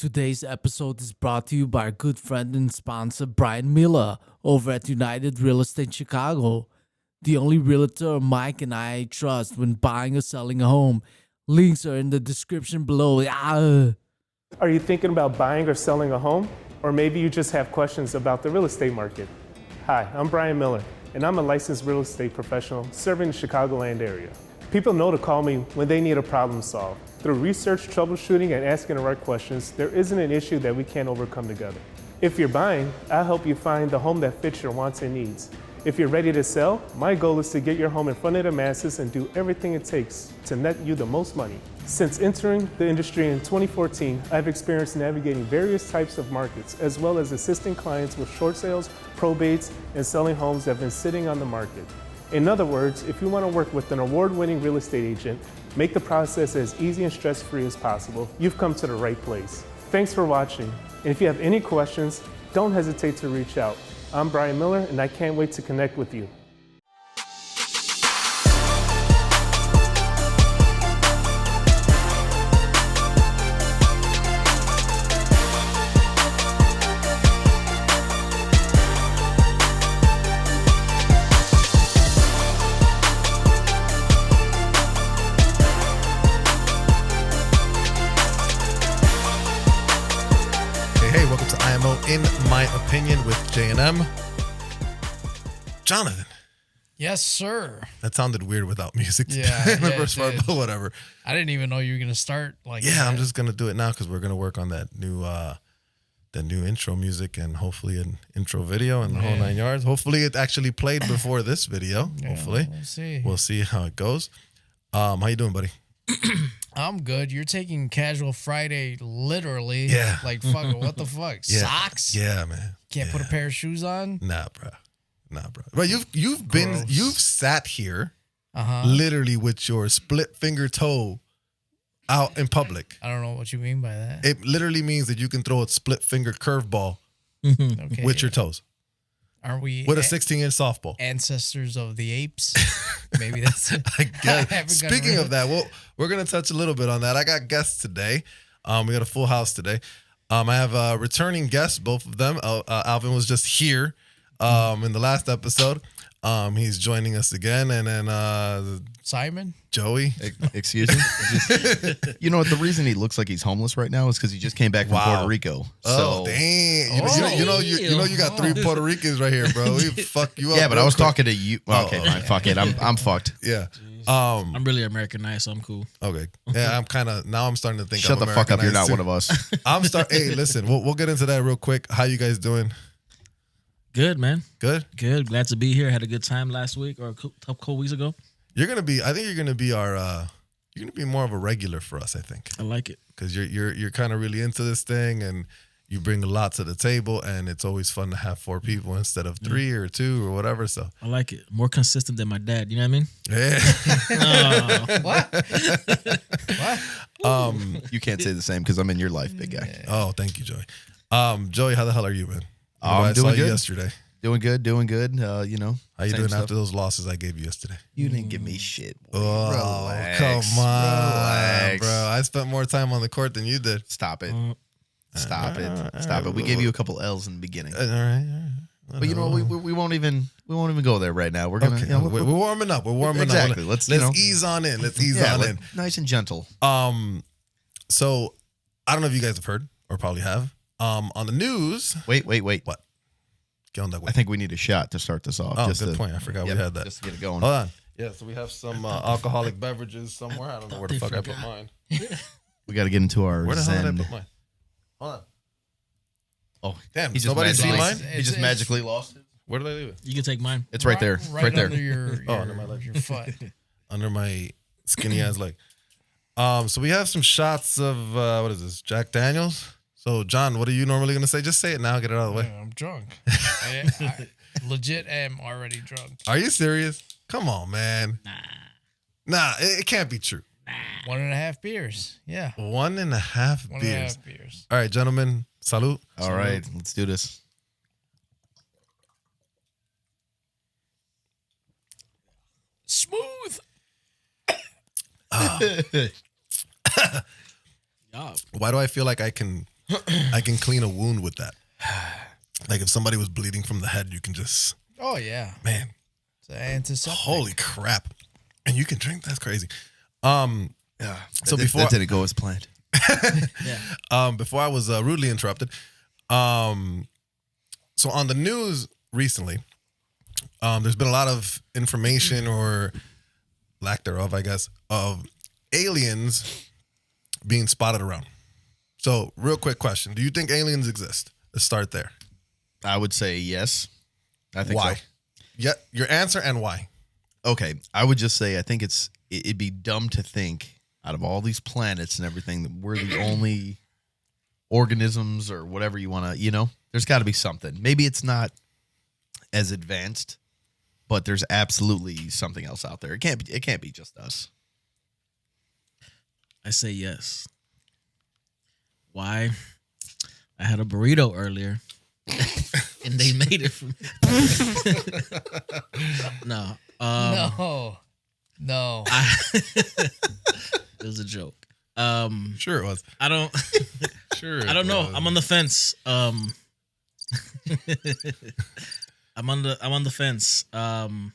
Today's episode is brought to you by our good friend and sponsor Brian Miller over at United Real Estate Chicago, the only realtor Mike and I trust when buying or selling a home. Links are in the description below. Are you thinking about buying or selling a home? Or maybe you just have questions about the real estate market? Hi, I'm Brian Miller, and I'm a licensed real estate professional serving the Chicagoland area. People know to call me when they need a problem solved. Through research, troubleshooting, and asking the right questions, there isn't an issue that we can't overcome together. If you're buying, I'll help you find the home that fits your wants and needs. If you're ready to sell, my goal is to get your home in front of the masses and do everything it takes to net you the most money. Since entering the industry in 2014, I've experienced navigating various types of markets, as well as assisting clients with short sales, probates, and selling homes that have been sitting on the market. In other words, if you want to work with an award-winning real estate agent, make the process as easy and stress-free as possible, you've come to the right place. Thanks for watching, and if you have any questions, don't hesitate to reach out. I'm Brian Miller, and I can't wait to connect with you. Welcome to IMO In My Opinion with J&M. Jonathan. Yes, sir. That sounded weird without music. Yeah, in the yeah, first part, but whatever. I didn't even know you were gonna start like. Yeah, that. I'm just gonna do it now because we're gonna work on that new intro music and hopefully an intro video and the whole 9 yards. Hopefully it actually played before this video. Yeah, hopefully, we'll see how it goes. How you doing, buddy? I'm good. You're taking Casual Friday literally. Yeah. Like fuck. What the fuck? Yeah. Socks? Yeah, man. Can't put a pair of shoes on. Nah, bro. But you've sat here Uh-huh. literally with your split finger toe out in public. I don't know what you mean by that. It literally means that you can throw a split finger curveball Okay. with your toes Aren't we with a 16-inch softball. ancestors of the apes? Maybe that's it. I guess. Speaking of that, we're gonna touch a little bit on that. I got guests today. We got a full house today. I have returning guests, both of them. Alvin was just here in the last episode. He's joining us again, and then Simon? Joey. Excuse me. You know what? The reason he looks like he's homeless right now is because he just came back from Puerto Rico. Oh, So damn! You got 3 Puerto Ricans right here, bro. We fuck you up. yeah, but real I was quick. talking to you. Okay, fine. Fuck it. I'm fucked. Yeah. I'm really Americanized, so I'm cool. Okay. Yeah, I'm starting to think. Shut I'm the fuck up. You're not Americanized one of us. Hey, listen. We'll get into that real quick. How you guys doing? Good, man. Good. Good. Glad to be here. Had a good time last week or a couple weeks ago. I think you're gonna be our. You're gonna be more of a regular for us. I think I like it. because you're kind of really into this thing and you bring a lot to the table, and it's always fun to have 4 people instead of 3 or 2 or whatever. So I like it. More consistent than my dad. You know what I mean? yeah. What? You can't say the same because I'm in your life, big guy. Oh, thank you, Joey. Joey, how the hell are you, man? I'm I saw doing you good. yesterday. Doing good. You know. How you same doing stuff. after those losses I gave you yesterday? You didn't give me shit. Boy. Oh, Relax. come on, Relax. bro. I spent more time on the court than you did. Stop it. Stop it. all Stop right. it. We gave you a couple L's in the beginning. All right. But you know what? We won't even go there right now. We're gonna. Okay, You know, we're warming up. We're warming exactly. up. Let's ease on in. Let's ease on in. Nice and gentle. So I don't know if you guys have heard or probably have. On the news. Wait. What? Get on that way. I think we need a shot to start this off. Oh, just good to, point. I forgot we yep, had that. Just to get it going. Hold on. Yeah, so we have some alcoholic beverages somewhere. I don't know where the fuck I put mine. We got to get into our Where the hell zen. did I put mine? Hold on. Oh, Damn, he just nobody see magically- mine? He just magically lost it. Where did I leave it? You can take mine. It's right there. Right there. Under your under my leg. your foot. Under my skinny ass leg. So we have some shots of what is this? Jack Daniels. So John, what are you normally gonna say? Just say it now. Get it out of the way. I'm drunk. I legit am already drunk. Are you serious? Come on, man. Nah, it can't be true. 1.5 beers. Yeah. 1.5 1.5 beers. beers. All right, gentlemen. Salute. All right, let's do this. Smooth. Yeah. Why do I feel like I can I can clean a wound with that. Like if somebody was bleeding from the head, you can just, Oh yeah, man, it's an antiseptic. holy crap. And you can drink. That's crazy. Yeah. So that, before that didn't go as planned. before I was rudely interrupted. So on the news recently, there's been a lot of information or lack thereof, I guess, of aliens being spotted around. So real quick question. Do you think aliens exist? Let's start there. I would say yes. I think Why? so. Yeah, your answer and why. Okay, I would just say I think it'd be dumb to think out of all these planets and everything that we're the only organisms or whatever you want to, there's got to be something. Maybe it's not as advanced, but there's absolutely something else out there. It can't be just us. I say yes. Why? I had a burrito earlier, and they made it for me. No. No. It was a joke. Sure it was. I don't. Sure. I don't know. was. I'm on the fence. I'm on the fence. I'm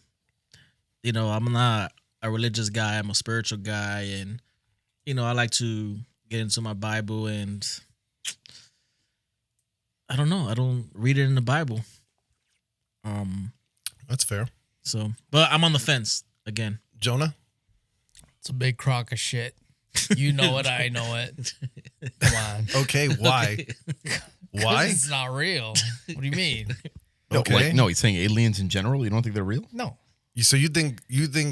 not a religious guy. I'm a spiritual guy, and I like to get into my Bible, and I don't know. I don't read it in the Bible. That's fair. So, but I'm on the fence again. Jonah? It's a big crock of shit. You know it. I know it. Come on. Okay, why? 'Cause Why? it's not real. What do you mean? Okay. No, he's saying aliens in general. You don't think they're real? No. So you think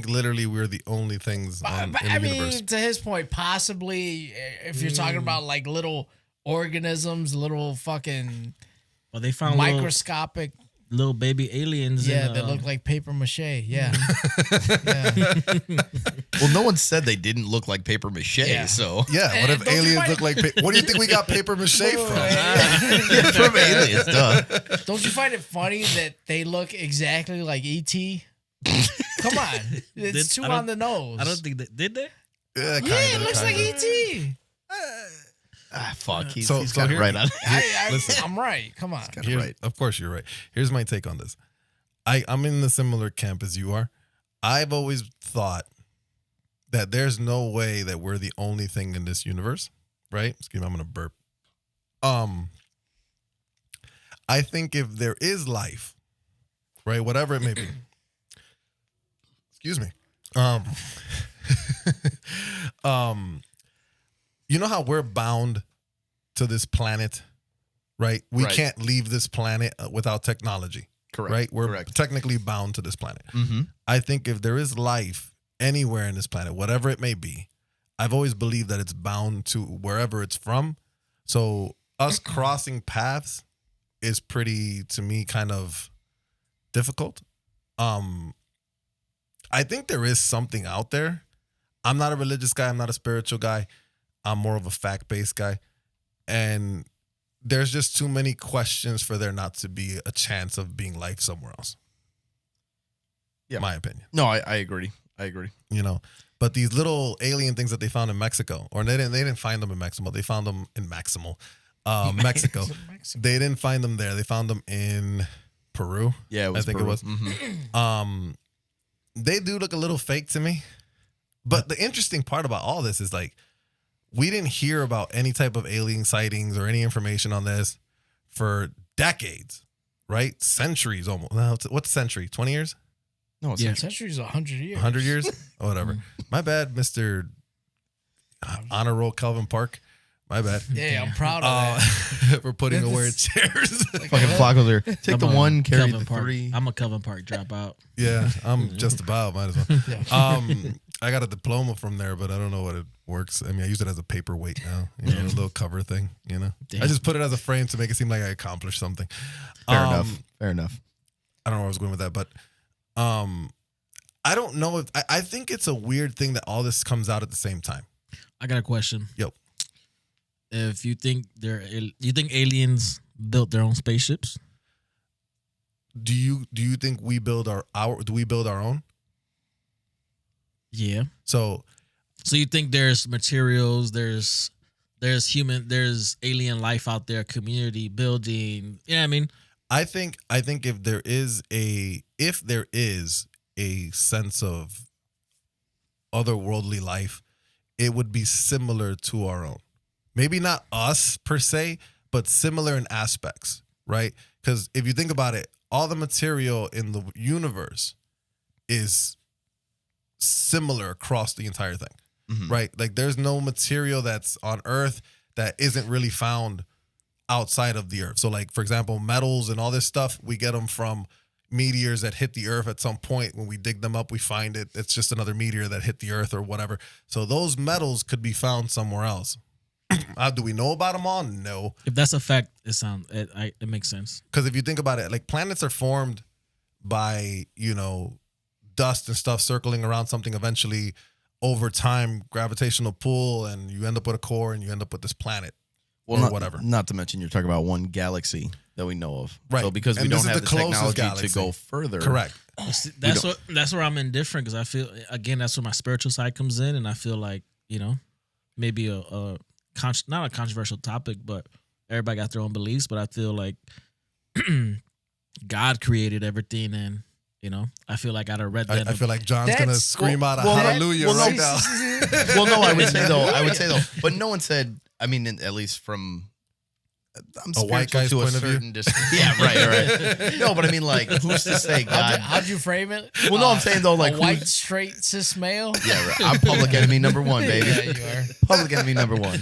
literally we're the only things in I the universe? mean, to his point, possibly if you're talking about like little organisms, little fucking Well, they found microscopic, little baby aliens. that look like paper mache. Yeah. Well, no one said they didn't look like paper mache. Yeah. So Yeah, what if Don't you aliens find- look like? What do you think we got paper mache from? from aliens, duh. Don't you find it funny that they look exactly like E.T.? Come on. It's too I don't- on the nose. I don't think they did they. Yeah, Yeah, it looks like E.T. Fuck. He's So got it here- right on. I'm right. Come on. Here's- Of course, you're right. Here's my take on this. I'm in the similar camp as you are. I've always thought that there's no way that we're the only thing in this universe, right? Excuse me, I'm gonna burp. I think if there is life, right, whatever it may be. Excuse me. You know how we're bound to this planet, right? We Right. can't leave this planet without technology. Correct. Right? We're Correct. technically bound to this planet. Mm-hmm. I think if there is life anywhere in this planet, whatever it may be, I've always believed that it's bound to wherever it's from. So us crossing paths is pretty, to me, kind of difficult. I think there is something out there. I'm not a religious guy. I'm not a spiritual guy. I'm more of a fact-based guy. And there's just too many questions for there not to be a chance of being life somewhere else. Yeah. My opinion. No, I agree. I agree. But these little alien things that they found in Mexico, or they didn't find them in Mexico. They found them in Mexico. They didn't find them there. They found them in Peru. Yeah, it was I think Peru. it was. Mhm. They do look a little fake to me. But the interesting part about all this is like, we didn't hear about any type of alien sightings or any information on this for decades, right? Centuries almost. No, what's century? 20 years? No, it's Yeah. Century's 100 years. 100 years? Oh, whatever. My bad, Mr. Honor Roll Calvin Park. My bad. Yeah, I'm proud of that. For putting away chairs. fucking Flacco there. Take the one, carry Kelvin the Park. three. I'm a Kelvin Park dropout. Yeah, I'm just about. Might as well. I got a diploma from there, but I don't know what it works. I mean, I use it as a paperweight now. A little cover thing. Damn. I just put it as a frame to make it seem like I accomplished something. Fair enough. Fair enough. I don't know where I was going with that, but I don't know if I think it's a weird thing that all this comes out at the same time. I got a question. Yep. If you think you think aliens built their own spaceships? Do you think we build our own? Yeah. So So you think there's materials, there's there's alien life out there, community building. Yeah, I mean, I think if there is a sense of otherworldly life, it would be similar to our own. Maybe not us per se, but similar in aspects, right? Because if you think about it, all the material in the universe is similar across the entire thing, right? Like there's no material that's on Earth that isn't really found outside of the Earth. So like, for example, metals and all this stuff, we get them from meteors that hit the Earth at some point. When we dig them up, we find it. It's just another meteor that hit the Earth or whatever. So those metals could be found somewhere else. Do we know about them all? No. if that's a fact, it makes sense. Because if you think about it, like planets are formed by, dust and stuff circling around something eventually over time, gravitational pull, and you end up with a core and you end up with this planet or whatever. Not to mention you're talking about one galaxy that we know of. Right. So because we And this don't is have the the closest technology galaxy. to go further. Correct. That's where I'm indifferent, because I feel, again, that's where my spiritual side comes in, and I feel like, maybe not a controversial topic, but everybody got their own beliefs. But I feel like God created everything, and I feel like I'd have read that. I feel like John's gonna That's- scream out a well, hallelujah right now. Well, no, I would say though. But no one said. I mean, at least from I'm A white spiritual guy's to point a of view? certain distance. Yeah, right. No, but I mean, like, who's to say God? How'd you frame it? Well, no, I'm saying though, like, a white, who's- straight, cis male? Yeah, right. I'm public enemy number one, baby. Yeah, you are. Public enemy number one.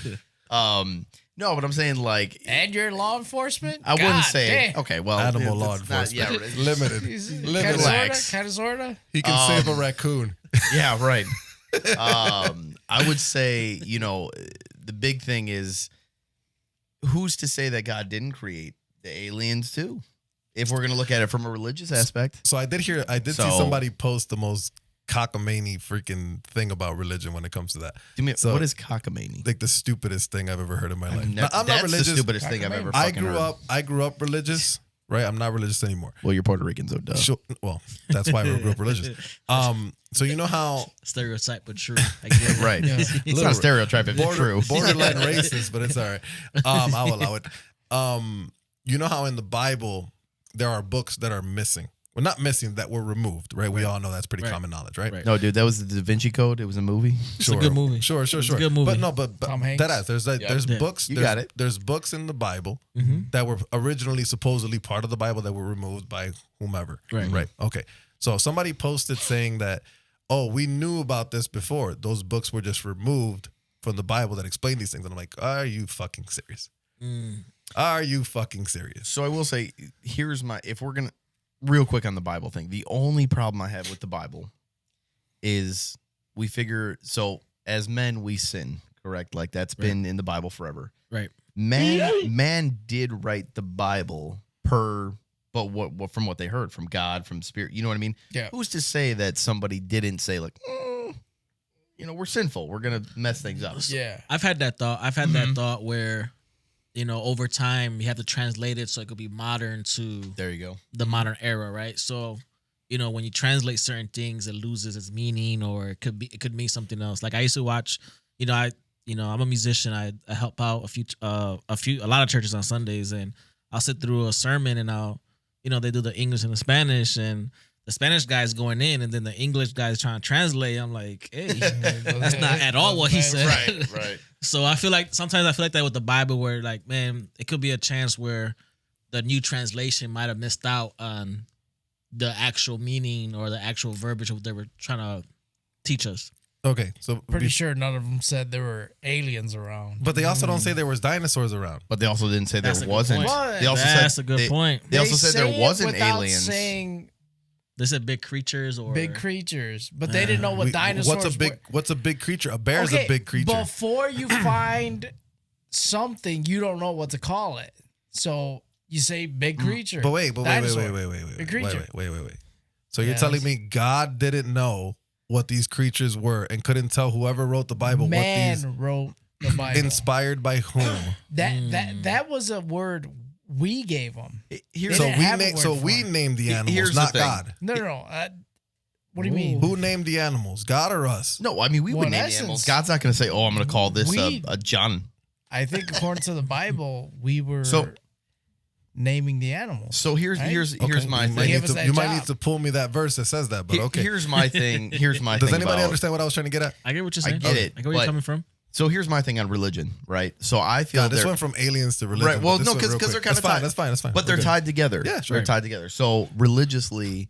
No, but I'm saying like And you're in law enforcement? I wouldn't God say damn. okay. Well, Animal law it's not- enforcement. yeah, Limited. Kind of Relax. sorta. He can save a raccoon. yeah, right. I would say the big thing is who's to say that God didn't create the aliens too? If we're gonna look at it from a religious aspect. So I did see So- somebody post the most cockamamie freaking thing about religion when it comes to that. So- What is cockamamie? Like the stupidest thing I've ever heard in my life. I'm Now, I'm not that's religious. the stupidest thing I've ever I fucking heard. grew up religious, right? I'm not religious anymore. Well, you're Puerto Rican, so duh. Sure, well, that's why we grew up religious. So you know how Stereotype, but true. I get it. Right. It's not Literal- a stereotype if it's true. borderline racist, but it's all right. I'll allow it. You know how in the Bible there are books that are missing. Well, not missing, that were removed, right? We all know that's pretty common knowledge, right? Right. No, dude, that was the Da Vinci Code. It was a movie. It's a good movie. Sure. It's a good movie. But no, but Tom Hanks. that there's Yeah. books. You there's, got it. There's books in the Bible Mhm. that were originally supposedly part of the Bible that were removed by whomever. Right. Right. Okay. So somebody posted saying that, oh, we knew about this before. Those books were just removed from the Bible that explain these things. And I'm like, are you fucking serious? Are you fucking serious? So I will say, here's my, if we're going to, real quick on the Bible thing, the only problem I have with the Bible is we figure, so as men, we sin, correct? Like that's been in the Bible forever. Right. Man did write the Bible but what from what they heard from God, from spirit, you know what I mean? Yeah. Who's to say that somebody didn't say like, we're sinful. We're going to mess things up. Yeah. I've had that thought. I've had that thought where, over time you have to translate it so it could be modern to There you go. the modern era, right? So, when you translate certain things, it loses its meaning, or it could mean something else. Like I used to watch, I'm a musician. I help out a lot of churches on Sundays, and I'll sit through a sermon and they do the English and the Spanish, and the Spanish guy's going in, and then the English guy's trying to translate. I'm like, hey, that's not at all what he said. Right. So I feel like that with the Bible, where like, man, it could be a chance where the new translation might have missed out on the actual meaning or the actual verbiage of what they were trying to teach us. Okay. So Pretty sure none of them said there were aliens around. But they also don't say there was dinosaurs around. But they also didn't say That's a there good wasn't. point. They also That's said a good point. They also said say there it wasn't without aliens. saying They said big creatures or big creatures, but they didn't know what dinosaurs What's a big creature? A bear's Okay, a big creature. Before you find something, you don't know what to call it. So you say big creature. But wait, Dinosaur. wait. Big creature. Wait. So you're Yes. telling me God didn't know what these creatures were and couldn't tell whoever wrote the Bible Man what these wrote the Bible. inspired by whom? That was a word we gave them. Here's So didn't have a word for we it. named the Here's animals, the not thing. God. No. What do you mean? Who named the animals? God or us? no. I mean, we Well, would in name the essence, animals. God's not going to say, "Oh, I'm going to call this we- a John." I think according to the Bible, we were So- naming the animals. So here's Right? here's my You might, thing. Give need us to, that you might job. need to pull me that verse that says that, but okay. Here's my thing. Here's my Does thing. anybody about- understand what I was trying to get at? I get what you're I saying. get it, I get where but- you're coming from. So here's my thing on religion, right? So I feel God, this they're- went from aliens to religion. Right. Well, but this no, went because real they're quick. kind of That's fine. tied. That's fine. That's fine. But they're We're good. tied together. Yeah, sure. They're tied together. So religiously,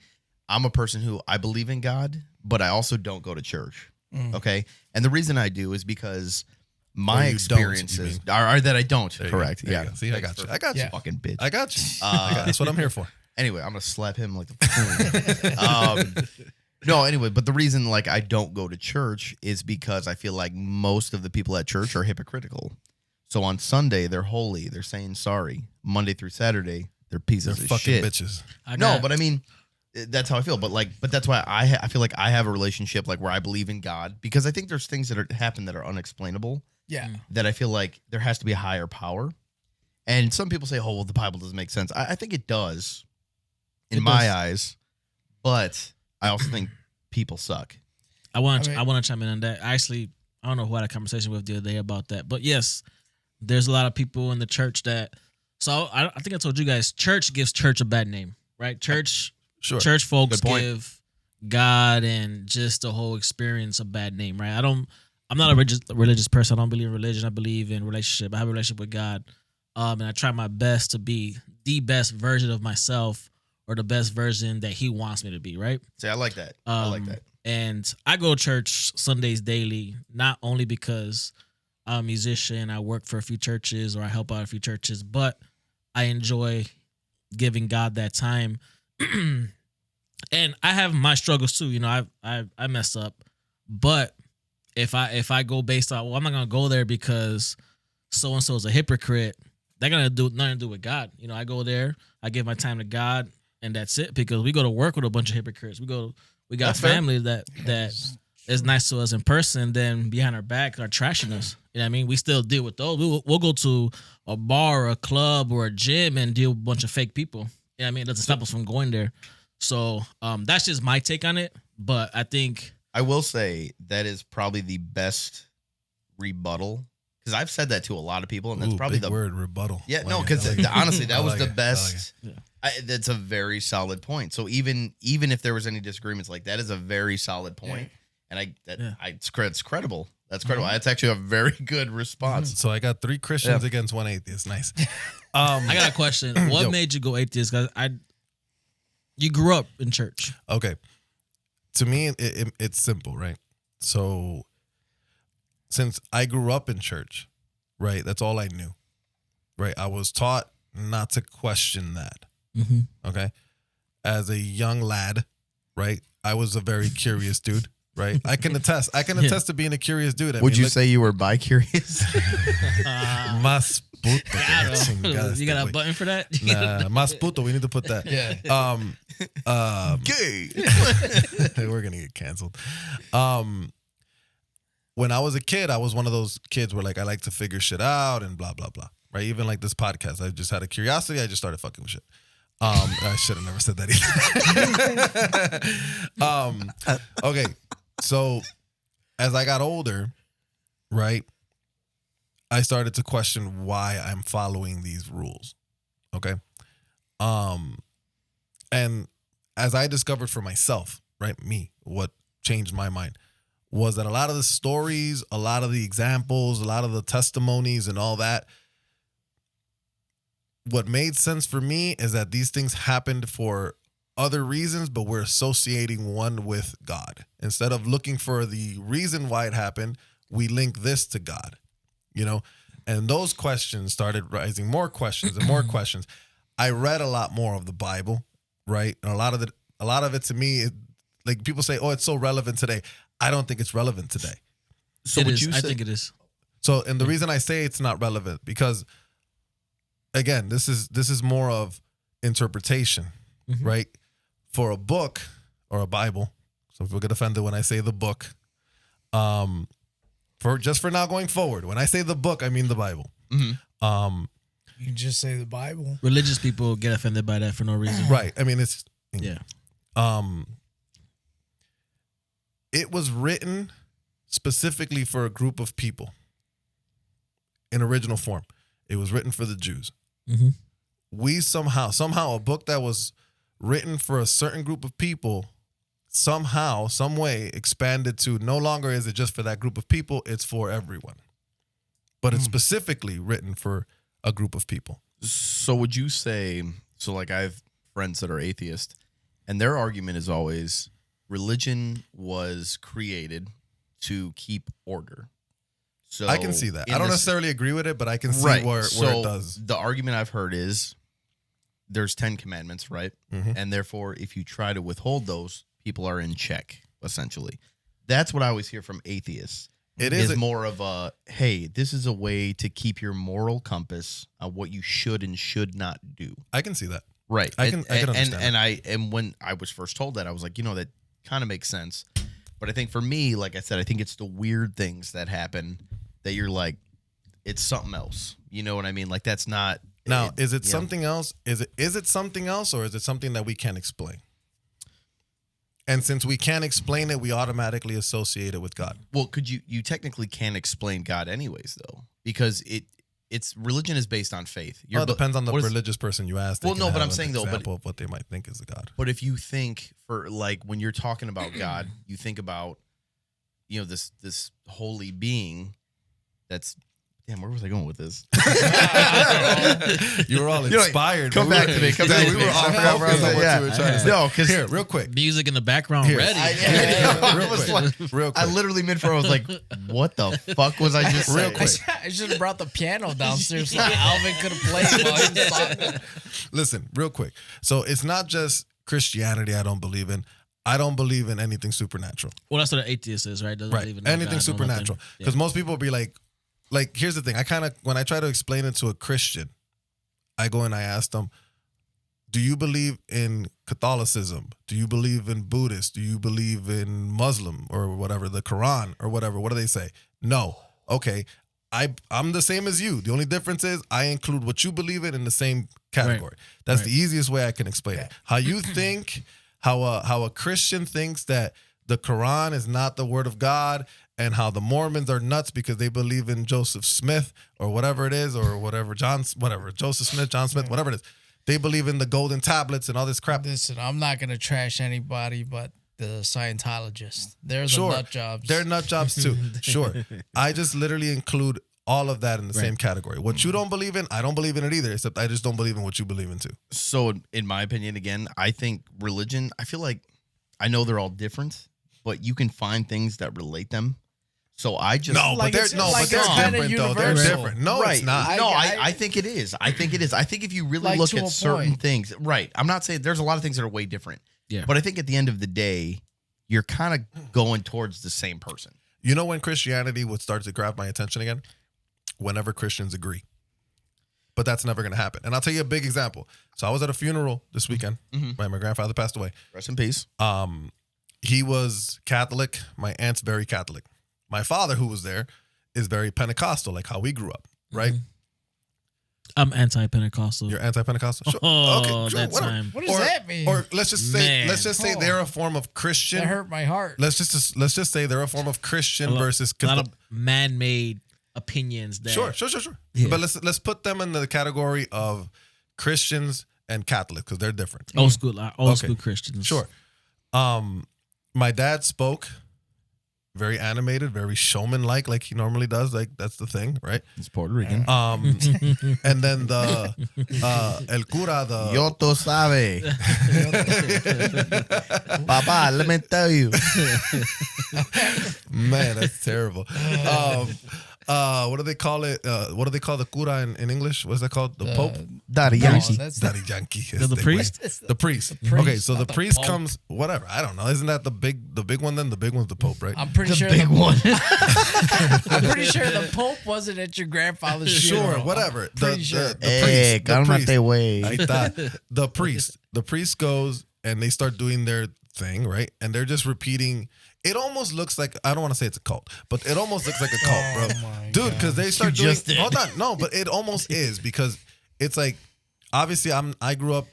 I'm a person who I believe in God, but I also don't go to church. Okay. And the reason I do is because my you don't, experiences you are that I don't. There you go. Correct. There you Yeah. go. See, I got you. I got you. Yeah. Fucking bitch. I got you. That's what I'm here for. Anyway, I'm gonna slap him like the fool. No, anyway, but the reason like I don't go to church is because I feel like most of the people at church are hypocritical. So on Sunday they're holy, they're saying sorry. Monday through Saturday they're pieces They're of fucking shit. bitches. No, but I mean that's how I feel. But that's why I feel like I have a relationship like where I believe in God because I think there's things that happen that are unexplainable Yeah. that I feel like there has to be a higher power. And some people say, "Oh, well, the Bible doesn't make sense." I think it does. In my eyes, but I also think people suck. I want I mean- I want to chime in on that. Actually, I don't know who I had a conversation with the other day about that, but yes, there's a lot of people in the church that. So I think I told you guys, church gives church a bad name, right? Church folks Good point. give God and just the whole experience a bad name, right? I'm not a religious person. I don't believe in religion. I believe in relationship. I have a relationship with God, and I try my best to be the best version of myself or the best version that He wants me to be, right? See, I like that. I like Um, that. And I go to church Sundays daily, not only because I'm a musician, I work for a few churches or I help out a few churches, but I enjoy giving God that time. And I have my struggles too. You know, I mess up, but if I go based on, well, I'm not gonna go there because so and so is a hypocrite. They're gonna do nothing to do with God. You know, I go there, I give my time to God, and that's it. Because we go to work with a bunch of hypocrites. We got That's fair. family that is nice to us in person, then behind our back are trashing us. You know what I mean? We still deal with those. We'll go to a bar or a club or a gym and deal with a bunch of fake people. You know what I mean? It doesn't stop us from going there. So that's just my take on it. But I think I will say that is probably the best rebuttal because I've said that to a lot of people, and that's Ooh, probably big the word rebuttal. Yeah, Like no, it, because I like it. honestly, that I was like the it. I like best. it. That's a very solid point. So even if there was any disagreements, like that is a very solid point, and it's credible. That's credible. That's actually a very good response. So I got 3 Christians against 1 atheist. Nice. I got a question. What Yo. made you go atheist? Because you grew up in church. Okay. To me, it's simple, right? So since I grew up in church, right, that's all I knew, right? I was taught not to question that, okay? As a young lad, right, I was a very curious dude, right? I can attest to being a curious dude. I Would mean, you look- say you were bi-curious? Mas puto. You got a button for that? Nah, mas puto. We need to put that. Yeah. Gay. We're gonna get canceled. When I was a kid, I was one of those kids where like I like to figure shit out and blah blah blah. Right? Even like this podcast, I just had a curiosity. I just started fucking with shit. I should have never said that either. Okay, so as I got older, right, I started to question why I'm following these rules. Okay, and as I discovered for myself, right, what changed my mind was that a lot of the stories, a lot of the examples, a lot of the testimonies and all that, what made sense for me is that these things happened for other reasons, but we're associating one with God. Instead of looking for the reason why it happened, we link this to God, you know? And those questions started rising, more questions and more questions. I read a lot more of the Bible, right? And a lot of it to me, like people say, oh, it's so relevant today. I don't think it's relevant today. So It would is. you I say think it is. So, and the reason I say it's not relevant because, again, this is more of interpretation, right? For a book or a Bible. So if we get offended when I say the book, for now going forward, when I say the book, I mean the Bible. You can just say the Bible. Religious people get offended by that for no reason. Right. I mean, it's Yeah. It was written specifically for a group of people. in original form. It was written for the Jews. Mhm. We somehow a book that was written for a certain group of people somehow, some way expanded to no longer is it just for that group of people, it's for everyone. But it's specifically written for a group of people. So would you say, so like I have friends that are atheists, and their argument is always religion was created to keep order. So I can see that. in I don't this- necessarily agree with it, but I can see right. where So it does. the argument I've heard is there's 10 commandments, right? Mhm. And therefore, if you try to withhold those, people are in check, essentially. That's what I always hear from atheists. It is is more of a, hey, this is a way to keep your moral compass of what you should and should not do. I can see that. Right. I can understand And when I was first told that, I was like, that kind of makes sense. But I think for me, like I said, I think it's the weird things that happen that you're like, it's something else. You know what I mean? Like that's not. Now, is it you know. something else? Is it something else, or is it something that we can't explain? And since we can't explain it, we automatically associate it with God. Well, could you technically can't explain God anyways, though, because it's religion is based on faith. Well, it depends on the what is- religious person you ask. They Well, can no, but have I'm an saying, though, but- example of what they might think is a God. But if you think for like when you're talking about God, you think about this holy being that's damn, where was I going with this? You were all You know, inspired. come back to me, come back to We me. were off I forgot where I was focus on at, what yeah. you were trying to say. No, 'cause- Here, real quick. Music in the background Here. ready. Real was quick. like- Real quick. I literally mid-for I was like, what the fuck was I just Real saying? quick. I should have brought the piano downstairs so Alvin could have played while he was talking. Listen, real quick. So it's not just Christianity I don't believe in. I don't believe in anything supernatural. Well, that's what an atheist is, right? Doesn't Right. believe in no Anything God, no supernatural. nothing. Because most people will be like, here's the thing. When I try to explain it to a Christian, I go and I ask them, do you believe in Catholicism? Do you believe in Buddhist? Do you believe in Muslim or whatever, the Quran or whatever? What do they say? No. Okay. I'm the same as you. The only difference is I include what you believe in the same category. That's the easiest way I can explain it. How you think, how a Christian thinks that the Quran is not the word of God, and how the Mormons are nuts because they believe in Joseph Smith or whatever it is, or whatever, Joseph Smith, John Smith, whatever it is. They believe in the golden tablets and all this crap. Listen, I'm not gonna trash anybody but the Scientologists. They're the nut jobs. They're nut jobs too. Sure. I just literally include all of that in the same category. What you don't believe in, I don't believe in it either, except I just don't believe in what you believe in too. So in my opinion, again, I think religion, I feel like I know they're all different, but you can find things that relate them. So I just No, Like but they're it's- like they're it's kinda different though. They're universal. different. No, right. it's not. No, I- I think it is. I think it is. I think if you really Like look to at a certain point. things, right. I'm not saying there's a lot of things that are way different. Yeah. But I think at the end of the day, you're kind of going towards the same person. You know when Christianity would start to grab my attention again? Whenever Christians agree. But that's never going to happen. And I'll tell you a big example. So I was at a funeral this weekend. My grandfather passed away. Rest in peace. He was Catholic. My aunt's very Catholic. My father, who was there, is very Pentecostal, like how we grew up, right? I'm anti-Pentecostal. You're anti-Pentecostal? Sure. Oh, sure, that whatever. time. What does that mean? Or let's just say Man. they're a form of Christian. That hurt my heart. Let's just say they're a form of Christian versus a lot of man-made opinions. That Sure. Yeah. But let's put them in the category of Christians and Catholics because they're different. old school Christians. Sure. My dad spoke very animated, very showman-like he normally does. Like that's the thing, right? It's Puerto Rican. And then the el cura, the Yo to sabe. Papa, let me tell you. man, that's terrible. What do they call it? What do they call the cura in English? What's that called? The Pope? Daddy No, Yankee. that's Daddy Yankee. The priest? The priest. priest, Okay, so the not the priest Pope. comes. Whatever. I don't know. Isn't that the big one? Then the big one's the Pope, right? I'm pretty sure Big one. I'm pretty sure the Pope wasn't at your grandfather's Sure, funeral. whatever. I'm pretty sure. Hey, cálmate, Ahí güey. está. The priest goes and they start doing their thing, right? And they're just repeating. It almost looks like, I don't want to say it's a cult, but it almost looks like a cult, bro. my Dude, because they start You doing. just did. Hold on, no, but it almost is because it's like, obviously, I grew up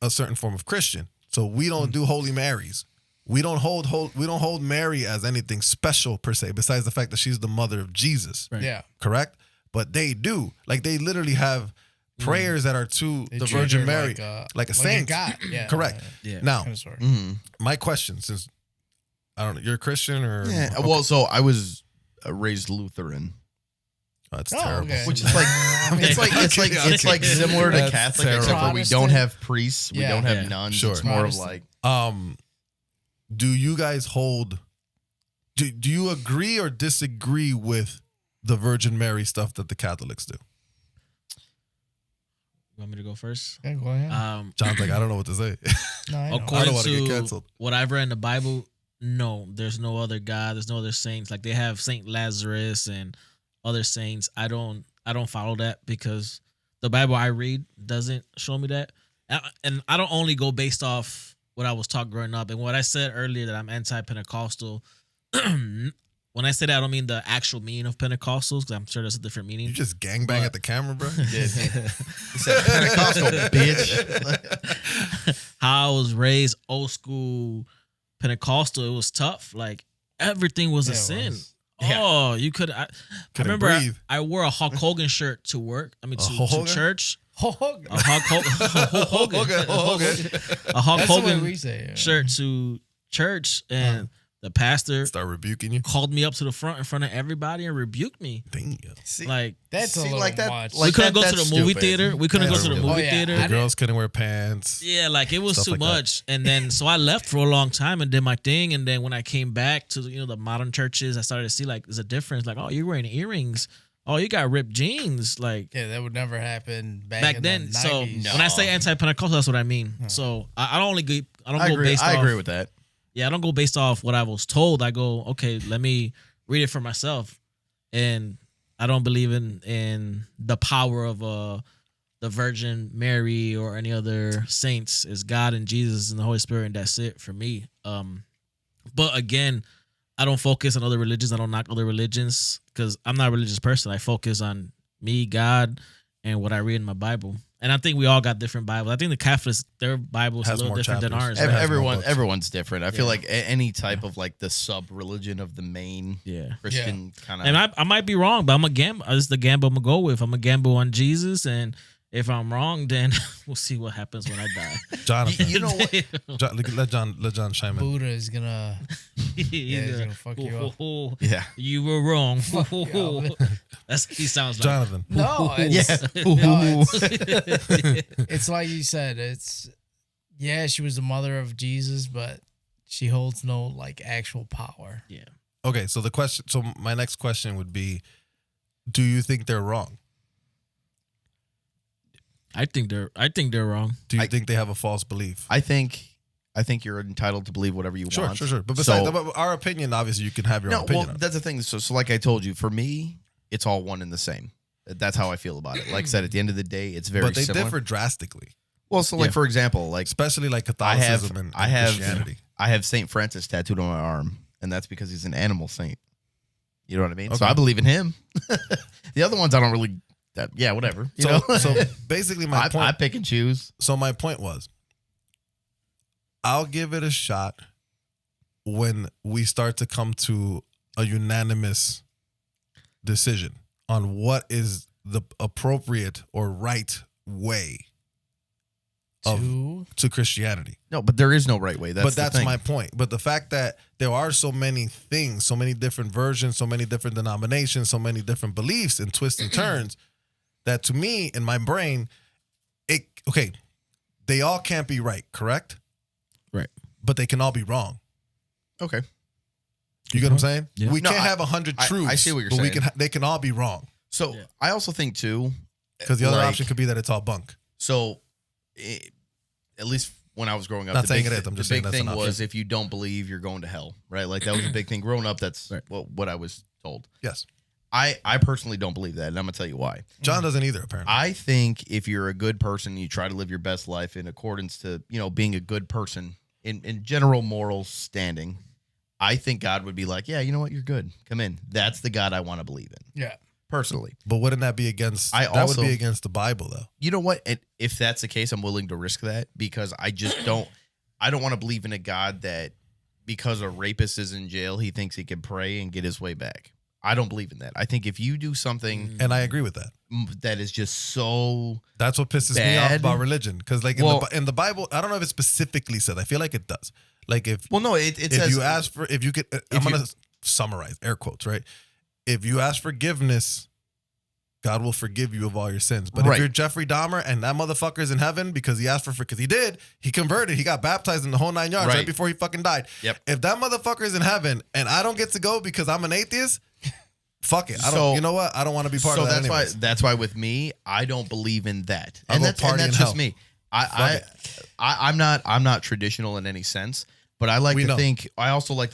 a certain form of Christian, so we don't do Holy Marys. We don't hold Mary as anything special per se, besides the fact that she's the mother of Jesus. Right. Yeah. Correct? but they do. Like they literally have prayers that are to They the treat Virgin her Mary, like a saint. god. Yeah, Correct. Yeah. Now, Kind of sort. my question, since I don't know, you're a Christian or Yeah. okay. Well, so I was raised Lutheran, Oh, that's Oh, terrible. okay. which is like it's like similar to That's Catholic, terrible. except for we don't have priests, we Yeah. don't have Yeah. nuns. Sure. It's more of Protestant. like Do you guys hold? Do you agree or disagree with the Virgin Mary stuff that the Catholics do? You want me to go first? Yeah, go ahead. John's like, I don't know what to say. No, I know. I According don't want to get to canceled. what I've read in the Bible, no, there's no other God, there's no other saints. Like they have Saint Lazarus and other saints. I don't follow that because the Bible I read doesn't show me that. And I don't only go based off what I was taught growing up and what I said earlier that I'm anti-Pentecostal. When I say that, I don't mean the actual meaning of Pentecostals because I'm sure there's a different meaning. You just gangbang at the camera, bro. he said Pentecostal bitch. How I was raised old school Pentecostal, it was tough. Like everything was a Yeah, it sin. was. Oh, you could. I Couldn't remember I, breathe. I wore a Hulk Hogan shirt to work. I mean, to Hogan? church. Hulk. A Hulk Hogan. A Hulk That's the way Hogan we say it. shirt to church, and the pastor Start rebuking you. called me up to the front in front of everybody and rebuked me. Damn. See, Like That's a little like that. much. Like we couldn't that- go to that's the movie stupid. theater. We couldn't go to the That's movie yeah. theater. The girls couldn't wear pants. Yeah, like it was Stuff too like that. much. And then so I left for a long time and did my thing. And then when I came back to the modern churches, I started to see like there's a difference. Like, oh, you're wearing earrings. Oh, you got ripped jeans. Like Yeah, that would never happen back back in then. The So 90s. when I say anti-Pentecostal, that's what I mean. So I don't only go. I don't I go agree. based I off. agree with that. Yeah, I don't go based off what I was told. I go, okay, let me read it for myself. And I don't believe in the power of the Virgin Mary or any other saints. It's God and Jesus and the Holy Spirit, and that's it for me. But again, I don't focus on other religions. I don't knock other religions because I'm not a religious person. I focus on me, God, and what I read in my Bible. And I think we all got different Bibles. I think the Catholics, their Bible is a Has little more different than chapters. ours. Ev- right? has more books. Everyone's different. I feel Yeah. like any type of like the sub religion of the main Yeah. Christian kind of. And I might be wrong, but I'm a gamble. This is the gamble I'm gonna go with. I'm gonna gamble on Jesus, and if I'm wrong, then we'll see what happens when I die. Jonathan. you know what? Let John chime in. Buddha is gonna. he's gonna fuck you up. Yeah. You were wrong. you up. That's he sounds like. Jonathan. No, it's, Yeah. no, it's like you said. She was the mother of Jesus, but she holds no like actual power. Yeah. Okay, so my next question would be, do you think they're wrong? I think they're wrong. Do you think they have a false belief? I think you're entitled to believe whatever you want. Sure. But So- besides our opinion, obviously, you can have your own opinion. well, that's the thing. So like I told you, for me, it's all one and the same. That's how I feel about it. Like I said, at the end of the day, it's very but they similar. differ drastically, Well, so like for example, like especially like I Catholicism and Christianity. I have Saint Francis tattooed on my arm, and that's because he's an animal saint. You know what I mean? So Okay. I believe in him. The other ones I don't really. Whatever. You know? So basically, my point. I pick and choose. So my point was, I'll give it a shot when we start to come to a unanimous decision on what is the appropriate or right way to Christianity. No, but there is no right way. That's But the thing. my point. But the fact that there are so many things, so many different versions, so many different denominations, so many different beliefs and twists and turns, that to me, in my brain, they all can't be right, correct? Right. But they can all be wrong. Okay. You get what I'm saying? Yeah. We No, can't I- have 100 I truths. see what you're but saying. they can all be wrong. So I also think too, Because the other like, option could be that it's all bunk. So, at least when I was growing up, Not the saying big, it is, I'm the just big saying that's thing an was option. if you don't believe, you're going to hell, right? Like that was a big thing growing up. That's Right. what I was told. Yes. I personally don't believe that, and I'm gonna tell you why. John doesn't either, apparently. I think if you're a good person, you try to live your best life in accordance to being a good person in general moral standing. I think God would be like, yeah, you know what, you're good. Come in. That's the God I want to believe in. Yeah. Personally. But wouldn't that be against? That would be against the Bible, though. You know what? And if that's the case, I'm willing to risk that because I just don't. I don't want to believe in a God that because a rapist is in jail, he thinks he can pray and get his way back. I don't believe in that. I think if you do something And I agree with that. that is just so That's what pisses me off Bad. about religion. Because like in the Bible, I don't know if it specifically said. I feel like it does. Like if it if says you ask for if you could, I'm gonna summarize air quotes, right? If you ask forgiveness, God will forgive you of all your sins. But if you're Jeffrey Dahmer and that motherfucker's in heaven because he asked because he converted, he got baptized in the whole 9 yards right before he fucking died. Yep. If that motherfucker's in heaven and I don't get to go because I'm an atheist, fuck it. You know what? I don't want to be part of that. So anyways. that's why with me, I don't believe in that. I'll go party in that's hell. just me. I'm not traditional in any sense. But I like to think. I also like,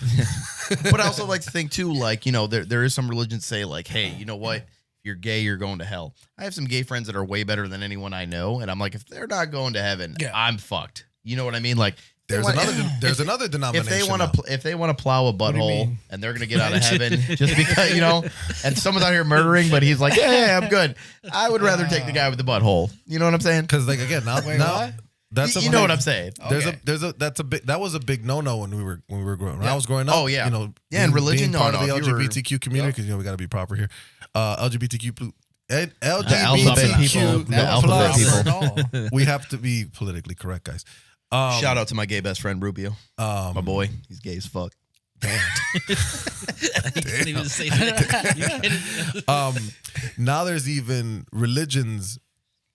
but I also like to think too. Like there is some religions say like, hey, you know what? If you're gay, you're going to hell. I have some gay friends that are way better than anyone I know, and I'm like, if they're not going to heaven, I'm fucked. You know what I mean? Like there's another denomination. If they want to plow a butthole and they're gonna get out of heaven just because and someone's out here murdering, but he's like, yeah, I'm good. I would rather take the guy with the butthole. You know what I'm saying? Because like again, now that's you know what I'm saying. That was a big no when we were growing up. When I was growing up. Oh yeah, and religion being part of the LGBTQ community because we got to be proper here. LGBTQ the alphabet people. We have to be politically correct, guys. Shout out to my gay best friend Rubio, my boy. He's gay as fuck. Damn. You can't even say that. Now there's even religions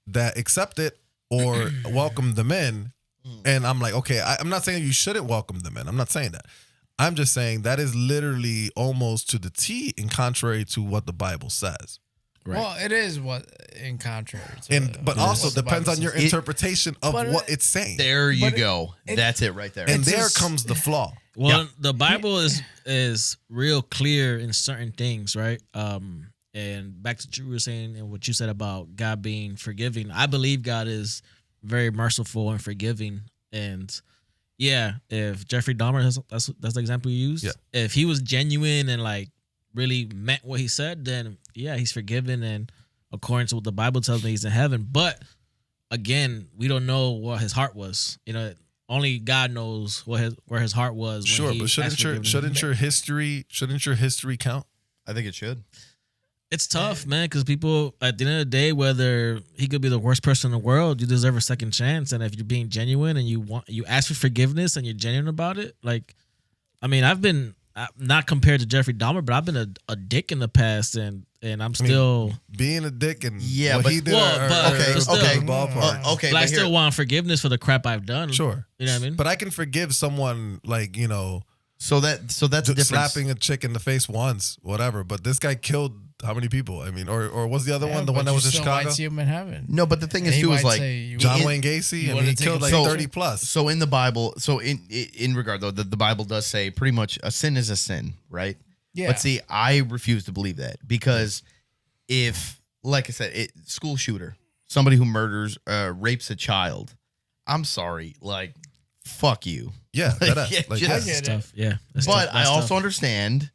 that accept it or welcome them in. And I'm like, okay, I'm not saying you shouldn't welcome them in. I'm not saying that. I'm just saying that is literally almost to the T in contrary to what the Bible says. Right. Well, it is what in contrary to but also depends on your interpretation of what it's saying. There you go. That's it right there. And there comes the flaw. Well, the Bible is real clear in certain things, right? And back to what you were saying and what you said about God being forgiving. I believe God is very merciful and forgiving. And yeah, if Jeffrey Dahmer, that's the example you used. Yeah. If he was genuine and like really meant what he said, then yeah, he's forgiven. And according to what the Bible tells me, he's in heaven. But again, we don't know what his heart was. Only God knows where his heart was. Sure, but shouldn't your history count? I think it should. It's tough, man, because people, at the end of the day, whether he could be the worst person in the world, you deserve a second chance. And if you're being genuine and you ask for forgiveness and you're genuine about it, like, I mean, I've been not compared to Jeffrey Dahmer, but I've been a dick in the past, and I'm still being a dick and yeah, what but he did. Okay. But I still want forgiveness for the crap I've done. Sure, you know what I mean. But I can forgive someone like So that's a difference. Slapping a chick in the face once, whatever. But this guy killed how many people? I mean, or was the other one the one that was in Chicago? Might see him in heaven. No, but the thing is too is like John Wayne Gacy. I mean, he killed like 30 plus. So in the Bible, in regard though, the Bible does say pretty much a sin is a sin, right? Yeah. But see, I refuse to believe that because if, like I said, school shooter, somebody who murders, rapes a child, I'm sorry, like, fuck you. Yeah, I get it. Yeah, but I also understand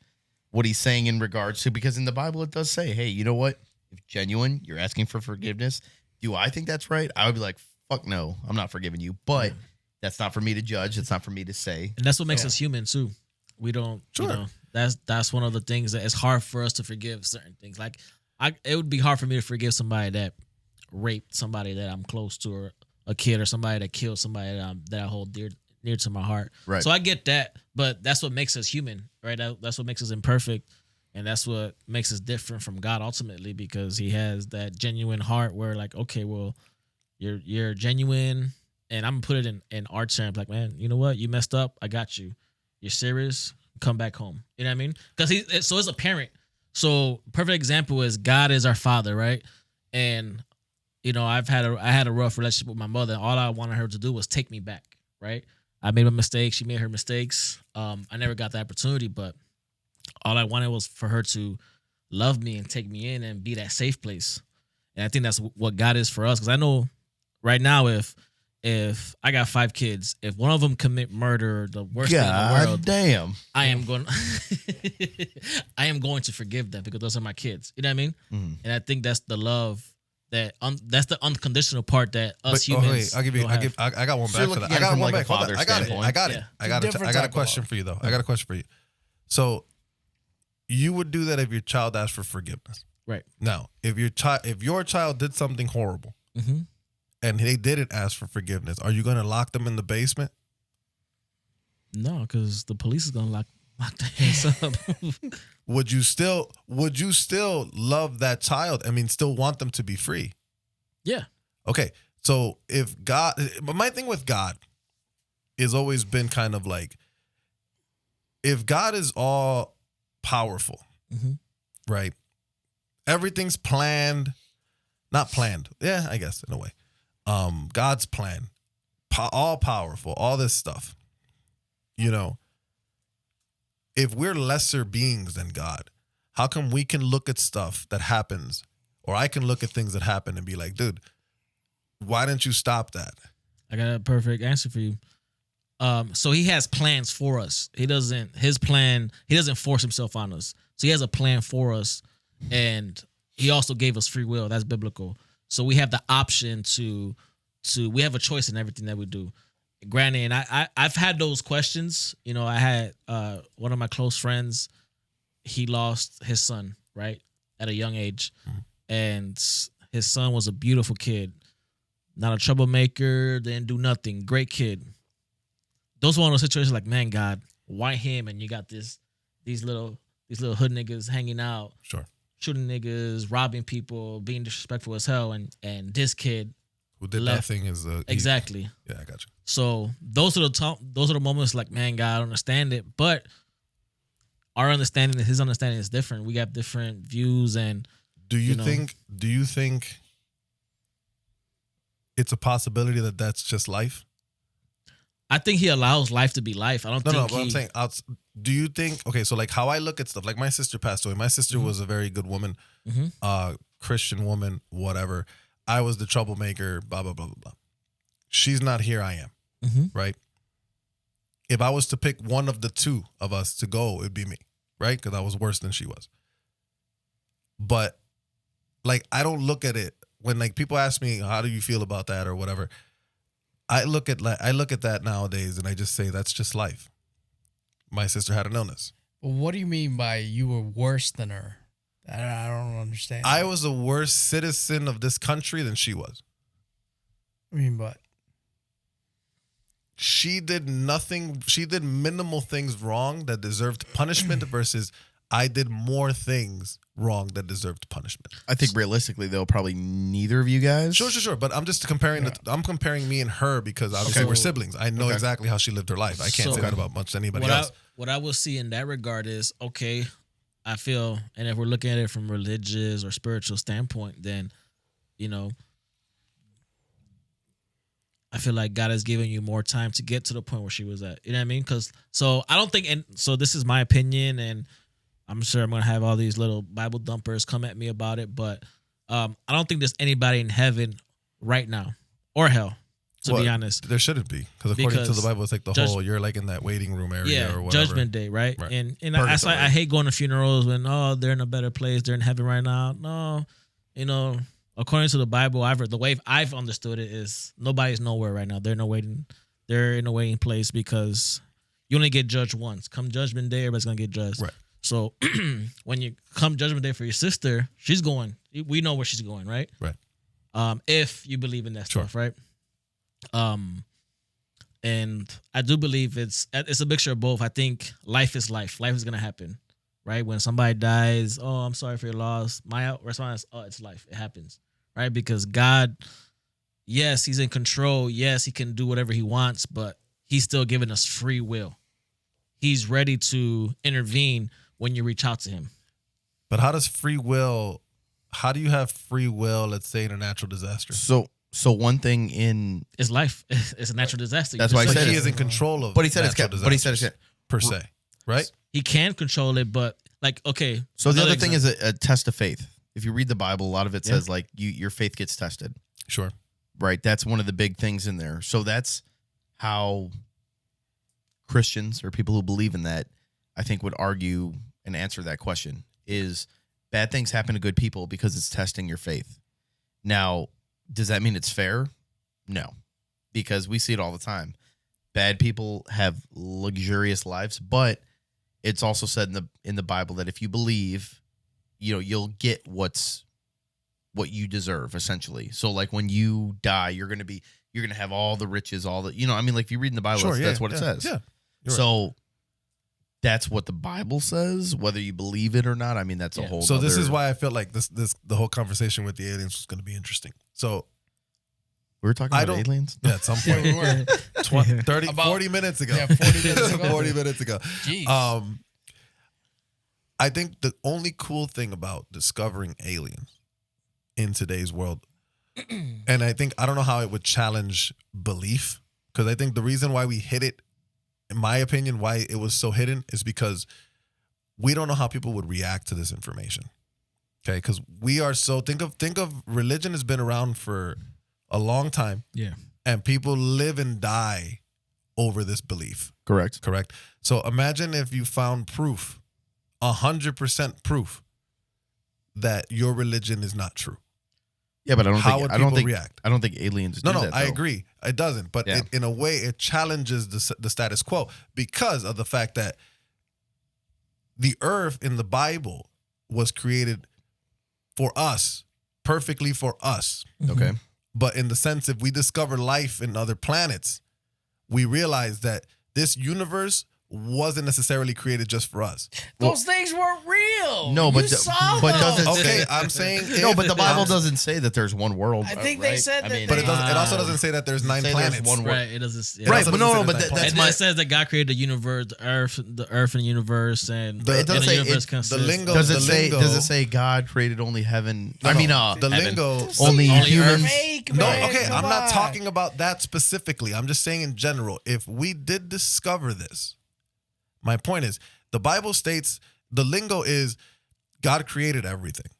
what he's saying in regards to, because in the Bible it does say, hey, you know what? If genuine, you're asking for forgiveness. Do I think that's right? I would be like, fuck no, I'm not forgiving you. But that's not for me to judge. It's not for me to say. And that's what makes us human too. We don't, that's one of the things that it's hard for us to forgive certain things. Like it would be hard for me to forgive somebody that raped somebody that I'm close to, or a kid, or somebody that killed somebody that I hold near to my heart. Right. So I get that, but that's what makes us human, right? That's what makes us imperfect, and that's what makes us different from God ultimately, because he has that genuine heart where like, okay, well, you're genuine, and I'm gonna put it in our terms, like, man, you know what? You messed up. I got you. You're serious. Come back home. You know what I mean? Because so as a parent, so perfect example is God is our father, right? And I had a rough relationship with my mother. And all I wanted her to do was take me back, right? I made my mistakes. She made her mistakes. I never got the opportunity, but all I wanted was for her to love me and take me in and be that safe place. And I think that's what God is for us. Because I know right now, if I got 5 kids, if one of them commit murder, the worst thing in the world, damn, I am going to forgive them, because those are my kids. You know what I mean? Mm. And I think that's the love. That's the unconditional part that us humans. I got one back for that. I got one back. I got it. I got a question for you though. I got a question for you. So you would do that if your child asked for forgiveness. Right. Now, if your child did something horrible Mm-hmm. and they didn't ask for forgiveness, are you going to lock them in the basement? No, because the police is gonna lock their ass up. Would you still love that child? I mean, still want them to be free? Yeah. Okay. So but my thing with God has always been kind of like, if God is all powerful, Mm-hmm. right? Everything's planned, not planned. Yeah, I guess in a way. God's plan, all powerful, all this stuff. You know, if we're lesser beings than God, how come we can look at stuff that happens, or I can look at things that happen and be like, dude, why didn't you stop that? I got a perfect answer for you. So he has plans for us. He doesn't force himself on us. So he has a plan for us, and he also gave us free will. That's biblical. So we have the option to we have a choice in everything that we do. Granted, and I've had those questions. You know, I had one of my close friends, he lost his son, right, at a young age. Mm-hmm. And his son was a beautiful kid. Not a troublemaker, didn't do nothing. Great kid. Those were one of those situations like, man, God, why him? And you got these little hood niggas hanging out, Sure. shooting niggas, robbing people, being disrespectful as hell, and this kid Who did left. nothing is Exactly. Yeah, I got you. So those are the moments like, man, God, I don't understand it. But our understanding and his understanding is different. We got different views, and Do you know. think it's a possibility that that's just life? I think he allows life to be life. I don't No, think but I'm saying, do you think, okay, so like how I look at stuff, like my sister passed away. My sister was a very good woman, Christian woman, whatever. I was the troublemaker, blah, blah, blah, blah, blah. She's not here, I am, right? If I was to pick one of the two of us to go, it'd be me, right? Because I was worse than she was. But like, I don't look at it when like people ask me, how do you feel about that or whatever? I look at that nowadays and I just say that's just life. My sister had an illness. Well, what do you mean by you were worse than her? I don't understand. I was a worse citizen of this country than she was. I mean, but She did nothing. She did minimal things wrong that deserved punishment versus I did more things wrong that deserved punishment. I think realistically, though, probably neither of you guys. Sure. But I'm just comparing. I'm comparing me and her because obviously we're siblings. I know exactly how she lived her life. I can't say that about much anybody else. What I will see in that regard is, okay, I feel, and if we're looking at it from religious or spiritual standpoint, then, you know, I feel like God has given you more time to get to the point where she was at. You know what I mean? So I don't think, and so this is my opinion, and I'm sure I'm going to have all these little Bible dumpers come at me about it, but I don't think there's anybody in heaven right now or hell, to be honest. There shouldn't be, because according to the Bible, it's like the whole, you're like in that waiting room area or whatever. Judgment day, right? And that's why I hate going to funerals when, they're in a better place, they're in heaven right now. No, you know, according to the Bible, the way I've understood it is nobody's nowhere right now. They're in a waiting place because you only get judged once. Come judgment day, everybody's gonna get judged. Right. So when you come judgment day for your sister, she's going. We know where she's going, right? Right. If you believe in that stuff, right? And I do believe it's a mixture of both. I think life is life. Life is gonna happen, right? When somebody dies, I'm sorry for your loss. My response, it's life. It happens, right? Because God, yes, He's in control. Yes, He can do whatever He wants, but He's still giving us free will. He's ready to intervene when you reach out to Him. But how do you have free will, let's say, in a natural disaster? So one thing in It's life. It's a natural disaster. That's why I said he it's- is in control of. But he said it's natural but he said disasters, per se, right? He can control it, but like, okay. So the another other thing is a test of faith. If you read the Bible, a lot of it says like your faith gets tested. Sure. Right. That's one of the big things in there. So that's how Christians or people who believe in that, I think, would argue and answer that question is bad things happen to good people because it's testing your faith. Now, does that mean it's fair? No, because we see it all the time. Bad people have luxurious lives, but it's also said in the Bible that if you believe, you'll get what you deserve, essentially. So like when you die, you're gonna have all the riches, all the like if you read in the Bible, that's what it says. Yeah. So that's what the Bible says, whether you believe it or not. I mean, that's a whole. So this is why I felt like the whole conversation with the aliens was going to be interesting. So we were talking about aliens. Yeah, at some point, we were. 40 minutes ago. Yeah, 40 minutes ago. 40 minutes ago. Jeez. I think the only cool thing about discovering aliens in today's world, and I don't know how it would challenge belief, because I think the reason why we hid it, in my opinion, why it was so hidden is because we don't know how people would react to this information. Okay, because we are so think of religion has been around for a long time. Yeah. And people live and die over this belief. Correct. So imagine if you found proof, 100% proof, that your religion is not true. Yeah, but How would people react? I don't think aliens do that. I though. agree. It doesn't. But in a way, it challenges the status quo because of the fact that the earth in the Bible was created for us, perfectly for us. Okay. But in the sense, if we discover life in other planets, we realize that this universe wasn't necessarily created just for us. Those things weren't real. No, but doesn't Okay, say, I'm saying no, but the Bible doesn't say that there's one world. I think right? they said that. But it also doesn't say that there's 9 planets. One world. Right. It doesn't. Right, also but doesn't say but there's that's And my. it says that God created the universe, the earth and the universe, and It doesn't and the say universe the consists. lingo. Does it the say? lingo- Does it say God created only heaven? No, I mean, the heaven. lingo. Only humans. Fake, No, man, okay, come I'm not on. talking about that specifically. I'm just saying in general, if we did discover this, my point is, the Bible states the lingo is God created everything,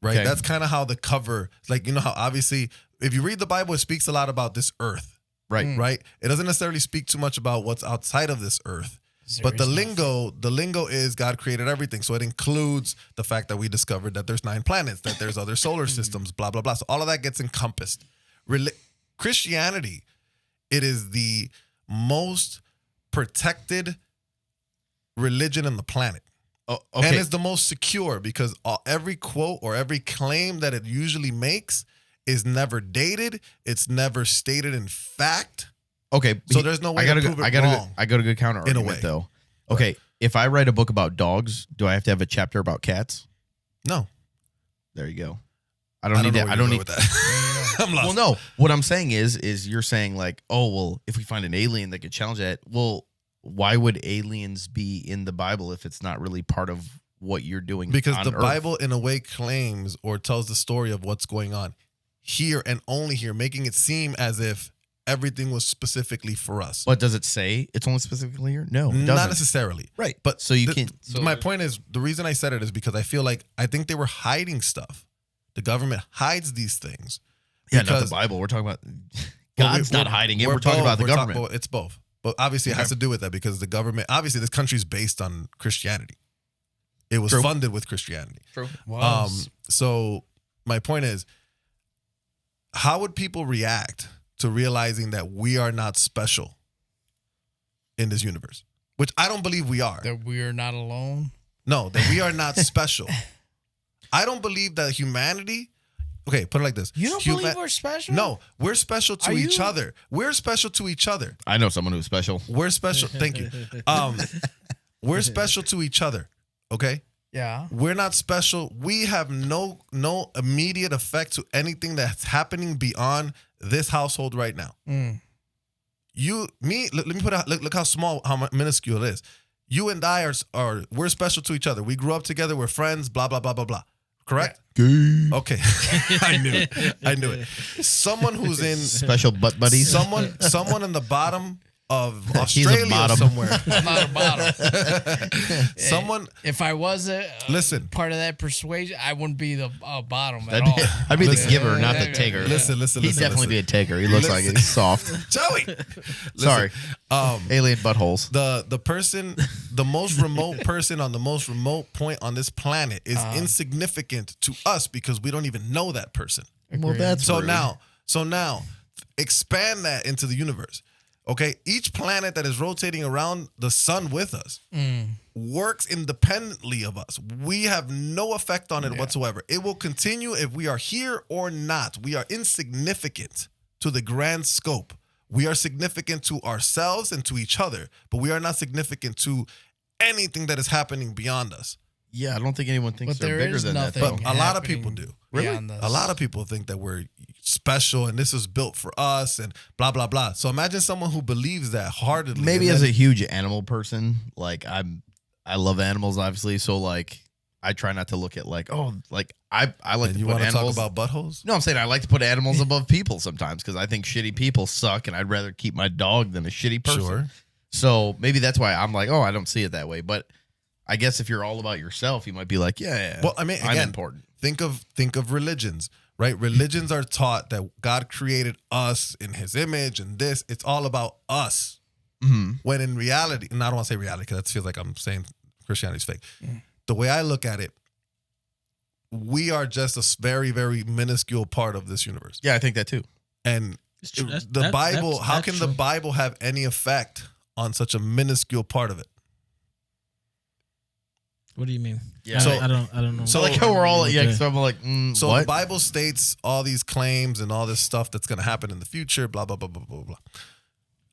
right? Okay. That's kind of how the cover, like, how obviously, if you read the Bible, it speaks a lot about this earth, Right. right? It doesn't necessarily speak too much about what's outside of this earth. But the lingo is God created everything. So it includes the fact that we discovered that there's 9 planets, that there's other solar systems, blah, blah, blah. So all of that gets encompassed. Christianity, it is the most protected religion on the planet. Oh, okay. And it's the most secure because every quote or every claim that it usually makes is never dated. It's never stated in fact. Okay, So there's no way to prove it wrong. I got a good counter in a argument way. though. Okay, if I write a book about dogs, do I have to have a chapter about cats? No. There you go. I don't need know that. where I you're don't going need with that. I'm lost. Well, no. What I'm saying is you're saying like, oh well, if we find an alien that could challenge that, well, why would aliens be in the Bible if it's not really part of what you're doing? Because on the Earth? Bible, in a way, claims or tells the story of what's going on here and only here, making it seem as if everything was specifically for us. But does it say it's only specifically here? No, it Not doesn't. necessarily. Right. But So you can. my point is, the reason I said it is because I think they were hiding stuff. The government hides these things. Yeah, not the because- Bible. We're talking about Well, God's not hiding it. We're both. talking about the We're government. it's both. But obviously it has to do with that because the government, obviously this country's based on Christianity. It was True. funded with Christianity. True. So my point is, how would people react to realizing that we are not special in this universe? Which I don't believe we are. That we are not alone. No, that we are not special. I don't believe that humanity. Okay, put it like this. You don't believe we're special? No, we're special to Are each you? other. We're special to each other. I know someone who's special. We're special. Thank you. We're special to each other. Okay? Yeah. We're not special. We have no immediate effect to anything that's happening beyond this household right now. Let me put it, look how small, how minuscule it is. You and I we're special to each other. We grew up together. We're friends, blah, blah, blah, blah, blah. Correct? Okay. I knew it. Someone who's in Special butt buddies. someone in the bottom of He's a Australia bottom. somewhere. I'm not a bottom. Someone If I was listen. part of that persuasion, I wouldn't be the bottom at I'd all. be, I'd be the Listen. giver, not the taker. Listen. He'd definitely be a taker. He looks like it. He's soft. Joey. Sorry. Um, Alien buttholes. the person, the most remote person on the most remote point on this planet is insignificant to us because we don't even know that person. Well, that's So rude. now, expand that into the universe. Okay, each planet that is rotating around the sun with us works independently of us. We have no effect on it whatsoever. It will continue if we are here or not. We are insignificant to the grand scope. We are significant to ourselves and to each other, but we are not significant to anything that is happening beyond us. Yeah, I don't think anyone thinks But they're there bigger is than that. nothing Though. But a lot of people do. beyond us. A lot of people think that we're special and this is built for us and blah, blah, blah. So imagine someone who believes that heartedly. Maybe and as then- a huge animal person, like I love animals, obviously. So like I try not to look at like, oh, like I like and to you put want to talk animals. about buttholes? No, I'm saying I like to put animals above people sometimes because I think shitty people suck, and I'd rather keep my dog than a shitty person. Sure. So maybe that's why I'm like, oh, I don't see it that way. But I guess if you're all about yourself, you might be like, yeah. Well, I mean, I'm again, important. think of religions, right? Religions are taught that God created us in his image and this. It's all about us. Mm-hmm. When in reality, and I don't want to say reality because that feels like I'm saying Christianity's fake. The way I look at it, we are just a very, very minuscule part of this universe. Yeah, I think that too. And It's true. the Bible, how that's can the true. Bible have any effect on such a minuscule part of it? What do you mean? Yeah. So- I don't know. So like how we're all Okay. so I'm like, So what? the Bible states all these claims and all this stuff that's going to happen in the future, blah, blah, blah, blah, blah, blah.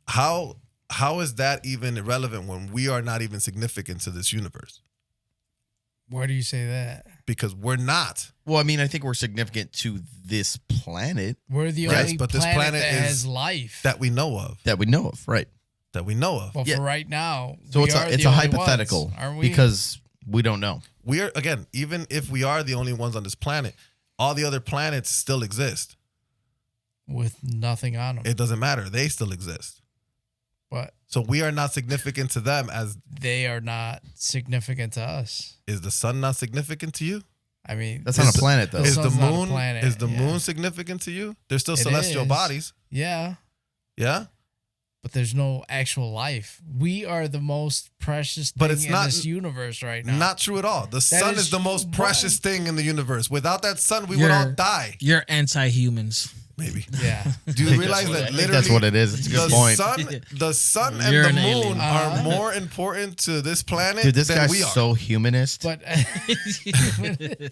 How is that even irrelevant when we are not even significant to this universe? Why do you say that? Because we're not. Well, I mean, I think we're significant to this planet We're the Yes, only but this planet planet that is has life. That we know of. that we know of, right? That we know of. Well, Yeah. for right now, So we it's are a the only hypothetical ones, aren't we? because we don't know. We are, again, even if we are the only ones on this planet, all the other planets still exist. with nothing on them, It doesn't matter. They still exist. but So we are not significant to them as they are not significant to us. is the sun not significant to you? I mean, That's not a planet, though. The Is the sun's not a moon planet, is the yeah. moon significant to you? They're still It celestial is. bodies. yeah, Yeah? but there's no actual life. We are the most precious thing But it's in not- this universe right now. Not true at all. The sun is is the most true. precious thing in the universe. Without that sun, we would all You're- die. You're anti-humans. Maybe. yeah. Do you realize that I think literally that's what it is. It's a good the point. the sun and You're the an moon alien. are more important to this planet Dude, this than guy's we are. so humanist. But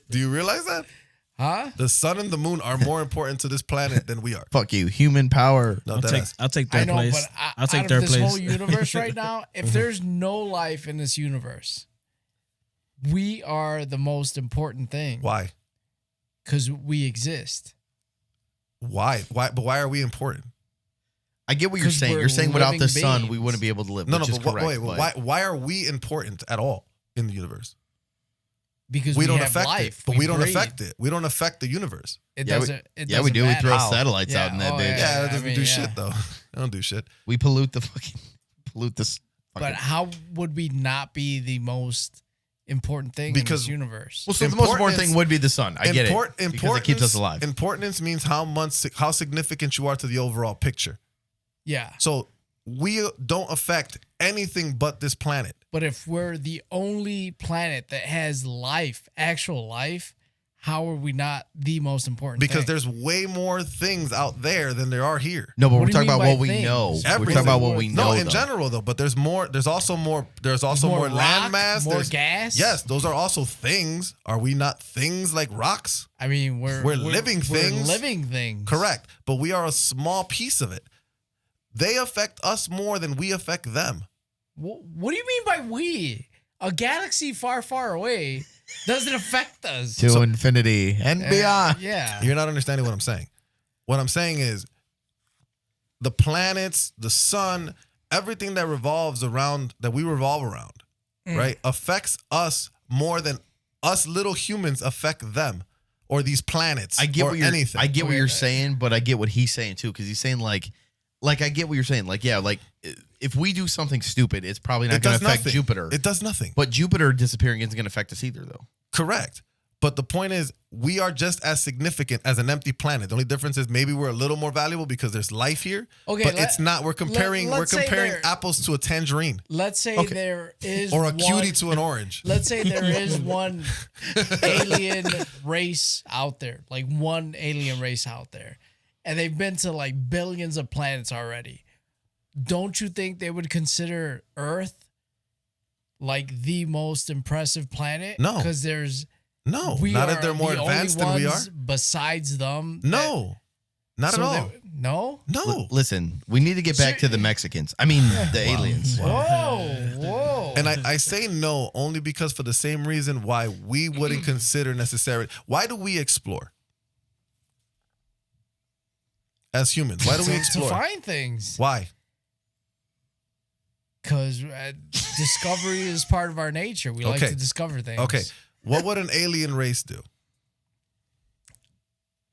Do you realize that? huh? The sun and the moon are more important to this planet than we are. Fuck you, human power. No, I'll that take is. I'll take I third know, place. but I'll take out third of this place. whole universe right now, if there's no life in this universe, we are the most important thing Why? because we exist. Why? Why? But why are we important? I get what you're 'Cause saying. we're You're saying without the living sun, we beings. wouldn't be able to live. No, which no. is But correct, wait. but Why are we important at all in the universe? Because We don't have affect life. it, but we don't breathe. affect it. We don't affect the universe. It Yeah, we- doesn't. It yeah, doesn't we do. We matter. throw How? satellites Yeah, out in that oh, bitch. Yeah, I it doesn't mean, do yeah. shit though. They don't do shit. We pollute the fucking pollute this. But how would we not be the most important thing in Because- this universe? Well, so the most important thing Importance- would be the sun. I get it because it keeps us alive. Importance means how significant you are to the overall picture. Yeah, So we don't affect anything but this planet. but if we're the only planet that has life, actual life, how are we not the most important? Because thing? there's way more things out there than there are here. No, but What we're do you talking mean about by what we things? know. We're Everything. talking about what we know. No, in though. general though, but there's more. There's also more rock, land mass. more There's- gas. Yes, those are also things. Are we not things like rocks? I mean we're living things. We're living things. Correct. But we are a small piece of it. They affect us more than we affect them. What do you mean by we? A galaxy far, far away doesn't affect us. To infinity and beyond. Yeah. You're not understanding what I'm saying. What I'm saying is the planets, the sun, everything that revolves around, that we revolve around, right, affects us more than us little humans affect them or these planets I get or what you're. anything. I get what Okay. you're saying, but I get what he's saying too, because he's saying like I get what you're saying. Like, yeah, like if we do something stupid, it's probably not It going does to affect nothing. Jupiter. It does nothing. But Jupiter disappearing isn't going to affect us either, though. Correct. But the point is, we are just as significant as an empty planet. The only difference is maybe we're a little more valuable because there's life here. Okay, but let- it's not. We're comparing. let's say there- apples to a tangerine Let's say Okay. there is or a one, cutie to an orange. Let's say there is one alien race out there, like one alien race out there, and they've been to like billions of planets already. Don't you think they would consider Earth like the most impressive planet? No. Because there's No, we not are if they're more the advanced only than we are. ones besides them. No, not at all. No. No. Listen, we need to get back to the Mexicans. I mean, the aliens. Whoa. And I say no only because for the same reason why we wouldn't consider necessary. Why do we explore? As humans, why do we To explore? find things. Why? Because discovery is part of our nature. We like Okay. to discover things. Okay. What would an alien race do?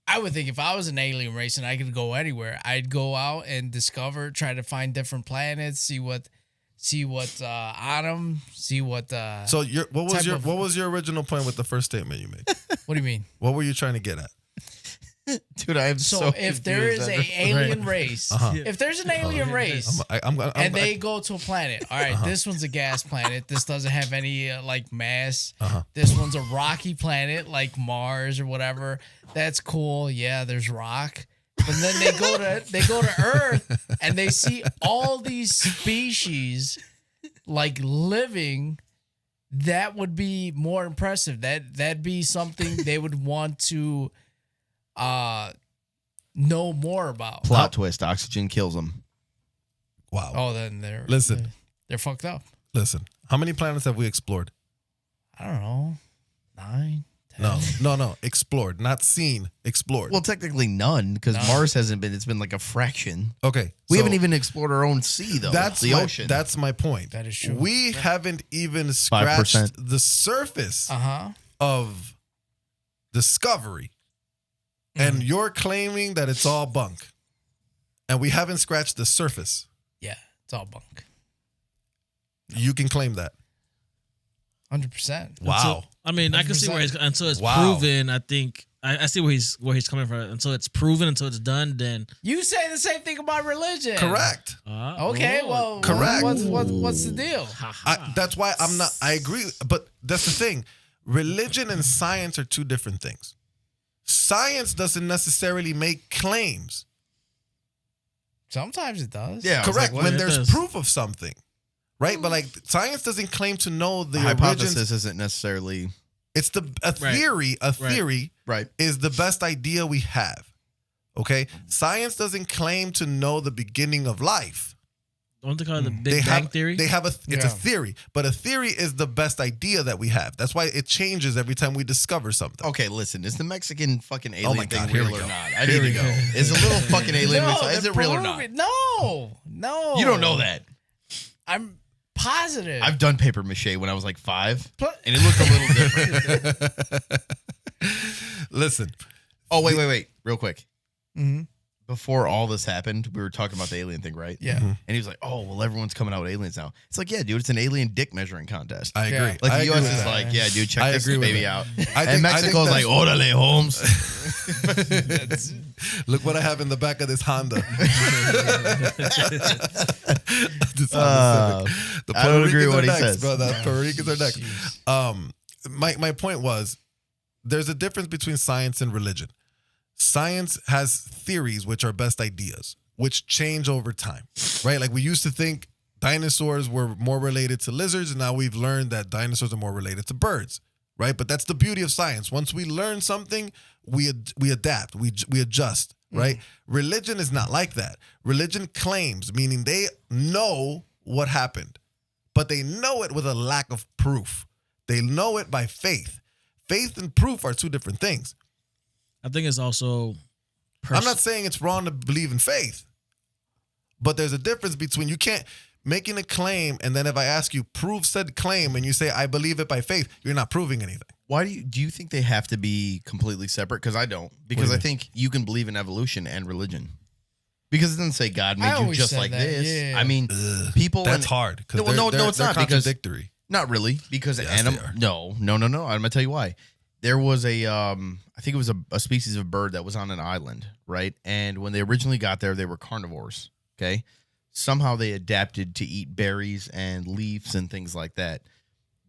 I would think if I was an alien race and I could go anywhere, I'd go out and discover, try to find different planets, see what on them, see what. So what type was your original point with the first statement you made? What do you mean? What were you trying to get at? Dude, I am So if there is an alien race, if there's an alien race, and they go to a planet, all right, this one's a gas planet. This doesn't have any like mass. This one's a rocky planet like Mars or whatever. That's cool. Yeah, there's rock. But then they go to Earth and they see all these species like living. That would be more impressive. That'd be something they would want to know more about. Plot twist: oxygen kills them. Wow. Oh, then they're fucked up. Listen. How many planets have we explored? I don't know, 9, 10. No. Explored, not seen. Explored. Well, technically none, because Mars hasn't been. It's been like a fraction. Okay. We so haven't even explored our own sea, though. That's the ocean. That's my point. That is true. We haven't even scratched 5%. the surface Uh-huh. of discovery. And you're claiming that it's all bunk. And we haven't scratched the surface. Yeah, it's all bunk. You can claim that. 100%. Wow. I mean, I can see where 100%. until it's Wow. proven. I think I see where he's coming from. Until it's proven, until it's done, then You say the same thing about religion. Correct. Okay, well, Correct. What's the deal? That's why I agree. But that's the thing. Religion and science are two different things. Science doesn't necessarily make claims. Sometimes it does. Yeah, I was Correct. like, when it there's does. proof of something. Right? But like science doesn't claim to know the origins. hypothesis isn't necessarily It's a theory. A theory right. is the best idea we have. Okay? Science doesn't claim to know the beginning of life. don't they call it the Big Bang Theory? It's a theory, but a theory is the best idea that we have. That's why it changes every time we discover something. Okay, listen, is the Mexican fucking alien my thing God, here real we or go. not? I need to go. Is a little fucking alien is they're it real or not? proving- No. You don't know that. I'm positive. I've done paper mache when I was like 5, But- and it looked a little different. Listen, Oh, wait, real quick. Mm-hmm. Before all this happened, we were talking about the alien thing, right? Yeah. Mm-hmm. And he was like, "Oh, well, everyone's coming out with aliens now." It's like, yeah, dude, it's an alien dick measuring contest. I agree. Yeah. Like I the agree U.S. with is that. like, yeah, dude, check I this agree with baby that. out. I And think Mexico's like, that's- "Órale, Holmes." Look what I have in the back of this Honda. This Honda Uh, Civic. The I don't agree Ricans with what are he next, says. bro. The Puerto Ricans are next. My point was, there's a difference between science and religion. Science has theories, which are best ideas, which change over time, right? Like we used to think dinosaurs were more related to lizards, and now we've learned that dinosaurs are more related to birds, right? But that's the beauty of science. Once we learn something, we adapt, we adjust, right? Religion is not like that. Religion claims, meaning they know what happened, but they know it with a lack of proof. They know it by faith. Faith and proof are two different things. I think it's also. I'm not saying it's wrong to believe in faith, but there's a difference between you can't making a claim and then if I ask you prove said claim and you say I believe it by faith, you're not proving anything. Why do you think they have to be completely separate? Because I don't. Because I think you can believe in evolution and religion. Because it doesn't say God I made you always just said like that, this. yeah. I mean, people. That's hard because No, it's they're not because contradictory. not really because Yes, animal. they are. No. I'm gonna tell you why. There was I think it was a species of bird that was on an island, right? And when they originally got there, they were carnivores. Okay, somehow they adapted to eat berries and leaves and things like that.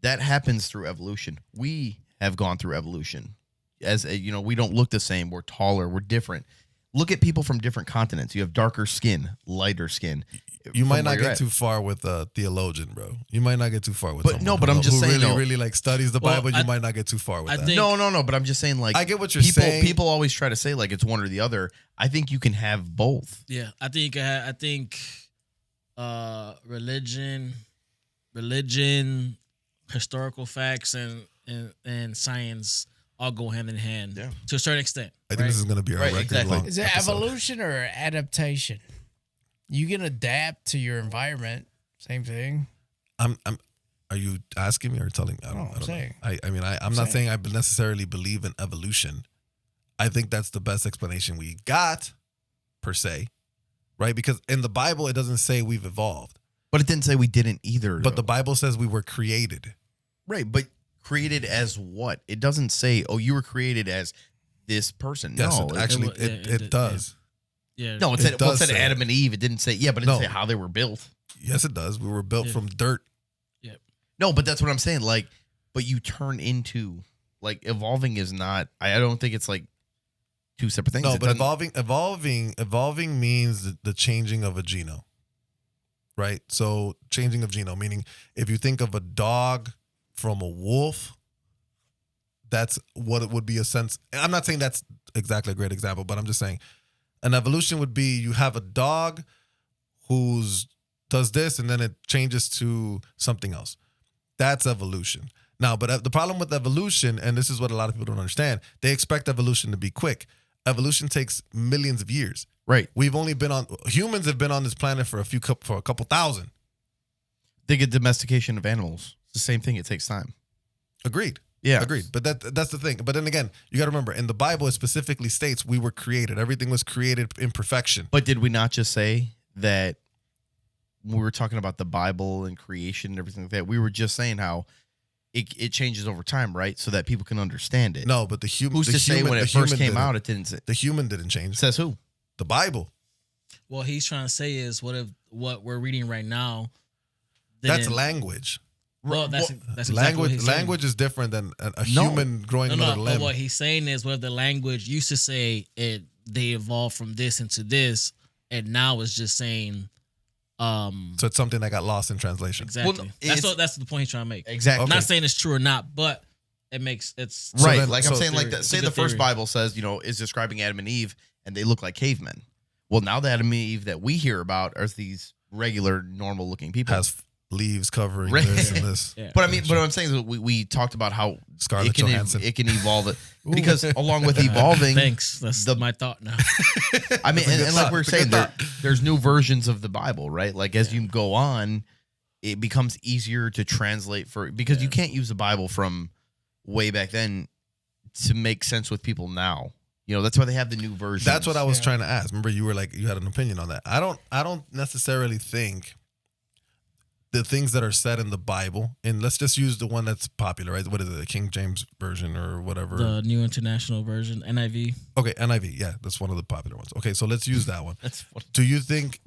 That happens through evolution. We have gone through evolution. As we don't look the same. We're taller. We're different. Look at people from different continents. You have darker skin, lighter skin. You might from not where you're get at. too far with a theologian, bro. You might not get too far with But someone no, but I'm just who saying, really, though- really like studies the Well, Bible. You might not get too far with I that. think- No. But I'm just saying, like, I get what you're people, saying. People always try to say like it's one or the other. I think you can have both. Yeah, I think you can have, I think religion, historical facts, and science all go hand in hand to a certain extent. I think this is going to be our record exactly. long Is it episode. evolution or adaptation? You can adapt to your environment. Same thing. Are you asking me or telling me? I don't know. saying. I'm not saying I necessarily believe in evolution. I think that's the best explanation we got, per se, right? Because in the Bible, it doesn't say we've evolved. But it didn't say we didn't either. But the though. Bible says we were created. Right, but created as what? It doesn't say, oh, you were created as this person. Yes, No, it actually, it does. Yeah. no, it it said, does said say Adam and Eve. It didn't say, but it didn't No. say how they were built. Yes, it does. We were built from dirt. No, but that's what I'm saying. Like, but you turn into, like, evolving is not, I don't think it's like two separate things. No, It but doesn't- evolving means the changing of a genome, right? So changing of genome, meaning if you think of a dog from a wolf, that's what it would be a sense. I'm not saying that's exactly a great example, but I'm just saying an evolution would be you have a dog who's does this and then it changes to something else. That's evolution. Now, but the problem with evolution, and this is what a lot of people don't understand, they expect evolution to be quick. Evolution takes millions of years. right. Humans have been on this planet for a couple thousand. They get domestication of animals. It's the same thing. It takes time. Agreed. Yeah. Agreed. But that's the thing. But then again, you got to remember, in the Bible, it specifically states we were created. Everything was created in perfection. But did we not just say that when we were talking about the Bible and creation and everything like that, we were just saying how it changes over time, right? So that people can understand it. No, but the human. Who's the to say human, when the it first human came didn't. out, it didn't say? The human didn't change. Says who? The Bible. What he's trying to say is what we're reading right now. That's didn't- language. Well, that's exactly what Language. he's saying. Language is different than a No. human growing another But limb. what he's saying is where the language used to say they evolved from this into this, and now it's just saying So it's something that got lost in translation. exactly. Well, That's the point he's trying to make. Exactly. I'm not saying it's true or not, but it's Right. then- like so I'm saying, like theory. that. It's a Say good the first theory. Bible says, is describing Adam and Eve, and they look like cavemen. Well, now the Adam and Eve that we hear about are these regular, normal-looking people. Has leaves covering Right. this and this. Yeah. But I mean, what I'm saying is we talked about how Scarlett Johansson. it can evolve it because along with evolving, Thanks. That's my thought now. I mean, and like thought. we're It's a saying, good there's new versions of the Bible, right? Like as you go on, it becomes easier to translate because you can't use the Bible from way back then to make sense with people now. That's why they have the new versions. That's what I was trying to ask. Remember, you were like, you had an opinion on that. I don't necessarily think the things that are said in the Bible, and let's just use the one that's popular, right? What is it, the King James version or whatever? The New International Version, NIV. Okay, NIV. Yeah, that's one of the popular ones. Okay, so let's use that one. That's what, Do you think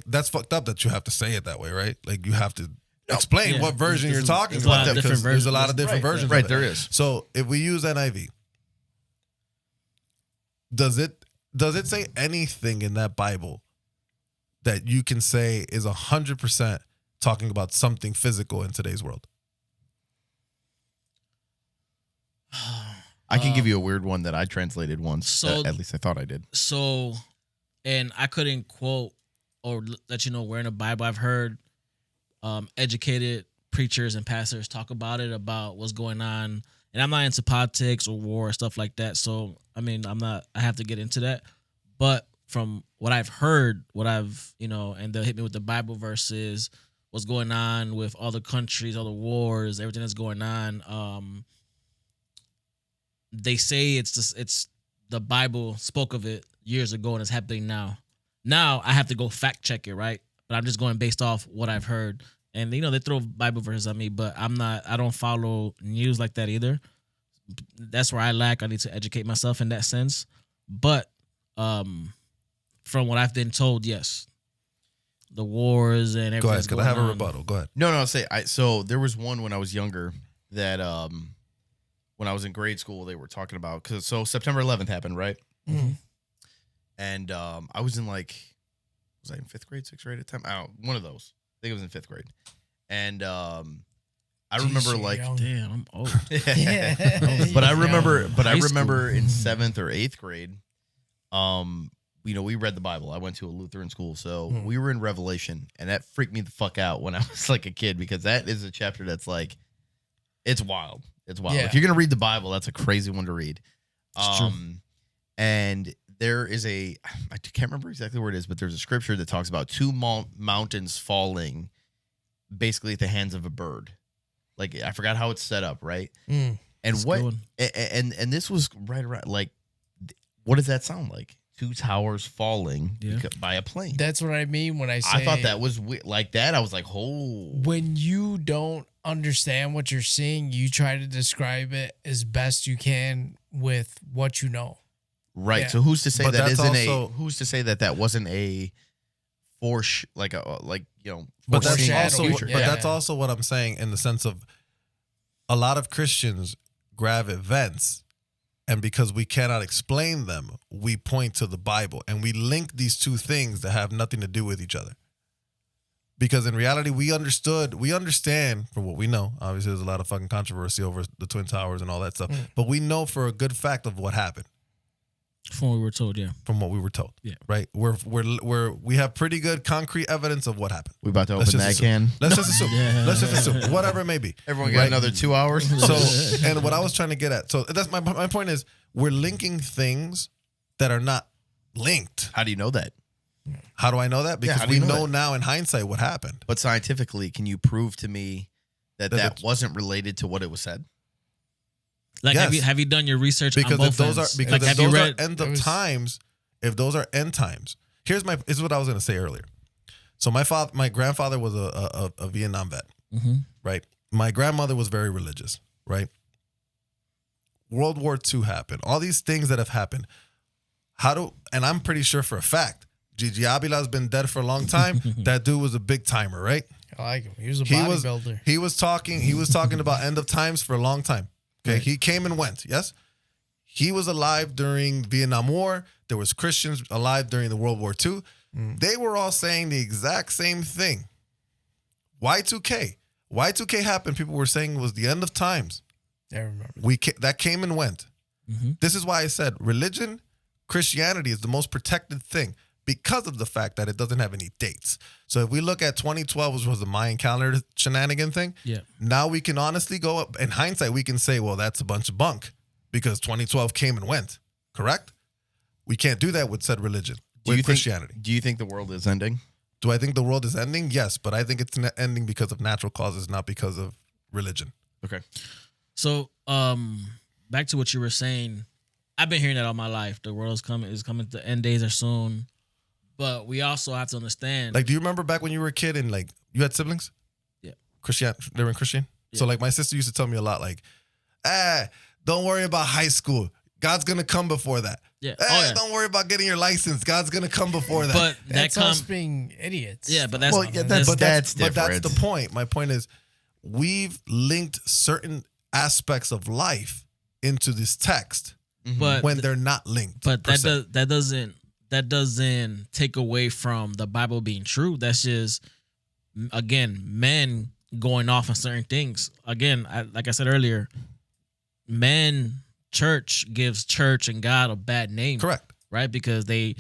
that's fucked up that you have to say it that way, right? Like you have to explain Yeah. what version There's you're talking a lot about. of different because there's a lot of versions. different versions. right, of it. there is. So if we use NIV, does it say anything in that Bible that you can say is 100% talking about something physical in today's world? I can give you a weird one that I translated once. So- at least I thought I did. So, and I couldn't quote or let you know where in the Bible. I've heard educated preachers and pastors talk about what's going on. And I'm not into politics or war or stuff like that. So, I mean, I have to get into that. But from what I've heard, and they'll hit me with the Bible verses, what's going on with all the countries, all the wars, everything that's going on. They say it's the Bible spoke of it years ago and it's happening now. Now I have to go fact check it, right? But I'm just going based off what I've heard. And they throw Bible verses at me, but I don't follow news like that either. That's where I lack. I need to educate myself in that sense. But from what I've been told, yes. The wars and everything. Go ahead. Could I have a rebuttal? Go ahead. No. So there was one when I was younger that when I was in grade school they were talking about so September 11th happened, right? Mhm. And I was in like was I in 5th grade, 6th grade at the time? I don't know, one of those. I think it was in 5th grade. And I remember like, damn, I'm old. but I remember High school. in 7th or 8th grade, we read the Bible. I went to a Lutheran school, so we were in Revelation, and that freaked me the fuck out when I was like a kid, because that is a chapter that's like, it's wild. It's wild. Yeah. If you're gonna read the Bible, that's a crazy one to read. It's true. And there is I can't remember exactly where it is, but there's a scripture that talks about 2 mountains falling, basically at the hands of a bird. Like, I forgot how it's set up, right? And That's what good. and this was right around, like, what does that sound like? 2 towers falling by a plane. That's what I mean when I say. I thought that was like that. I was like, oh. When you don't understand what you're seeing, you try to describe it as best you can with what you know. Right. Yeah. So who's to say But that that's isn't also- who's to say that wasn't a force, But that's Foreshadow. also Future. but Yeah. that's also what I'm saying, in the sense of a lot of Christians grab events, and because we cannot explain them, we point to the Bible and we link these two things that have nothing to do with each other. Because in reality, we understand from what we know. Obviously, there's a lot of fucking controversy over the Twin Towers and all that stuff, but we know for a good fact of what happened. From what we were told, yeah. From what we were told, Yeah. right? We have pretty good concrete evidence of what happened. We about to Let's open just that assume. can. Let's just assume. Yeah. Let's just assume. Whatever it may be. Everyone got Right? another 2 hours. So, and what I was trying to get at, so that's my point is, we're linking things that are not linked. How do you know that? How do I know that? Because how do we you know know that? now in hindsight what happened. But scientifically, can you prove to me that That wasn't related to what it was said? Like, Yes. have you done your research Because on both if those ends? are because Like, if have you those read? are end of times, if those are end times, this is what I was going to say earlier. So my grandfather was a Vietnam vet, right? My grandmother was very religious, right? World War II happened. All these things that have happened. And I'm pretty sure for a fact, Gigi Avila's been dead for a long time. That dude was a big timer, right? I like him. He was a bodybuilder. He was talking about end of times for a long time. Okay. Right. He came and went. Yes. He was alive during Vietnam War. There was Christians alive during the World War II. They were all saying the exact same thing. Y2K. Y2K happened. People were saying it was the end of times. I remember. That came and went. This is why I said religion, Christianity is the most protected thing, because of the fact that it doesn't have any dates. So if we look at 2012, which was the Mayan calendar shenanigan thing, now we can honestly go up, in hindsight, we can say, well, that's a bunch of bunk because 2012 came and went, correct? We can't do that with said religion, with Christianity. Do you think the world is ending? Do I think the world is ending? Yes, but I think it's ending because of natural causes, not because of religion. Okay. So, back to what you were saying. I've been hearing that all my life. The world is coming. The end days are soon. But we also have to understand. Like, do you remember back when you were a kid and like you had siblings? Yeah. They were in Christian? Yeah. So like my sister used to tell me a lot like, don't worry about high school. God's going to come before that. Yeah. Don't worry about getting your license. God's going to come before that. But That's us being idiots. Yeah, but that's Well, yeah, that's But that's different. the point. My point is we've linked certain aspects of life into this text but when they're not linked. But per se. that doesn't take away from the Bible being true. That's just, again, men going off on certain things. Again, like I said earlier, church gives church and God a bad name. Correct. Right? Because they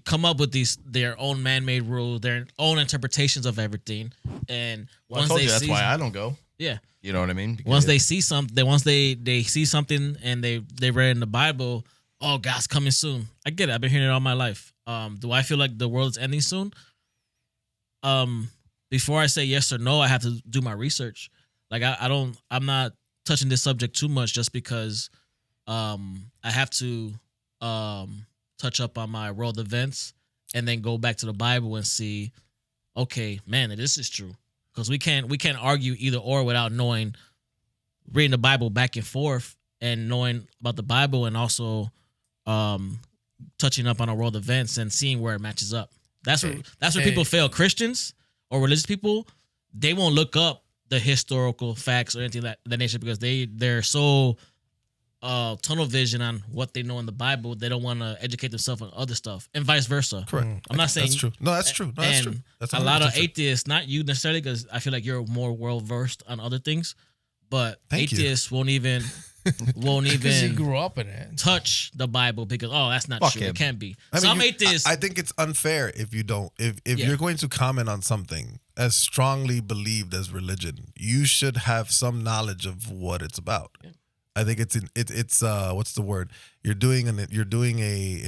come up with their own man-made rules, their own interpretations of everything. And Well, I told you that's why I don't go. Yeah. You know what I mean? Because Once they see something, once they see something and they read in the Bible, oh, God's coming soon. I get it. I've been hearing it all my life. Do I feel like the world is ending soon? Before I say yes or no, I have to do my research. Like I'm not touching this subject too much just because I have to touch up on my world events and then go back to the Bible and see, okay, man, this is true. Because we can't argue either or without reading the Bible back and forth and knowing about the Bible and also touching up on our world events and seeing where it matches up. That's where people fail. Christians or religious people, they won't look up the historical facts or anything like that nature because they're so tunnel vision on what they know in the Bible. They don't want to educate themselves on other stuff, and vice versa. Correct. I'm not saying that's true. No, that's true. No, that's true. That's a lot of 100% true. atheists, not you necessarily, because I feel like you're more well versed on other things, but Thank you. atheists won't even Because he grew up in it. touch the Bible because that's not Fuck true. him. It can't be. I mean, Some atheists. I think it's unfair if you don't. If Yeah. you're going to comment on something as strongly believed as religion, you should have some knowledge of what it's about. Yeah. I think it's what's the word? You're doing a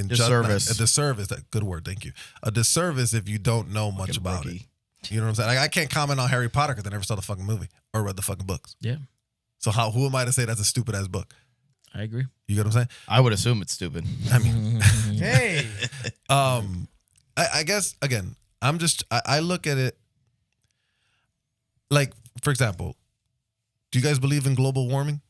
Disservice. A disservice. That good word. Thank you. A disservice if you don't know much about it. You know what I'm saying? Like, I can't comment on Harry Potter because I never saw the fucking movie or read the fucking books. Yeah, So who am I to say that's a stupid ass book? I agree. You get what I'm saying? I would assume it's stupid. I mean, Hey, I guess again, I look at it like, for example, do you guys believe in global warming?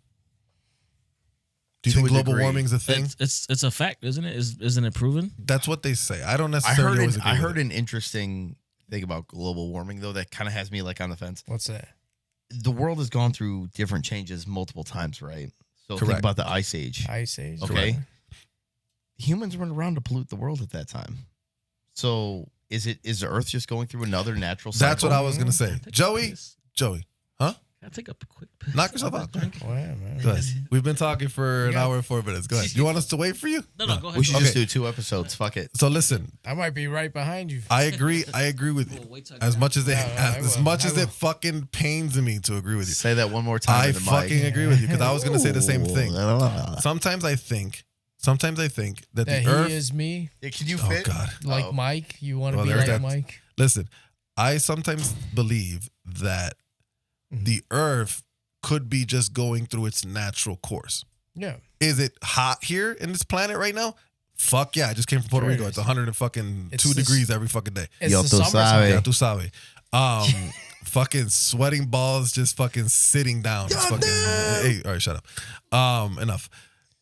Do you To think a global degree. warming is a thing? It's a fact, isn't it? Isn't it proven? That's what they say. I don't necessarily always agree I with heard it. an interesting thing about global warming though that kind of has me like on the fence. what's that? The world has gone through different changes multiple times, right? So think Correct. about the Ice Age. Ice Age. Okay. Humans weren't around to pollute the world at that time. So is the Earth just going through another natural cycle? That's what I was gonna say. Joey, huh? Can I take a quick piss? Knock yourself out. Wow, man. Go ahead. We've been talking for an hour and 4 minutes. Go ahead. You want us to wait for you? No, go ahead. We should Okay. just do 2 episodes. Fuck it. So listen, I might be right behind you. I agree with you. wait till I As get much as I will. it fucking pains me to agree with you. Say that one more time. I in the fucking mic. agree with you because I was gonna say the same thing. Ooh. Sometimes I think that That the he Earth. is me, Yeah, can you Oh fit? God! like Oh. Mike. You want to Well, be there's like that. Mike? Listen, I sometimes believe that the Earth could be just going through its natural course. Yeah. Is it hot here in this planet right now? Fuck yeah! I just came from Puerto Sure Rico. it It's is. 102 It's this- degrees every fucking day. It's Yo, the tú summertime. sabes. Yeah, tú sabes. Fucking sweating balls, just fucking sitting down. Just fucking, hey, all right, shut up. Enough.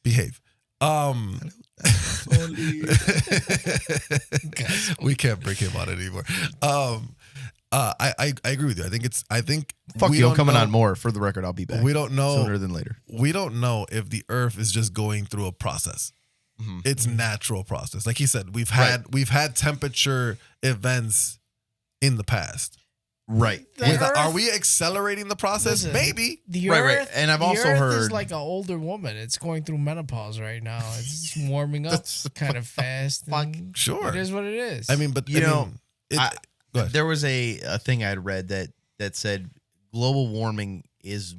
Behave. We can't break him out anymore. I agree with you. I think Fuck we you. I'm don't coming know- on more for the record. I'll be back. We don't know. sooner than later. We don't know if the Earth is just going through a process. It's natural process. Like he said, we've had temperature events in the past. Right. The Earth- Are we accelerating the process? Listen, Maybe. The Right, right. Earth, And I've the also Earth heard- is like an older woman. It's going through menopause right now. It's warming up That's kind of fast. fuck- and Sure. It is what it is. I mean, but You know, go ahead. There was a thing I'd read that said global warming is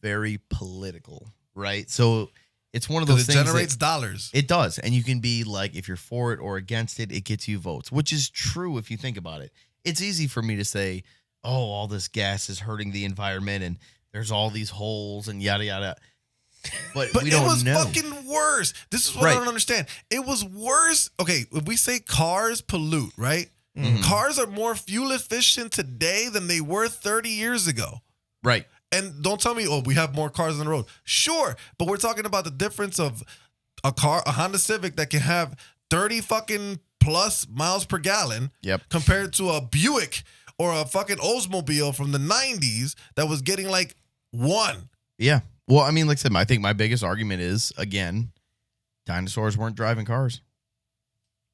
very political, right? So it's one of those Because it things generates that, dollars. it does, and you can be like, if you're for it or against it, it gets you votes, which is true if you think about it. It's easy for me to say, oh, all this gas is hurting the environment, and there's all these holes and yada yada. But we But don't it was know. fucking worse. This is what I Right. don't understand. It was worse. Okay, if we say cars pollute, right? Cars are more fuel efficient today than they were 30 years ago. Right. And don't tell me, oh, we have more cars on the road. Sure, but we're talking about the difference of a Honda Civic that can have 30 fucking plus miles per gallon Yep. compared to a Buick or a fucking Oldsmobile from the 90s that was getting like 1. Yeah. Well, I mean, like I said, I think my biggest argument is, again, dinosaurs weren't driving cars.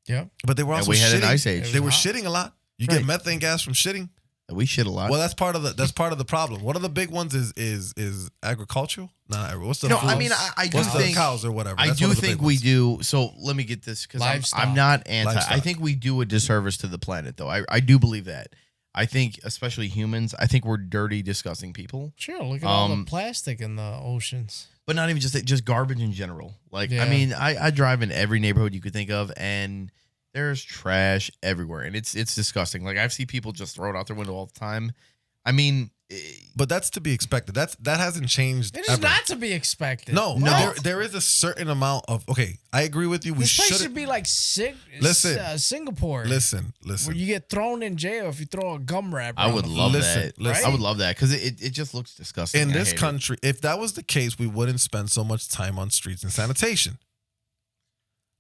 yeah. But they were And also we had shitting. an ice age. They were Hot. shitting a lot. You Right. get methane gas from shitting. We shit a lot. Well, that's part of the problem. One of the big ones is agricultural. What's the No, food? I mean, I do what's the think cows or whatever. I That's do one of the think big we ones. do. So let me get this because Livestock. I'm not anti. I Livestock. think we do a disservice to the planet, though. I do believe that. I think, especially humans, I think we're dirty, disgusting people. Sure. Look at all the Um, plastic in the oceans. But not even just garbage in general. Like, Yeah. I mean, I drive in every neighborhood you could think of, and there's trash everywhere, and it's disgusting. Like, I've seen people just throw it out their window all the time. I mean, But that's to be expected. That hasn't changed. It is ever. not to be expected. No, No. there is a certain amount of. Okay, I agree with you. We This place should should be like Listen. Singapore. listen. Where you get thrown in jail if you throw a gum wrapper. I on would the love Listen, that. listen. I would love that because it just looks disgusting. In I this hate it. country, if that was the case, we wouldn't spend so much time on streets and sanitation.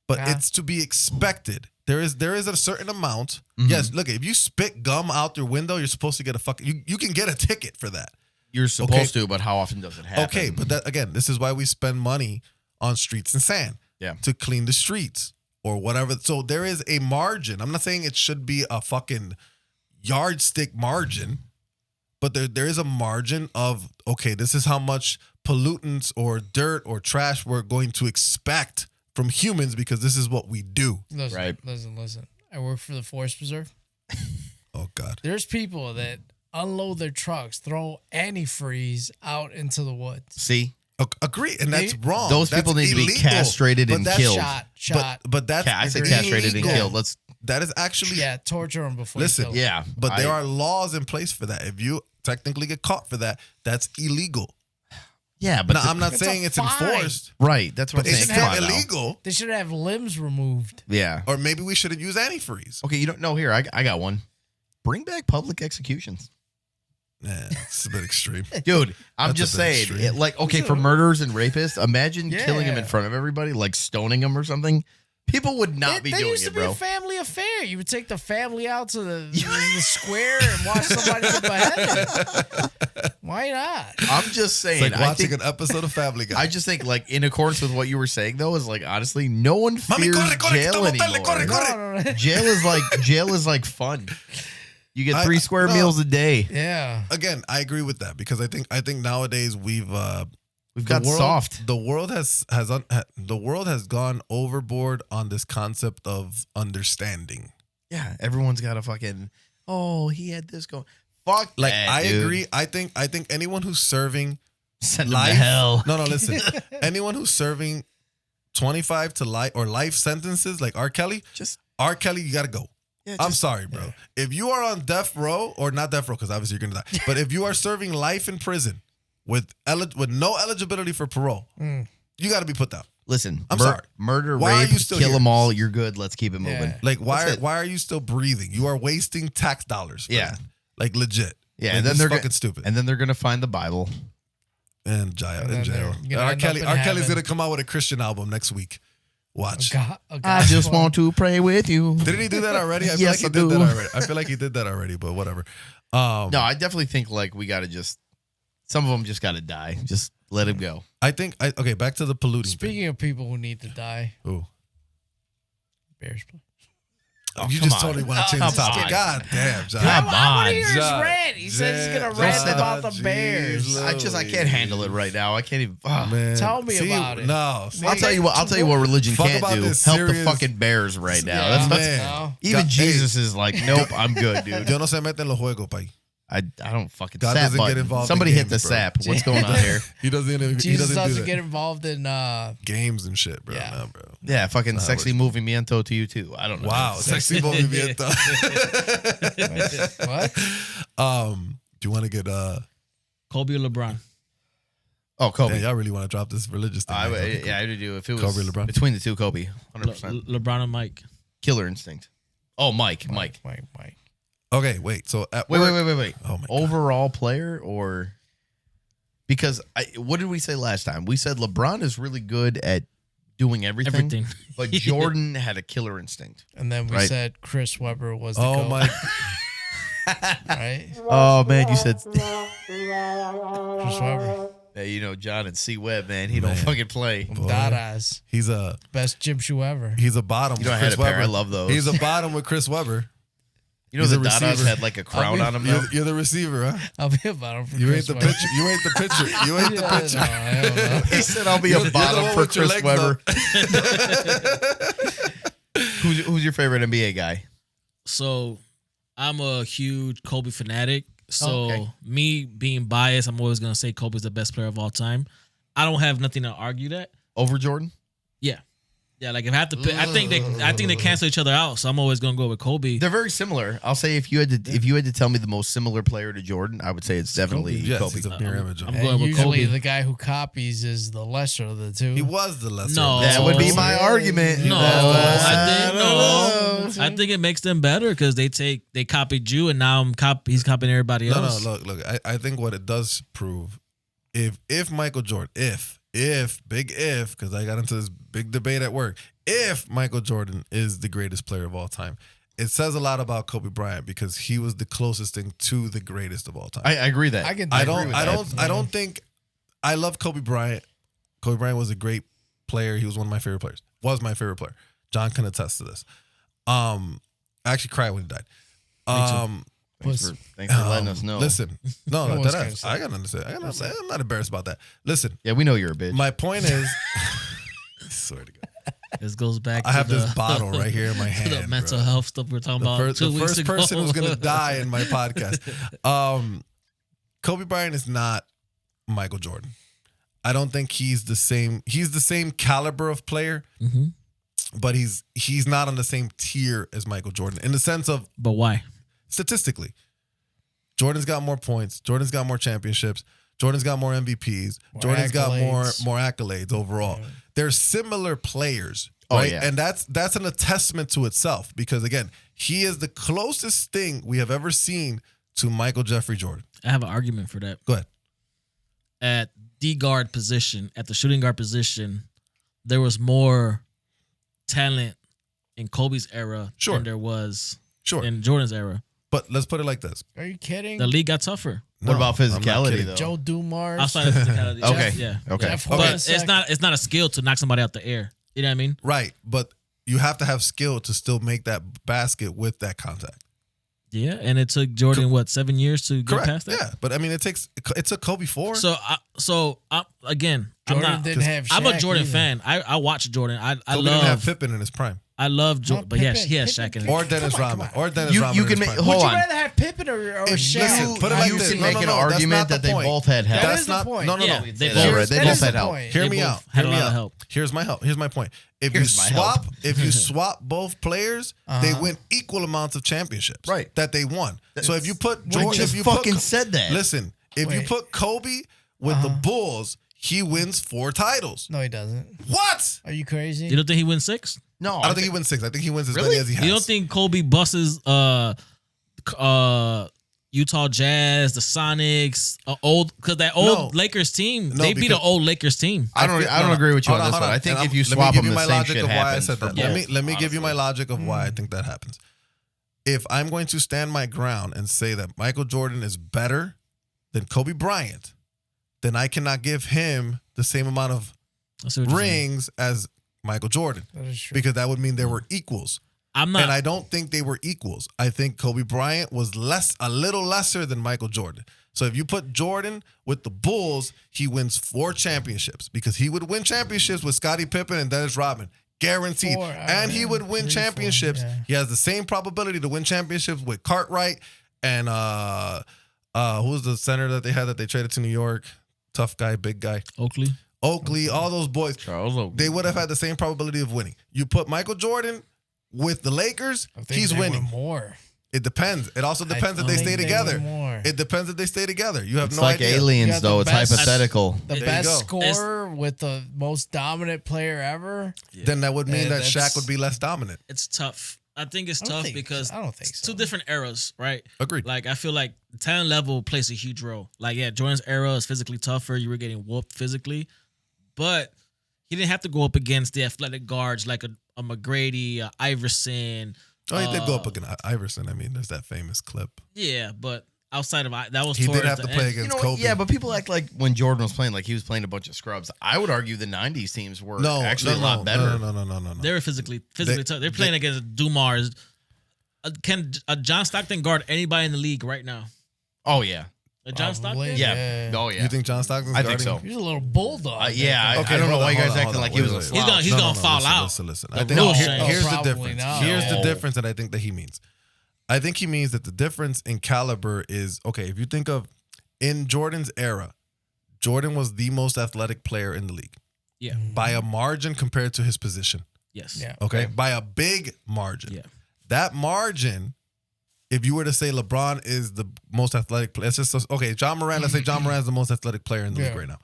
But Yeah. it's to be expected. There is a certain amount. Mhm. Yes, look, if you spit gum out your window, you're supposed to get a fucking. You can get a ticket for that. You're supposed to, but how often does it happen? Okay, but that again, this is why we spend money on streets and sand. Yeah. To clean the streets or whatever. So there is a margin. I'm not saying it should be a fucking yardstick margin, but there is a margin of, okay, this is how much pollutants or dirt or trash we're going to expect from humans because this is what we do. Listen, Right. Listen. I work for the Forest Preserve. Oh, God. There's people that unload their trucks, throw antifreeze out into the woods. See, Agree, and that's wrong. those That's people need to be illegal. castrated But and that's killed. Shot. But that's I say castrated and illegal. killed. That is actually Yeah, torture them before Listen, you kill them. Yeah, But there are laws in place for that. If you technically get caught for that, that's illegal. Yeah, but Now, I'm not It's saying a it's fine. enforced, right. That's what but I'm it's saying. still Come on now. illegal. They should have limbs removed. Yeah. Or maybe we shouldn't use antifreeze. Okay, you don't know here. I got one. Bring back public executions. Yeah, it's a bit extreme. Dude, I'm That's just a bit saying, extreme. like, okay, for murderers and rapists, imagine killing them in Yeah. front of everybody, like stoning them or something. People would not be They doing used to it, be bro. a family affair. You would take the family out to the square and watch somebody get beheaded. Why not? I'm just saying. It's like I watching think, an episode of Family Guy. I just think, like, in accordance with what you were saying, though, is like, honestly, no one Mami, fears corre, corre, jail que estamos tarde, anymore. corre, corre. Jail is like fun. You get 3 square no. meals a day. Yeah. Again, I agree with that because I think nowadays we've got soft. The world the world has gone overboard on this concept of understanding. Yeah, everyone's got a fucking. Oh, he had this going. Fuck. Like that, I dude. agree. I think anyone who's serving Send them to life. hell. No, listen. Anyone who's serving 25 to life or life sentences, like R. Kelly, R. Kelly, you gotta go. Yeah, I'm sorry, bro. If you are on death row, or not death row, because obviously you're gonna die, but if you are serving life in prison with no eligibility for parole, you got to be put down. Listen, I'm sorry. Murder, Why are rape, you still kill here? them all. You're good. Let's keep it moving. Yeah. Like, That's it. why are you still breathing? You are wasting tax dollars. For Yeah. that. Like legit. Yeah, Like, and then this they're is fucking go- stupid. And then they're gonna find the Bible. And jail. And In then jail. they're gonna R. end Kelly. up in R. Kelly's heaven. gonna come out with a Christian album next week. Watch. I just want to pray with you. Didn't he do that already? I feel Yes, like he I did do. that already. I feel like he did that already, but whatever. No, I definitely think like we gotta just. Some of them just gotta die. Just let him go. I think. Okay, back to the polluting. Speaking of people who need to die, thing. Ooh. Bears play. Oh, you come just on. totally want to change the Come topic. on. God damn, John. Come I want on, to hear his John. rant. He says he's gonna John, rant say that. about the Jeez, Bears. I can't handle it right now. I can't even. Man. Tell me about it. No. I'll tell you what. I'll tell you what religion Fuck can't about do. this Help serious- the fucking Bears right now. Yeah. That's Man. No. even God, Jesus is like, nope, I'm good, dude. Yo no se mete en los juegos, pay. I don't fucking God sap doesn't get button. involved in Somebody hit games, the bro. sap. What's going on here? He doesn't Jesus do doesn't that. get involved in Games and shit, bro. Yeah. No, bro. Yeah, fucking Nah, sexy movimiento to you too. I don't know. Wow, sexy movimiento. what? Do you want to get Kobe or LeBron? Oh, Kobe. Damn, y'all really want to drop this religious thing? Yeah, I would do. If it was Kobe, LeBron? between the two, Kobe, 100%. LeBron and Mike. Killer instinct. Oh, Mike. Mike. Okay, wait. So at Wait. work- Oh my god. Overall player or because what did we say last time? We said LeBron is really good at doing everything. But Jordan had a killer instinct. And then we Right. said Chris Webber was the Oh GOAT, my. right? Oh man, you said Chris Webber. yeah, you know John and C Webb, man. He don't fucking play. Dada's. He's a Best gym shoe ever. bottom. You know, I with had Chris a pair. Webber. I love those. He's a bottom with Chris Webber. You know he's the a Dadas receiver. had like a crown on them. You're the receiver, huh? I'll be a bottom for You Chris ain't the Webber. pitcher. You ain't the pitcher. You ain't the Yeah, pitcher. no, I don't know. He said, "I'll be You're a the bottom one for with your Chris legs Webber." up. Who's your favorite NBA guy? So I'm a huge Kobe fanatic. So okay. me being biased, I'm always gonna say Kobe's the best player of all time. I don't have nothing to argue that. Over Jordan? Yeah, like if I have to pick, I think they cancel each other out. So I'm always gonna go with Kobe. They're very similar. I'll say if you had to tell me the most similar player to Jordan, I would say it's definitely Yes, Kobe. he's a mirror image of I'm him. going And with usually Kobe. the guy who copies is the lesser of the two. He was the lesser. No. of the That two. would be my argument. No, That was- I think it makes them better because they copied you and now he's copying everybody No, else. look. I think what it does prove, if Michael Jordan, if big if, because I got into this big debate at work, if Michael Jordan is the greatest player of all time, it says a lot about Kobe Bryant because he was the closest thing to the greatest of all time. I agree that. I don't think I love Kobe Bryant. Kobe Bryant was a great player. He was one of my favorite players. Was my favorite player. John can attest to this. I actually cried when he died. Thanks for letting us know. Listen, no, I gotta understand. I'm not embarrassed about that. Listen, Yeah, we know you're a bitch. my point is, I swear to God, This goes back. I have to this bottle right here in my to hand. the mental bro. health stuff we're talking about. The 2 weeks first ago. person who's gonna die in my podcast. Kobe Bryant is not Michael Jordan. I don't think he's the same. He's the same caliber of player, but he's not on the same tier as Michael Jordan in the sense of But why? statistically. Jordan's got more points. Jordan's got more championships. Jordan's got more MVPs. Jordan's got more accolades overall. Yeah. They're similar players, right? Yeah. And that's an attestment to itself because again, he is the closest thing we have ever seen to Michael Jeffrey Jordan. I have an argument for that. Go ahead. At the guard position, at the shooting guard position, there was more talent in Kobe's era than there was in Jordan's era. But let's put it like this. Are you kidding? The league got tougher. What about physicality though? Joe Dumars. Outside of physicality. Okay. Yeah. Okay. But it's not a skill to knock somebody out the air. You know what I mean? Right. But you have to have skill to still make that basket with that contact. Yeah, and it took Jordan 7 years to get past that. Yeah, but I mean, it took Kobe 4. So again, Jordan didn't have Shaq I'm a Jordan either. fan. I watch Jordan. I Kobe love didn't have Pippen in his prime. I love Jordan, but Pippen, he has Shaq in it. Or Dennis Rodman. Or Dennis You Rodman. can in his make- prime. hold Would you on. rather have Pippen or Shaq? Listen, put it like You this. can No, make no, an no, that's argument not the that they point. both had help. That That's is the not. point. No, no, Yeah, no. they They both- both That is had the help. point. Hear They me both out. had Hear a me lot of out. help. Here's my help. Here's my point. If Here's my help. you swap both players, they win equal amounts of championships. Right. That they won. So if you put We Jordan, just if you fucking put, said that. Listen, if you Wait. put Kobe with the Bulls, he wins 4 titles. No, he doesn't. What? Are you crazy? You don't think he wins 6? No, I don't think he wins 6. I think he wins as Really? many as he has. You don't think Kobe busts Utah Jazz, the Sonics, because that old Lakers team, they beat an old Lakers team. I don't agree with you on this one. I think if you swap them, the same shit happens. Let me give you my logic of why I think that happens. If I'm going to stand my ground and say that Michael Jordan is better than Kobe Bryant, then I cannot give him the same amount of rings as Michael Jordan. That is true. Because that would mean they were equals. I'm not. And I don't think they were equals. I think Kobe Bryant was a little lesser than Michael Jordan. So if you put Jordan with the Bulls, he wins 4 championships because he would win championships with Scottie Pippen and Dennis Rodman. Guaranteed. 4, and he would win 3, 4, championships. yeah. He has the same probability to win championships with Cartwright and who was the center that they had that they traded to New York? Tough guy, big guy. Oakley, all those boys. Charles Oakley. They would have had the same probability of winning. You put Michael Jordan with the Lakers, I think he's they winning. win more. It depends. It also depends if they think stay they together. win more. It depends if they stay together. You have It's no like idea. You aliens, got the though. It's best- hypothetical. The There you best go. scorer with the most dominant player ever. Then that would mean Yeah, that Shaq that's- would be less dominant. It's tough. I think it's I don't tough think- because I don't think it's so. 2 different eras, right? Agreed. Like I feel like the talent level plays a huge role. Like Jordan's era is physically tougher. You were getting whooped physically, but he didn't have to go up against the athletic guards like a McGrady, a Iverson. Oh, he did go up against Iverson. I mean, there's that famous clip. Yeah, but outside of that was He did towards have the to play end. against You know, Kobe. yeah, but people act like when Jordan was playing, like he was playing a bunch of scrubs. I would argue the '90s teams were actually a lot better. No. They were physically tough. They're playing against Dumars. Can John Stockton guard anybody in the league right now? Oh yeah, John Probably, Stockton? yeah. Oh yeah. You think John Stockton's I think guarding? so. He's a little bulldog. Yeah, Okay, I don't know hold why on, you guys hold on, acting hold like on. he was Wait, a wait, slouch. He's gonna fall out. Listen. Like, I think no, here's the probably difference. not. Here's the No. difference that I think that he means. I think he means that the difference in caliber is, okay, if you think of in Jordan's era, Jordan was the most athletic player in the league Yeah. by a margin compared to his position. Yes. Yeah. Okay. By a big margin. Yeah. That margin, if you were to say LeBron is the most athletic player, it's just, okay, John Moran, let's say John Moran is the most athletic player in the league right now.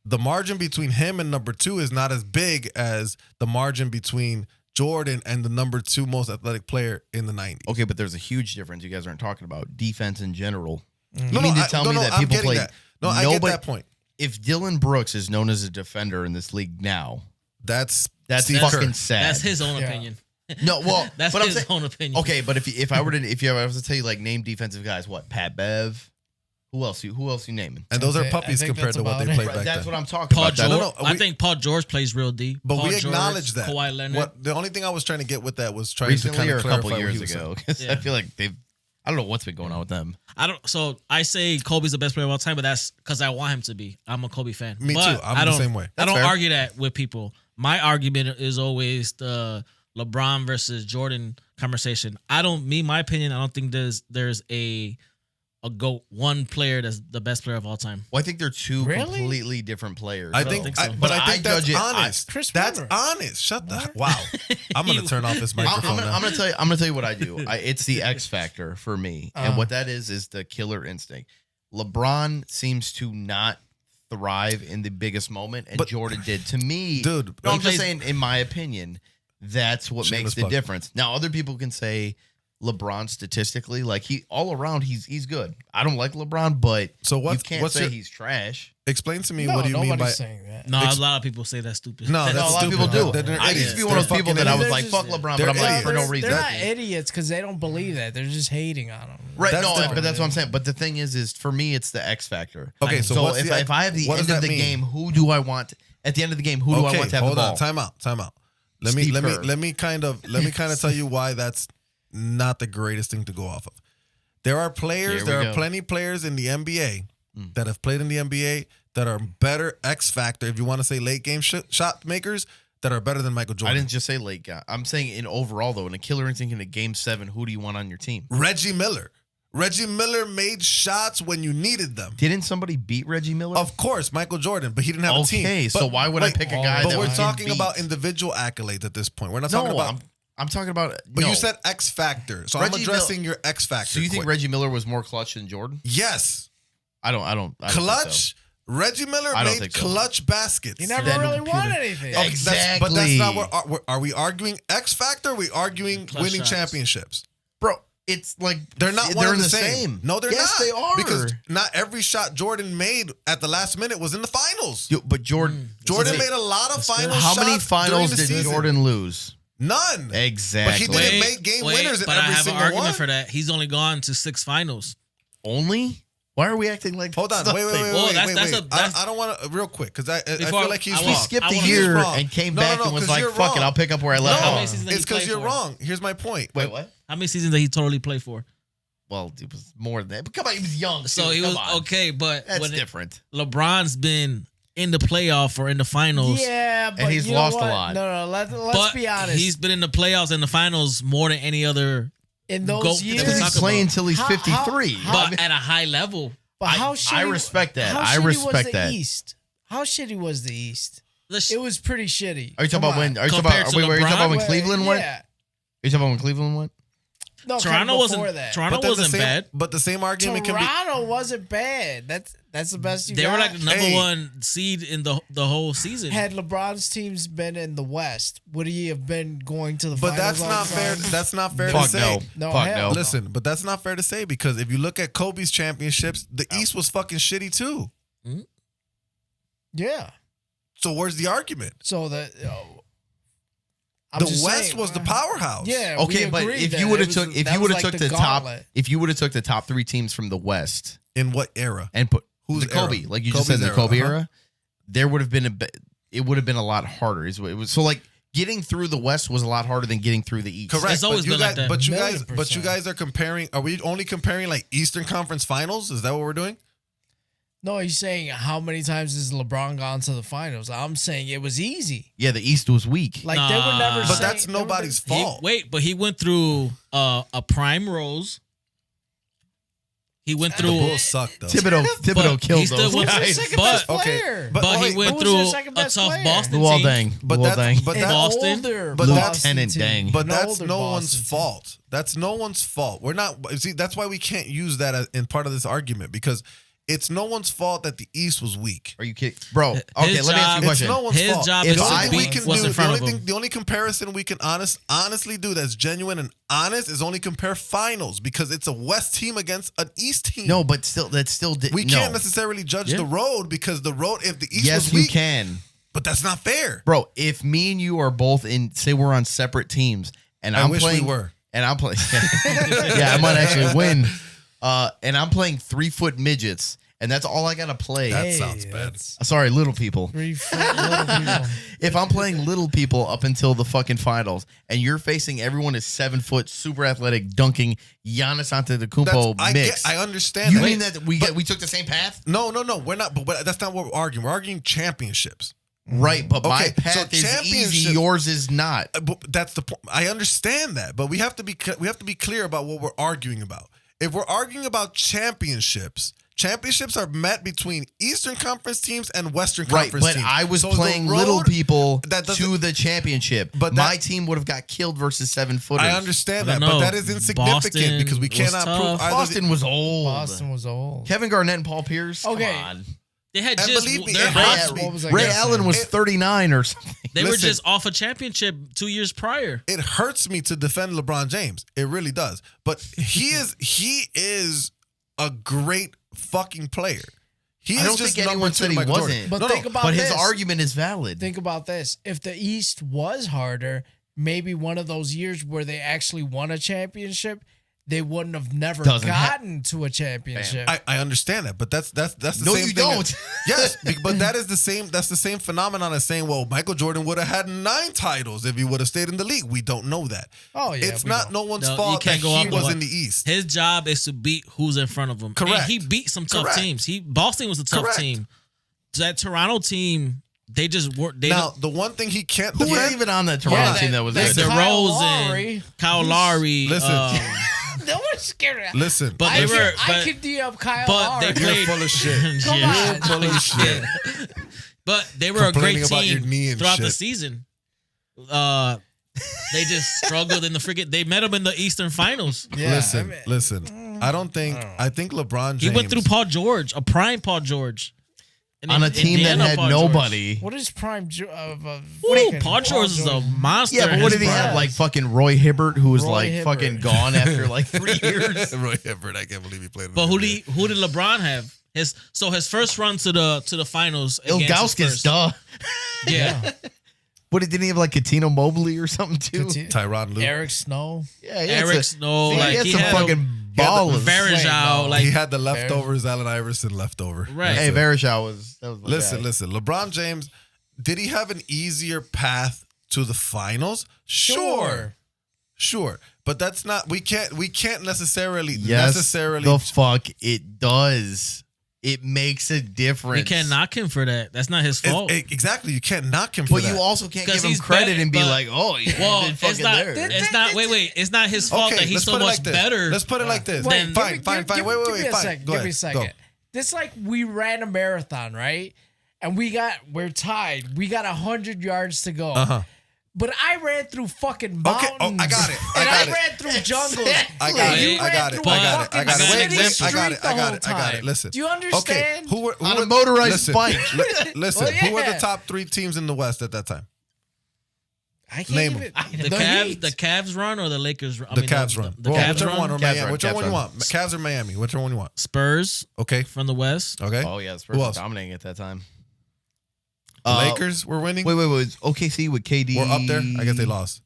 The margin between him and number 2 is not as big as the margin between Jordan and the number 2 most athletic player in the 90s. Okay, but there's a huge difference you guys aren't talking about. Defense in general. No, You mean to tell me that I'm people getting play? that. No, I get that point. If Dylan Brooks is known as a defender in this league now, That's that's fucking sad. That's his own opinion. No, well, That's but I'm his saying, own opinion. okay, but if I were to tell you like name defensive guys, what Pat Bev, Who else you naming? And those are puppies compared to what they played back then. That's what I'm talking Paul about. George. I think Paul George plays real deep. But Paul we acknowledge that. Kawhi Leonard. The only thing I was trying to get with that was trying Recently to kind or of a clarify couple years ago. I feel like I don't know what's been going on with them. So I say Kobe's the best player of all time, but that's because I want him to be. I'm a Kobe fan. Me but too. I'm the same way. I That's don't fair. argue that with people. My argument is always the LeBron versus Jordan conversation. My opinion, I don't think there's a GOAT, one player that's the best player of all time. Well, I think they're two Really? completely different players. I don't think, think so. but I But think I that's judge it- honest. Chris That's Webber. honest. Shut the wow. I'm gonna turn off this microphone now. I'm gonna tell you what I do. It's the X factor for me, and what that is the killer instinct. LeBron seems to not thrive in the biggest moment, and But- Jordan did. To me, Dude, no, he I'm just plays- saying, in my opinion, that's what Shameless makes the plug. difference. Now, other people can say LeBron statistically, like all around, he's good. I don't like LeBron, but So you what's can't what's say your, he's trash. explain to me No, what do you mean nobody's by saying that. No, a lot of people say that's stupid. no? That's No, a lot of stupid. people do. They're I idiots. used to be one of those They're people fucking that I was idiots. like, They're fuck LeBron, they're but I'm like, idiots. for no reason. They're not idiots because they don't believe that. They're just hating on them. Right, That's no, different. but that's what I'm saying. But the thing is for me, it's the X factor. Okay, so what's if I have the what does end of that the mean? game, who do I want at the end of the game? Who do I want to have hold the ball? on. Time out. Steve Kerr. Let me kind of tell you why that's not the greatest thing to go off of. There are players, Here we there go. are plenty players in the NBA that have played in the NBA that are better X factor, if you want to say late game shot makers, that are better than Michael I Jordan. didn't just say late guy. I'm saying in overall though, in a killer instinct in a game 7, who do you want on your team? Reggie Miller. Reggie Miller made shots when you needed them. Didn't somebody beat Reggie Miller? Of course, Michael Jordan, but he didn't have a team. Okay, so But why would I pick a guy But that we're was talking beat? about individual accolades at this point. We're not talking No, about. I'm talking about. But no. you said X factor, so Reggie I'm addressing your X factor. So you think quick. Reggie Miller was more clutch than Jordan? Yes, I don't think so. clutch. Reggie Miller I don't made think so. clutch baskets. He never Then really won Peter- anything. Okay, but that's Exactly. not what are we arguing X factor? Are we arguing Clutch winning shots. championships? Bro, it's like They're not one they're and in the same. No, they're yes, not. they are. Because not every shot Jordan made at the last minute was in the finals. But Jordan Jordan made a lot of final How shots many finals during the did season. Jordan lose? None. Exactly. But he didn't make game winners in but I every have an single argument one. for that. He's only gone to 6 finals. Only? Why are we acting like Hold on, that's wait. nothing? Well, that's I don't want to real quick because I Before- feel like he's I He wrong. want- skipped I a wanna- He's year wrong. and came No, back no, and was 'cause like, you're fuck it, wrong. I'll pick up where I No, left How many off. seasons did he it's because play you're for? wrong. Here's my point. Wait, what? How many seasons did he totally play for? Well, it was more than that. But come on, he was young. So dude, he come was on. okay, but That's when different. LeBron's been in the playoff or in the finals. Yeah, but he's you know lost a what? lot. No, let's but be honest. he's been in the playoffs and the finals more than any other, in Go- those Because years. Because talk he's playing about- until he's How- 53. but at a high level. But how I shitty, respect that. How I shitty respect was the that. East? How shitty was the East? Let's- It was pretty shitty. Are you talking Come about when? Are you talking Compared about? to Wait, are you talking about when Wait, Cleveland went? Yeah. Are you talking about when Cleveland went? No, Toronto before wasn't. that. Toronto But then wasn't bad. But the same argument can be. Toronto wasn't bad. That's the best you They got. were like the number Hey. one seed in the whole season. Had LeBron's teams been in the West, would he have been going to the But finals? that's all not the fair. time? That's not fair to Fuck say. no. No, Fuck hell no. no. Listen, but that's not fair to say because if you look at Kobe's championships, the East was fucking shitty too. Yeah. So where's the argument? So the The West was the powerhouse. Yeah. Okay, we but agreed if that you would it have was- took if that you was would have like took the the top gauntlet. if you would have took the top 3 teams from the West In what era? and put Whose the Kobe, era? like you Kobe's just said, the era, Kobe uh-huh. era, there would have been it would have been a lot harder. It was so like getting through the West was a lot harder than getting through the East. Correct. It's always but you been guys, like that. but you Million guys are comparing. Are we only comparing like Eastern Conference Finals? Is that what we're doing? No, he's saying how many times has LeBron gone to the finals? I'm saying it was easy. Yeah, the East was weak. Like they would never. But say, that's they would nobody's never- fault. But he went through a prime Rose. He went The through. Bulls suck though. Thibodeau But killed he still those went- Who's their guys. second But- best okay, player? but- But he wait, went who was through their second a best tough player? Boston Luol team. Deng. But Luol that's- Deng. but An that- Boston. older But that's- Boston Lieutenant team. Deng. But An that's older no Boston one's team. fault. That's no one's fault. We're not. See, that's why we can't use that as, in part of this argument because it's no one's fault that the East was weak. Are you kidding, bro? Okay, let me ask you a job- question. It's no one's His fault. job If is I- to The only we thing beat we can what's do, in front of him. the only comparison we can honestly do that's genuine and honest is only compare finals because it's a West team against an East team. No, but still, that's still we can't necessarily judge the road because the road, if the East Yes, was you weak, can, but that's not fair. bro. If me and you are both in, say we're on separate teams, and I I'm wish we playing, were. and I'm playing, yeah, I might actually win. and I'm playing 3-foot midgets, and that's all I gotta play. That sounds bad. Sorry, little people. 3-foot little people. If I'm playing little people up until the fucking finals, and you're facing everyone is 7-foot, super athletic, dunking Giannis Antetokounmpo mix, I understand. You that. mean that we took the same path? No, we're not. But that's not what we're arguing. We're arguing championships. Right, but my Okay, path so is easy. Yours is not. But that's the point. I understand that, but we have to be clear about what we're arguing about. If we're arguing about championships are met between Eastern Conference teams and Western Conference But teams. I was So playing the road- little people that doesn't- to the championship. But my team would have got killed versus 7-footers. I understand I that, don't but know. that is insignificant Boston because we was cannot tough. prove either. Boston was old. Boston was old. Kevin Garnett and Paul Pierce. Okay. Come on. They had And just believe me, their it odds- hurts me. What was I Ray gonna Allen say? was 39 or something. They were Listen. just off a championship 2 years prior. It hurts me to defend LeBron James. It really does. But he is a great fucking player. He I is don't just think anyone number two said to he Michael wasn't. Jordan. But No, think no. about But this. his argument is valid. Think about this. If the East was harder, maybe one of those years where they actually won a championship, they wouldn't have never gotten to a championship. I understand that, but that's the No, same you thing. don't. Yes, but that is the same. That's the same phenomenon as saying, well, Michael Jordan would have had 9 titles if he would have stayed in the league. We don't know that. Oh, yeah, it's we not don't. no one's No, you fault that can't go he off was the- in the East. His job is to beat who's in front of him. Correct. And he beat some tough Correct. teams. Boston was a tough Correct. team. That Toronto team, they just weren't. They Now, the one thing he can't Who was defend. even on that Toronto Yeah, team that was that's good? the Kyle DeRozan, Lowry. Kyle Lowry. Listen. No one's scared of that. Listen, But I they listen, were- I could D up Kyle but Lowry. they you're played. full of shit. Come Yeah. on. Full of shit. But they were a great Complaining about your team knee and throughout the shit. season. They just struggled in the freaking. They met him in the Eastern Finals. Yeah, Listen, I mean- listen. I don't think. I think LeBron James. He went through Paul George, a prime Paul George, and On a in team that Indiana, had Paul George. nobody. What is prime? Ooh, Paul George is a monster. Yeah, but in what his did he prime. have? Like fucking Roy Hibbert, who was Roy like Hibbert. fucking gone after like 3 years. Roy Hibbert. I can't believe he played. in But the who NBA. did LeBron have? His first run to the finals. against his Ilgauskas, first- duh. Yeah. What didn't he have like Katino Mobley or something too? Tyronn Lue. Eric Snow. Yeah, he had Eric some- Snow, he like had he some had fucking ballers. Varejao, like He had the leftovers. Allen Iverson leftover. Right. Hey, That's it. Varejao that was my guy. Listen. LeBron James, did he have an easier path to the finals? Sure. But that's not. We can't necessarily Yes, necessarily. the fuck it does. It makes a difference. we can't knock him for that. That's not his fault. Exactly. You can't knock him for But that. you also can't 'Cause give him he's credit better, and be but- like, oh, yeah, well, been it's fucking not. there. It's not. Wait. It's not his fault that he's let's so put it much like this. better. Let's put it like this. Then- Fine. Wait. Give me a Fine. second. Go Give me a ahead. second. Go. This like we ran a marathon, right? And we're tied. We got 100 yards to go. Uh-huh. But I ran through fucking Okay. mountains. Oh, I got it. And I got it. ran through jungles. I got You it. I ran got it. through I a got it. I got fucking it. Wait, city wait, street I got it. the I got whole it. I got it. time. Listen. Do you Okay. understand? Who were On a motorized listen, bike. Listen. Well, Who were the yeah. top 3 teams in the West at that time? I can't Name even. The Cavs run or the Lakers run? The Cavs run. The Well, Cavs whichever run. one or Cavs Miami. run, Whichever Cavs one you run. want. Cavs or Miami. Whichever one you want. Spurs Okay. from the West. Okay. Oh, yeah, Spurs Who were else? dominating at that time. The Lakers were winning. Wait. OKC with KD. We're up there. I guess they lost.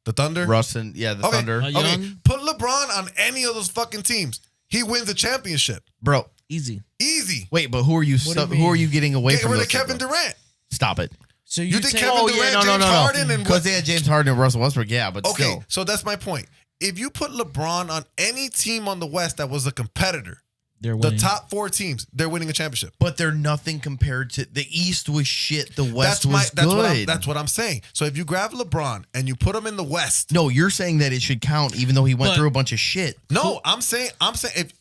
The Thunder. Russ and, the Okay. Thunder. Young. Okay. Put LeBron on any of those fucking teams. He wins the championship. Bro, Easy. Easy. wait, but who are you What do you who are mean? you getting away Get from? rid those of Kevin people? Durant. Stop it. So You think take- Kevin Durant, James Harden, and Because they had James Harden and Russell Westbrook, yeah, but Okay, still. so that's my point. If you put LeBron on any team on the West that was a competitor, They're the winning. top 4 teams, they're winning a championship. But they're nothing compared to the East was shit. The West was that's good. That's what I'm saying. So if you grab LeBron and you put him in the West, No, you're saying that it should count, even though he went But- through a bunch of shit. no, I'm saying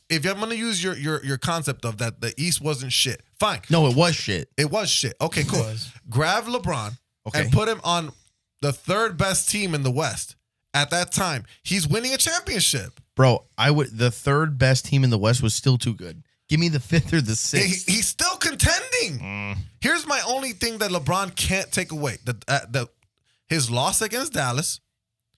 if I'm gonna use your concept of that the East wasn't shit, fine. No, it was shit. It was shit. Okay, cool. was. Grab LeBron Okay. and put him on the 3rd best team in the West. At that time, he's winning a championship. Bro, the 3rd best team in the West was still too good. Give me the 5th or the 6th. He's still contending. Here's my only thing that LeBron can't take away: his loss against Dallas.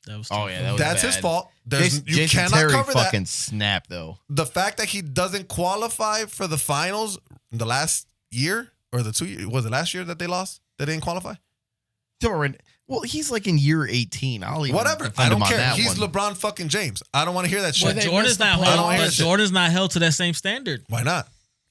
That was Oh, tough. yeah, that was That's his bad. fault. You Jason cannot Terry cover fucking that. snap, though. The fact that he doesn't qualify for the finals the last year or the 2 years, was it last year that they lost? They didn't qualify. Well, he's like in year 18. I'll even Whatever. defend I don't him on care. that He's one. LeBron fucking James. I don't want to hear that Well, shit. they Jordan's missed the not I don't held. hear But shit. Jordan's not held to that same standard. Why not?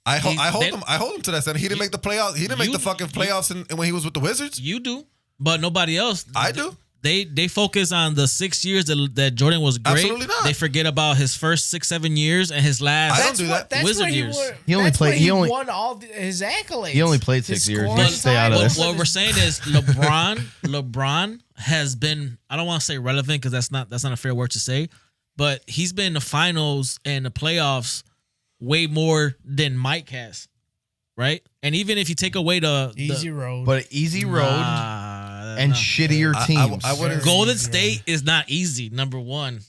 I hold They- him. I hold him to that standard. He didn't make the playoffs. He didn't make the fucking playoffs when he was with the Wizards. You do, but nobody else. I do. They focus on the 6 years that Jordan was great. Absolutely not. They forget about his first 6-7 years and his last. I don't do that. That's Wizard where years. He only that's where played- he only- won all his accolades. He only played His 6 years. scoring He should stay out of titles this. What we're saying is LeBron has been, I don't want to say relevant because that's not a fair word to say, but he's been in the finals and the playoffs way more than Mike has, right? And even if you take away the Easy road. But easy road and nah. shittier teams. I wouldn't. Golden State is not easy, number one.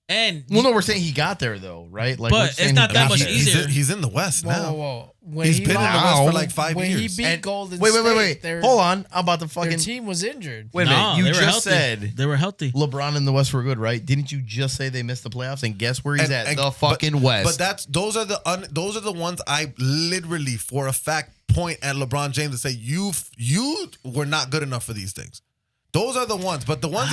And Well, no, we're saying he got there though, right? Like, But we're it's saying not he that got much there. easier. He's in the West whoa, now. whoa, whoa. When He's he been in the lost- West for like 5 when years. he beat Golden Wait. State, their- Hold on. I'm about to Their fucking. team was injured. Wait a no, minute. You they were just healthy. said They were healthy. LeBron and the West were good, right? Didn't you just say they missed the playoffs? And guess where he's at? The but- fucking West. But those are the ones I literally for a fact point at LeBron James and say you were not good enough for these things. Those are the ones, but the ones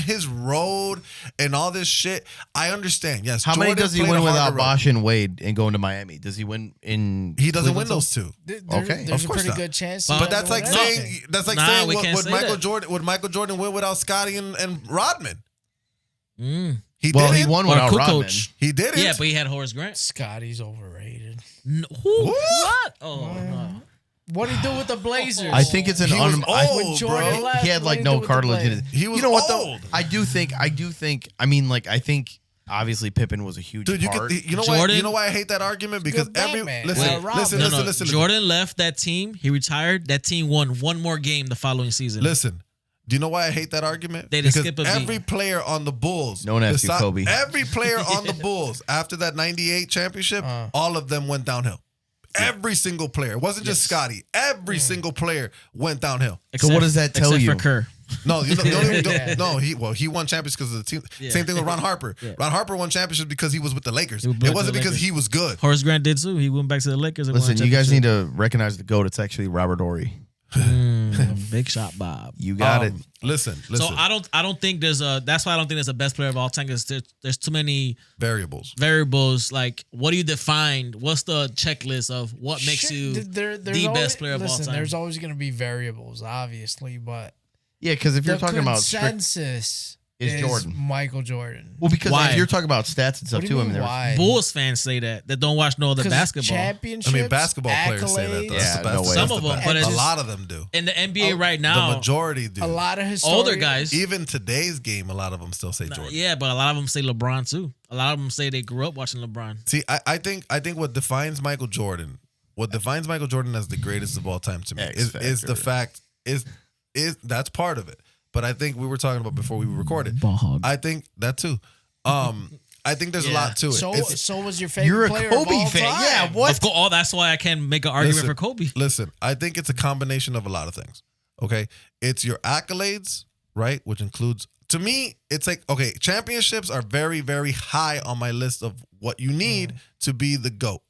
his road and all this shit, I understand. Yes, How many Jordan does he played win a harder without road. Bosch and Wade and going to Miami? Does he win in? He doesn't Cleveland win still? those two. Okay. There's Of a course pretty not. good chance. But But that's like saying we can't would say Michael that. Jordan win without Scotty and Rodman? He Well, didn't. he won Or without Kukoc. Rodman. He didn't. Yeah, but he had Horace Grant. Scotty's overrated. What? Oh, no. What did he do with the Blazers? I think it's an He was un- old, Jordan bro. left, he had what like did he no do with the cartilage in Blazers? it. He was you know what old. though? I do think. I mean, like I think obviously Pippen was a huge Dude, part. you know Jordan- why I hate that argument? Because Good every Batman. listen, Well, listen, No, listen, no. listen, Jordan left that team. He retired. That team won one more game the following season. listen. Do you know why I hate that argument? They didn't because skip a beat. every player on the Bulls, Don't ask you, Kobe. Every player on the Bulls after that '98 championship, all of them went downhill. Every single player. It wasn't just Scotty. Every single player went downhill. So what does that tell except you? for Kerr. No, you don't even, Yeah. no. He won championships because of the team. Yeah. Same thing with Ron Harper. Yeah. Ron Harper won championships because he was with the Lakers. He was It with wasn't the because Lakers. he was good. Horace Grant did too. He went back to the Lakers. And Listen, won a you guys need championship. to recognize the GOAT. It's actually Robert Horry. Big shot, Bob. You got it. Listen. So I don't think there's a. That's why I don't think there's a best player of all time because there's too many Variables. variables. Like, what do you define? What's the checklist of what makes Shit, you there's the always- best player of all listen, time? There's always going to be variables, obviously, but Yeah, because if you're the talking about strict, consensus is Jordan. Michael Jordan. well, because Why? if you're talking about stats and stuff What do too, you I mean, mean, there's why? Bulls fans say that don't watch no other 'Cause basketball. championships, I mean, basketball players say that. accolades, Though. That's Yeah, the best. no way. Some That's of the them, best. but it's a just- lot of them do. In the NBA right now, The majority do. A lot of older historians. guys. Even today's game, a lot of them still say Jordan. Yeah, but a lot of them say LeBron too. A lot of them say they grew up watching LeBron. See, I think what defines Michael Jordan, as the greatest of all time to me X is factor. the fact is that's part of it. But I think we were talking about before we recorded. Ball hog. I think that too. I think there's a Yeah. lot to it. So was your favorite You're a player Kobe of all fan. time. Yeah, what? Of course, oh, that's why I can make an argument Listen, for Kobe. Listen, I think it's a combination of a lot of things. Okay, it's your accolades, right? Which includes, to me, it's like, okay, championships are very, very high on my list of what you need to be the GOAT.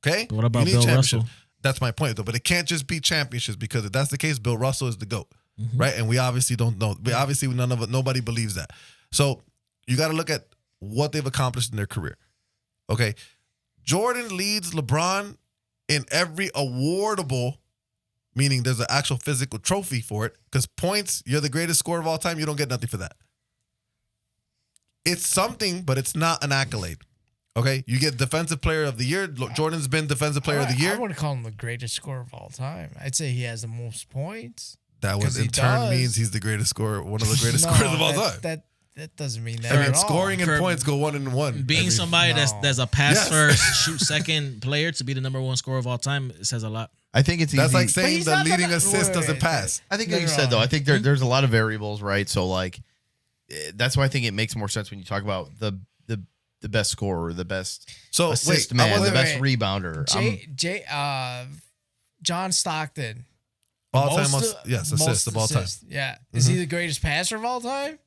Okay, What about you need Bill championships. Russell? That's my point, though. But it can't just be championships because if that's the case, Bill Russell is the GOAT, right? And we obviously don't know. Nobody believes that. So you got to look at what they've accomplished in their career. Okay, Jordan leads LeBron in every awardable, meaning there's an actual physical trophy for it. Because points, you're the greatest scorer of all time. You don't get nothing for that. It's something, but it's not an accolade. Okay, you get Defensive Player of the Year. Jordan's been Defensive Player of the I Year. wouldn't call him the greatest scorer of all time. I'd say he has the most points. That 'Cause was he in turn does. means he's the greatest scorer, one of the greatest No, scorers of all time. That doesn't mean that I mean, at all. scoring and For points go 1 and 1. Being somebody no. that's a pass Yes. first, shoot second player to be the number one scorer of all time, it says a lot. I think it's easy. That's like But saying he's the not leading the- assist wait, doesn't wait, pass. I think, No, like you no, said, though, no. I think there's a lot of variables, right? So, like, that's why I think it makes more sense when you talk about the best scorer, the best So assist wait, I man, the wasn't best rebounder. John Stockton. all time. Most- Yes, most assist of all time. assists. Yeah. Is he the greatest passer of all time?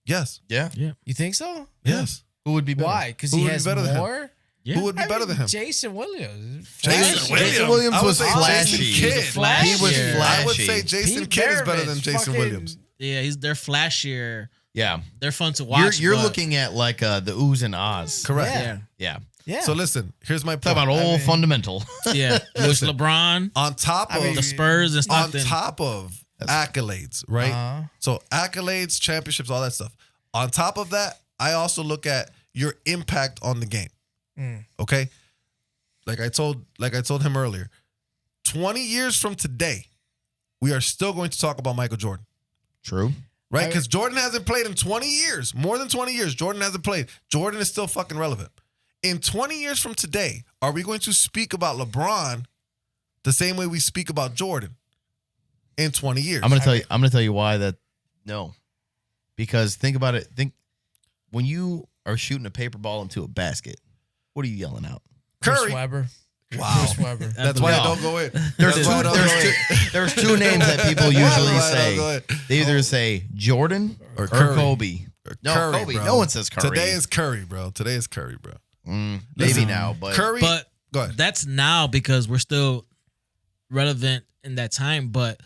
Yes, yeah. You think so? yes. Who would be better? Why? Because Who he would be has better than him? more? Who would be better than him? Jason Williams. Jason Williams I would was say flashy. Jason Kidd. He was Flashier. flashy. I would say Jason Pete Kidd is better than Maravich, Jason fucking- Williams. Yeah, they're flashier. Yeah. They're fun to watch. You're but- looking at like the oohs and ahs. Correct. Yeah. Yeah. Yeah. So listen, here's my Talk point. about old fundamental. Yeah. With LeBron, On top of the Spurs, and on Stockton. top of accolades, right? So accolades, championships, all that stuff. On top of that, I also look at your impact on the game. Okay? Like I told him earlier, 20 years from today, we are still going to talk about Michael Jordan. True. Right? Because Jordan hasn't played in 20 years. More than 20 years. Jordan hasn't played. Jordan is still fucking relevant. In 20 years from today, are we going to speak about LeBron the same way we speak about Jordan in 20 years? I'm gonna tell you why that no. Because think about it. Think when you are shooting a paper ball into a basket, what are you yelling out? Chris Curry. Webber. Wow. Chris Webber. That's why No. I don't go in. There's That's why I don't go in. there's two names that people usually That's why I don't say. go in. They either say Jordan Or or Curry. Kobe. No, Curry, Kobe. bro. No one says Curry. Today is Curry, bro. Today is Curry, bro. Maybe Listen, now, but Curry. But go ahead. that's now because we're still relevant in that time. But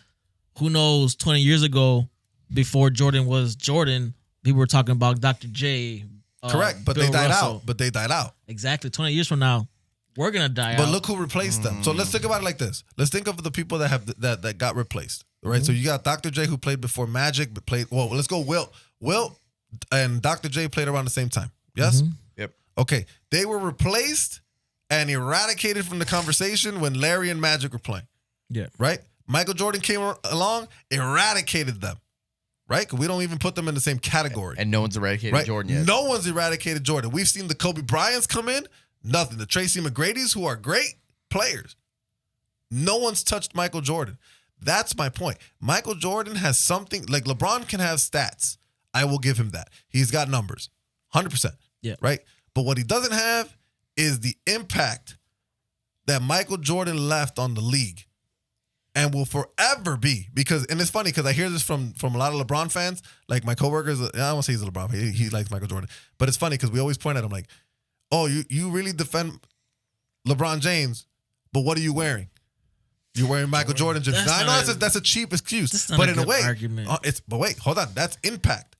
who knows, 20 years ago, before Jordan was Jordan, people were talking about Dr. J. Correct, but Bill they died Russell. out. But they died out. Exactly. 20 years from now, we're going to die But out. look who replaced them. So let's think about it like this. Let's think of the people that have that got replaced. Right. So you got Dr. J who played before Magic, but played. Well, let's go. Wilt and Dr. J played around the same time. Yes. Yep. Okay. They were replaced and eradicated from the conversation when Larry and Magic were playing. Yeah. Right. Michael Jordan came along, eradicated them. Right. 'Cause we don't even put them in the same category. and no one's eradicated Right. Jordan yet. No one's eradicated Jordan. We've seen the Kobe Bryants come in. Nothing. The Tracy McGrady's, who are great players. No one's touched Michael Jordan. That's my point. Michael Jordan has something, like LeBron can have stats. I will give him that. He's got numbers. 100%. Yeah. Right? But what he doesn't have is the impact that Michael Jordan left on the league and will forever be. Because, and it's funny because I hear this from a lot of LeBron fans. Like my coworkers, I don't want to say he's a LeBron fan. He likes Michael Jordan. But it's funny because we always point at him like, oh, you really defend LeBron James, but what are you wearing? You're wearing Michael Jordan jerseys. That's Now, I know not that's a cheap excuse, that's not but a in a good way, argument. but wait, hold on. That's impact,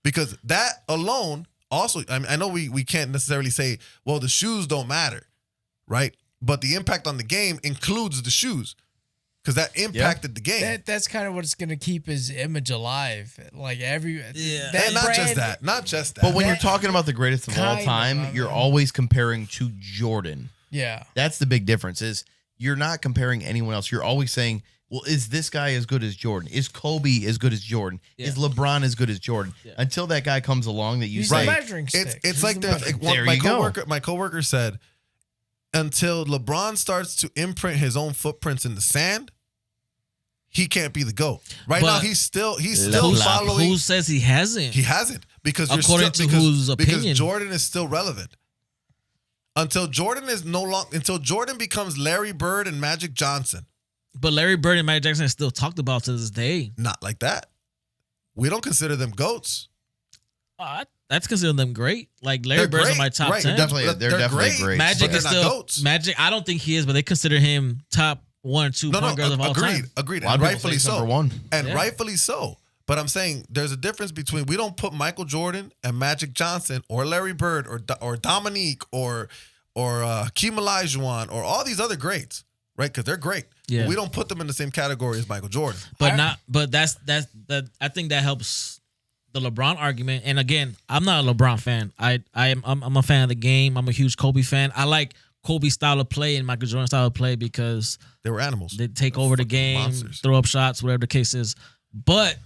because that alone also. I mean, I know we can't necessarily say, well, the shoes don't matter, right? But the impact on the game includes the shoes, because that impacted the game. That's kind of what's gonna keep his image alive. Like that And not just brand- that, not just that. But when you're talking about the greatest of all Kind of, time, I you're mean. always comparing to Jordan. Yeah. That's the big difference. Is you're not comparing anyone else. You're always saying, well, is this guy as good as Jordan? Is Kobe as good as Jordan? Yeah. Is LeBron as good as Jordan? Yeah. Until that guy comes along that you He's say, a measuring stick. It's He's like a there's measuring like, There my you go. coworker. My coworker said, until LeBron starts to imprint his own footprints in the sand, he can't be the GOAT. Right now, But he's still Who's- following. Who says he hasn't? He hasn't, because you're According still, to because, whose because opinion? Jordan is still relevant. Until Jordan becomes Larry Bird and Magic Johnson. But Larry Bird and Magic Johnson are still talked about to this day. Not like that. We don't consider them GOATs. That's considered them great. Like Larry They're Bird's great, in my top right, 10. they're definitely great. Magic but is they're not still GOATs. Magic. I don't think he is, but they consider him top 1 or 2 point guards of all time. Agreed. A lot And of people rightfully say he's so. number one. And Yeah. rightfully so. But I'm saying there's a difference between, we don't put Michael Jordan and Magic Johnson or Larry Bird or Dominique or Hakeem Olajuwon or all these other greats, right? Because they're great. Yeah. We don't put them in the same category as Michael Jordan. But that's I think that helps the LeBron argument. And again, I'm not a LeBron fan. I'm a fan of the game. I'm a huge Kobe fan. I like Kobe's style of play and Michael Jordan's style of play because They were animals. they take over the game, monsters. throw up shots, whatever the case is. But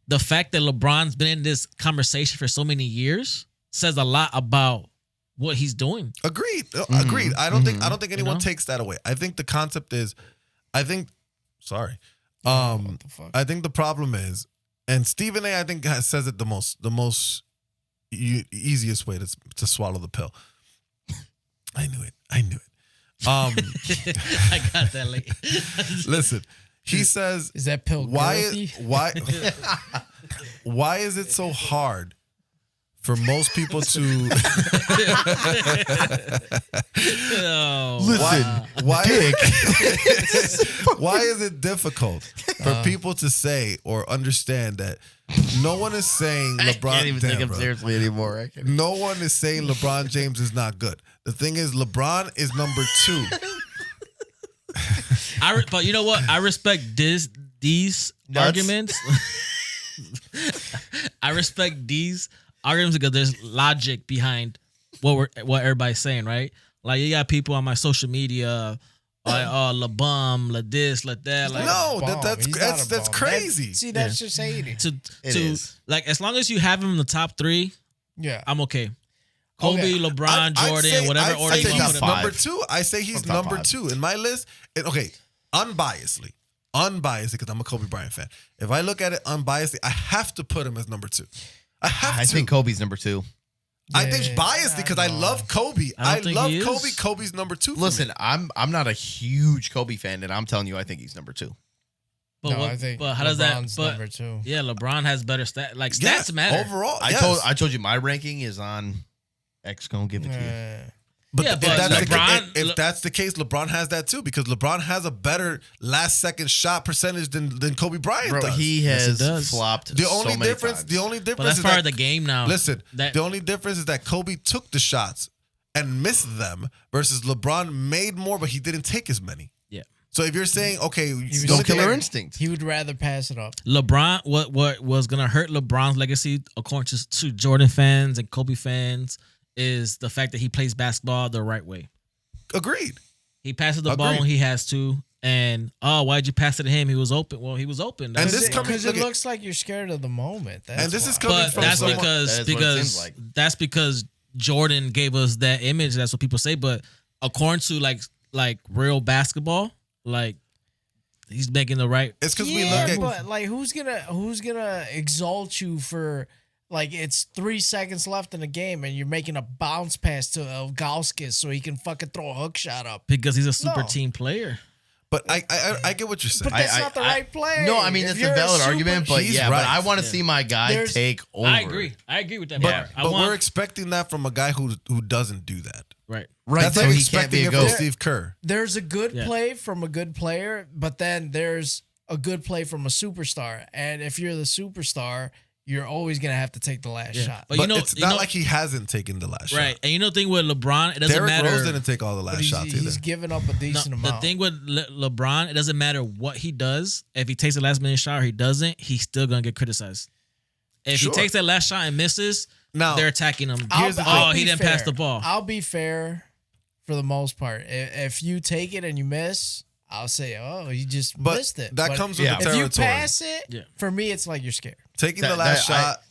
the fact that LeBron's been in this conversation for so many years says a lot about what he's doing. Agreed. Agreed. I don't think anyone know? takes that away. I think the concept is, I think the problem is, and Stephen A, I think says it the most easiest way to swallow the pill. I knew it. I got that late. Listen, he says, Is that pill why girthy? why is it so hard for most people to why why is it difficult for people to say or understand that no one is saying LeBron? I can't even take him bro. seriously anymore. No one is saying LeBron James is not good. The thing is, LeBron is number 2. But you know what? I respect these arguments. I respect these arguments because there's logic behind what everybody's saying, right? Like you got people on my social media, like la bum, la this, la that. Like No, that's crazy. See, that's just hating. Like as long as you have him in the top 3, Yeah. I'm okay. Kobe, Okay. LeBron, Jordan, whatever order I say you want he's to put him. number 2. I say he's Top number 5. 2 in my list. And, okay, unbiasedly, because I'm a Kobe Bryant fan. If I look at it unbiasedly, I have to put him as number 2. I have to. I think Kobe's number 2. I think biased because I love Kobe. I think love he is. Kobe. Kobe's number 2. For Listen, me. I'm not a huge Kobe fan, and I'm telling you, I think he's number 2. But, No, I think but how does that? LeBron's But number 2. yeah, LeBron has better stats. Like Yeah, stats matter overall. I told you my ranking is on X. Gonna give it to you. But Yeah, if but that's LeBron- if that's the case, LeBron has that too because LeBron has a better last second shot percentage than Kobe Bryant Bro, does. he Yes, he has does. flopped. the only so many difference, times. the only But difference that's is part that, of the game now. Listen, That- the only difference is that Kobe took the shots and missed them versus LeBron made more, but he didn't take as many. Yeah. So if you're saying, okay, was the only thing killer I- instinct. He would rather pass it up. LeBron, what was gonna hurt LeBron's legacy, according to Jordan fans and Kobe fans, is the fact that he plays basketball the right way. agreed. He passes the ball Agreed. when he has to, and why'd you pass it to him? He was open. Well, he was open. And That's this why. coming- Because it look at- looks like you're scared of the moment. And this is why. coming But from that's someone. because That is what it seems like. that's because Jordan gave us that image. That's what people say. But according to like real basketball, like he's making the right. It's because we Yeah, look at but like who's gonna exalt you for like it's 3 seconds left in the game and you're making a bounce pass to Ilgauskas so he can fucking throw a hook shot up. Because he's a super No. team player. But I get what you're saying. But that's not the right play. No, I mean If it's you're a valid super- argument, but He's yeah, right. but I want to see my guy There's- take over. I agree with that. but part. I but want we're expecting that from a guy who doesn't do that. right. Right, That's so like he can't be expecting a it from goat. Steve Kerr. There's a good Yeah. play from a good player, but then there's a good play from a superstar. And if you're the superstar, you're always gonna have to take the last shot. But But you know, it's not like he hasn't taken the last right. shot. And you know the thing with LeBron, it doesn't Derrick matter. Rose didn't take all the But last shots either. he's giving up a No, decent the amount. thing with LeBron, it doesn't matter what he does. If he takes the last minute shot or he doesn't, he's still gonna get criticized. If Sure. he takes that last shot and misses, Now, they're attacking him. Here's the thing. Oh, be he didn't fair. pass the ball. I'll be fair for the most part. If you take it and you miss, I'll say, oh, you just but missed it. that But comes with yeah. the if you territory. pass it, Yeah. for me, it's like you're scared. Taking the That- last that- shot,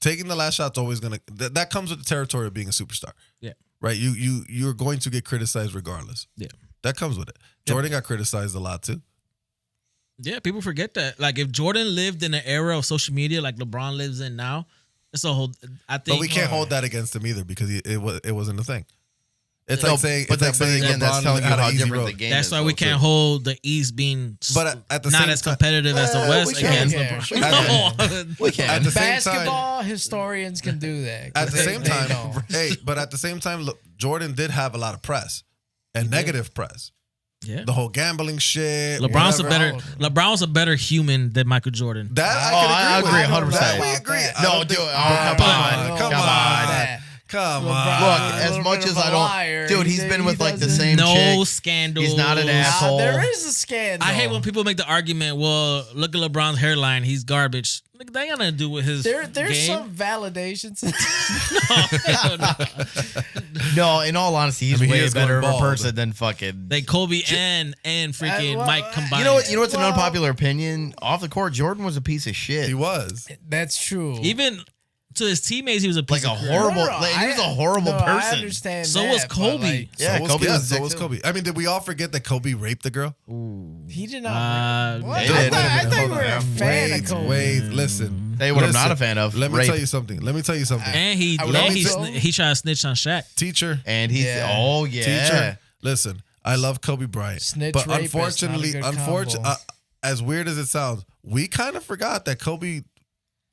taking the last shot's always gonna. That comes with the territory of being a superstar. Yeah. Right. You're going to get criticized regardless. Yeah. That comes with it. Jordan got criticized a lot too. Yeah, people forget that. Like if Jordan lived in an era of social media like LeBron lives in now, it's a whole. I think. But we can't hold that against him either because it wasn't a thing. It's No, like saying, but it's like saying again, that's LeBron telling you had an how easy different road. the game That's is. why we though, can't too. hold the East being But at the not same as time- competitive as the West we can. against We LeBron. can. No. We can. At the same time, Basketball historians can do that. at the They- same they time, know. hey, but at the same time, look, Jordan did have a lot of press and negative press. Yeah. The whole gambling shit. LeBron's whatever. a better human than Michael Jordan. That Oh, I I can agree agree with. 100%. That we agree. I No, don't dude. think- Oh, come on. Come Come on. on. Come LeBron- on. Look, a as little much bit as of I a don't, liar. dude, He he's said been he with like the doesn't- same No chick. scandals. He's not an asshole. There is a scandal. I hate when people make the argument, well, look at LeBron's hairline, he's garbage. Look, that ain't got nothing to do with his There's game. some validations. Hell no. No, in all honesty, he's I mean, he way is better of going a bald. person than fucking. Like Kobe and freaking well, Mike combined. You know what? You know what's an Well- unpopular opinion? Off the court, Jordan was a piece of shit. He was. That's true. Even to his teammates, he was a piece Like a of crap. horrible. No, Like, he was a horrible no, I person. understand. So that, was but, Kobe. like, Yeah, so was, Kobe was a so dick was too. Kobe. I mean, did we all forget that Kobe raped the girl? he did not. What? They I did. thought you Hold were a on. fan Wait, of Kobe. wait, listen. Tell you what I'm not Listen, a fan of. Let me rape. tell you something. Let me tell you something. And he I would also- he tried to snitch on Shaq. Teacher, And he's Yeah. oh yeah. teacher, listen. I love Kobe Bryant, Snitch but rapist, unfortunately, not a good combo. as weird as it sounds, we kind of forgot that Kobe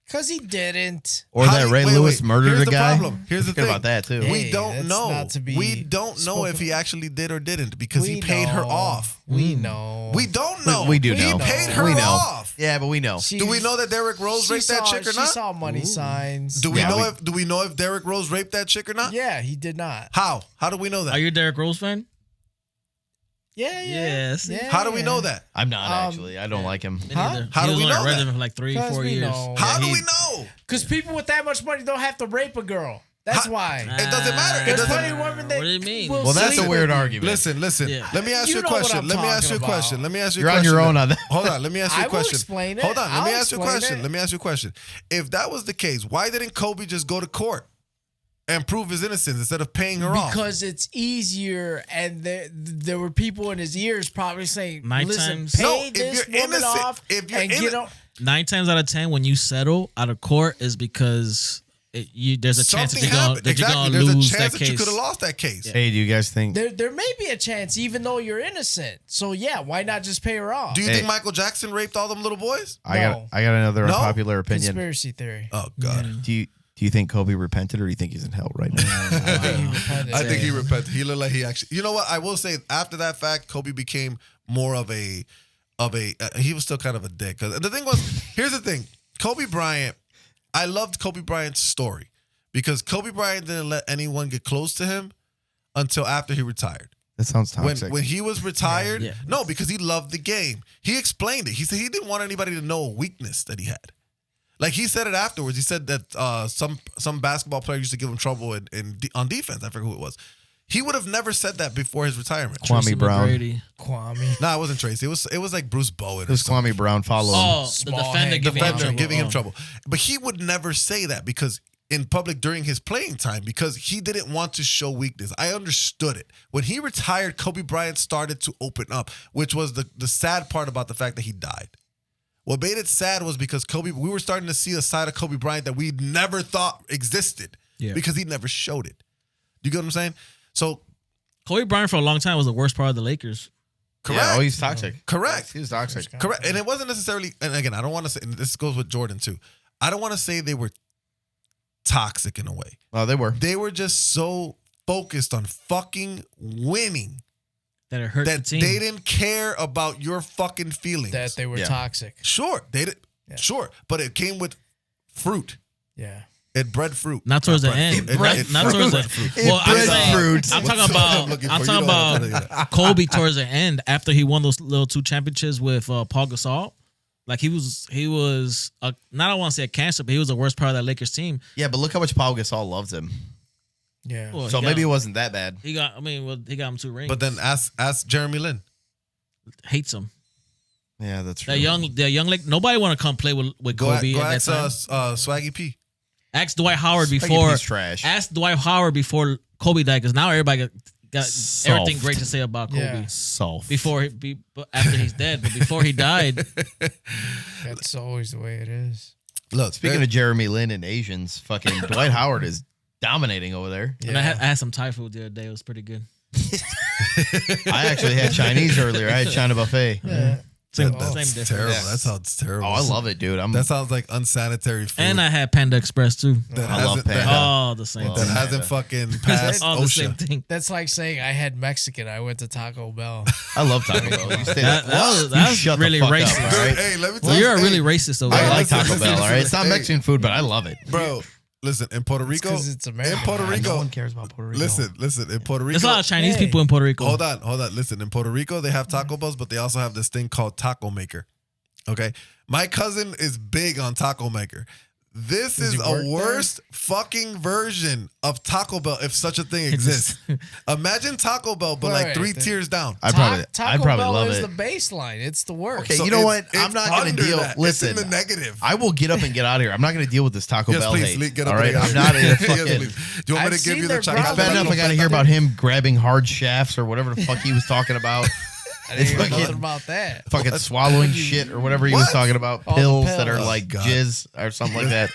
Because he didn't. Or that Ray Lewis murdered Here's a the guy. problem. Here's the thing about that too. Hey, We don't that's know. not to be We don't know if he actually did or didn't because he We paid her know. off. We know. We don't know. We do He know. paid her We know. off. Yeah, but we know. She- Do we know that Derrick Rose she raped that chick or She not? saw money signs. Do we Yeah, know Do we know if Derrick Rose raped that chick or not? Yeah, he did not. How? How do we know that? Are you a Derrick Rose fan? Yeah. Yes. Yeah. How do we know that? I'm not actually. I don't like him. Me Huh? neither. How He do was we only know resident that? for like 3, 'Cause 4 we years. know. How do he- we know? Because people with that much money don't have to rape a girl. That's why. It doesn't matter. It There's doesn't. plenty of women that What do you mean? will Well, that's sleep a weird with you. argument. Listen. Yeah. Let me ask you You a know what question. I'm Let me ask you a talking question. about. Let me ask you a You're on question. your own on that. Hold on. Let me ask you I a will question. explain it. Hold on. Let me I'll ask you a explain question. it. Let me ask you a question. If that was the case, why didn't Kobe just go to court and prove his innocence instead of paying her off? Because it's easier, and there were people in his ears probably saying, Nine "Listen, times. pay No, if this you're woman innocent- off if you're and get on." 9 times out of 10, when you settle out of court, is because there's a chance that Something you're gonna, happened. that you're Exactly. gonna There's a lose chance that that you case. could have lost that case. Hey, do you guys think? There may be a chance, even though you're innocent. So yeah, why not just pay her off? Do you Hey. think Michael Jackson raped all them little boys? I got No. another No? unpopular opinion. Conspiracy theory. Oh God. Do you think Kobe repented, or do you think he's in hell right now? I think he repented. He looked like he actually. You know what? I will say after that fact, Kobe became more of a. He was still kind of a dick. 'Cause the thing was, here's the thing: Kobe Bryant. I loved Kobe Bryant's story because Kobe Bryant didn't let anyone get close to him until after he retired. That sounds toxic. When he was retired, Yeah. no, because he loved the game. He explained it. He said he didn't want anybody to know a weakness that he had. Like he said it afterwards. He said that some basketball player used to give him trouble on defense. I forget who it was. He would have never said that before his retirement. Tracy Kwame Brown. McGrady. Kwame. No, it wasn't Tracy. It was like Bruce Bowen. It was Kwame Brown. Follow him. Oh, the Small defender hand. giving him Defender trouble. giving him Oh. trouble. But he would never say that because in public during his playing time because he didn't want to show weakness. I understood it. When he retired, Kobe Bryant started to open up, which was the sad part about the fact that he died. What made it sad was because we were starting to see a side of Kobe Bryant that we never thought existed because he never showed it. Do you get what I'm saying? So Kobe Bryant for a long time was the worst part of the Lakers. correct. Yeah, oh, he's toxic. Correct. He was toxic. Correct. And it wasn't necessarily, and again, I don't want to say, and this goes with Jordan too. I don't want to say they were toxic in a way. Oh, they were. They were just so focused on fucking winning That it hurt that the team. they didn't care about your fucking feelings. That they were Yeah. toxic. Sure, they did. Yeah. Sure, but it came with fruit. Yeah. It bred fruit. Not towards the bred end. fruit. It Not bred towards the fruit. Well, I'm bred saying, fruit. I'm talking What's what I'm about. looking I'm for? talking You know what I'm about talking Kobe towards the end after he won those little 2 championships with Paul Gasol. Like he was not I want to say a cancer, but he was the worst part of that Lakers team. Yeah, but look how much Paul Gasol loves him. Yeah. Well, So he maybe it got, wasn't that bad. he got. I mean, well, he got him 2 rings. But then ask Jeremy Lin. hates him. Yeah, that's true. That young like nobody want to come play with Go Kobe at ask that time. Swaggy P. Ask Dwight Howard Swaggy before. P's trash. Ask Dwight Howard before Kobe died, because now everybody got Soft. everything great to say about Kobe. Yeah. Soft. But after he's dead, but before he died, That's always the way it is. Look, Speaking of Jeremy Lin and Asians, fucking Dwight Howard is dominating over there. and I had some Thai food the other day. It was pretty good. I actually had Chinese earlier. I had China buffet. Yeah. Same that's difference. terrible. Yeah. That sounds terrible. Oh, I love it, dude. That sounds like unsanitary food. And I had Panda Express too. that I love hasn't- that Panda. ha- Oh, the same that thing. hasn't fucking passed All the same OSHA. thing. That's like saying I had Mexican. I went to Taco Bell. I love Taco Bell. You stay That was shut really the fuck racist. up, all right? Hey, let me tell Well, you. you're a hey, really racist over I there. like Taco listen, Bell, all right? It's not hey. Mexican food, but I love it. Bro, listen, in Puerto Rico, 'cause it's American. in Puerto No Rico, cares about Puerto Rico. listen, in Puerto Rico, There's a lot of Chinese Hey. people in Puerto Rico. hold on. Listen, in Puerto Rico, they have Taco Bells, but they also have this thing called Taco Maker. Okay, my cousin is big on Taco Maker. This Does is he work a there? worst fucking version of Taco Bell if such a thing exists. Imagine Taco Bell, but like Right, 3 then. tiers down. I'd Taco probably Bell love is it. the baseline. It's the worst. Okay, So you know what? it's I'm not going to under deal. that. Listen, It's in the negative. I will get up and get out of here. I'm not going to deal with this Taco Yes, Bell please, hate. get up all right, and I'm not in a Yes, fucking. please. Do you want me I've to give seen you the their chocolate? brown Bad enough I got to hear about him grabbing hard shafts or whatever the fuck he was talking about. I didn't hear fucking- nothing about that. Fucking swallowing shit or whatever he was What? talking about. Oh, the Pills that are pills. like God. jizz or something like that.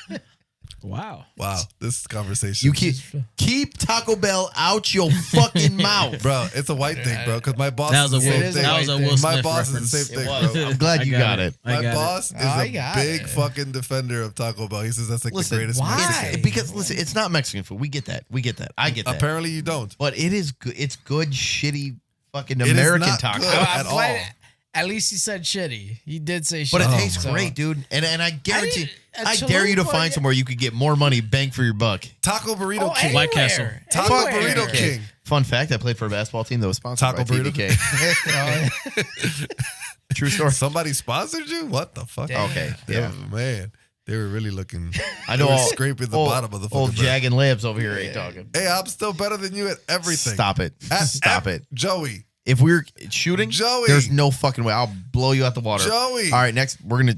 Wow. Wow, this conversation. You keep Taco Bell out your fucking mouth, bro. It's a white thing, bro. Because my boss That is was the a same Will. thing. That was a Will Smith My boss reference. is the same It thing, was. bro. I'm glad I you got it. My boss is a got big it. fucking defender of Taco Bell. He says that's like Listen, the greatest why? Mexican. Because listen, it's not Mexican food. We get that. I get that. Apparently you don't. But it is good. It's good, shitty, fucking is American not taco. good. I'm At glad- all. At least he said shitty. He did say shitty. But it tastes so- great, dude. And I guarantee, I a dare you to chalupa, find somewhere you could get more money bang for your buck. Taco Burrito Oh, King. White Castle. anywhere. Taco Anywhere. Burrito King. Fun fact: I played for a basketball team that was sponsored Taco by burrito? TBK. True story. Somebody sponsored you? What the fuck? Damn. Okay, Yeah, yeah. man. They were really looking. I know they were all scraping the old, bottom of the old fucking Jag and Labs over here ain't talking. Hey, I'm still better than you at everything. Stop it. Stop it. Joey. If we're shooting, Joey. there's no fucking way. I'll blow you out the water. Joey. All right, next we're gonna.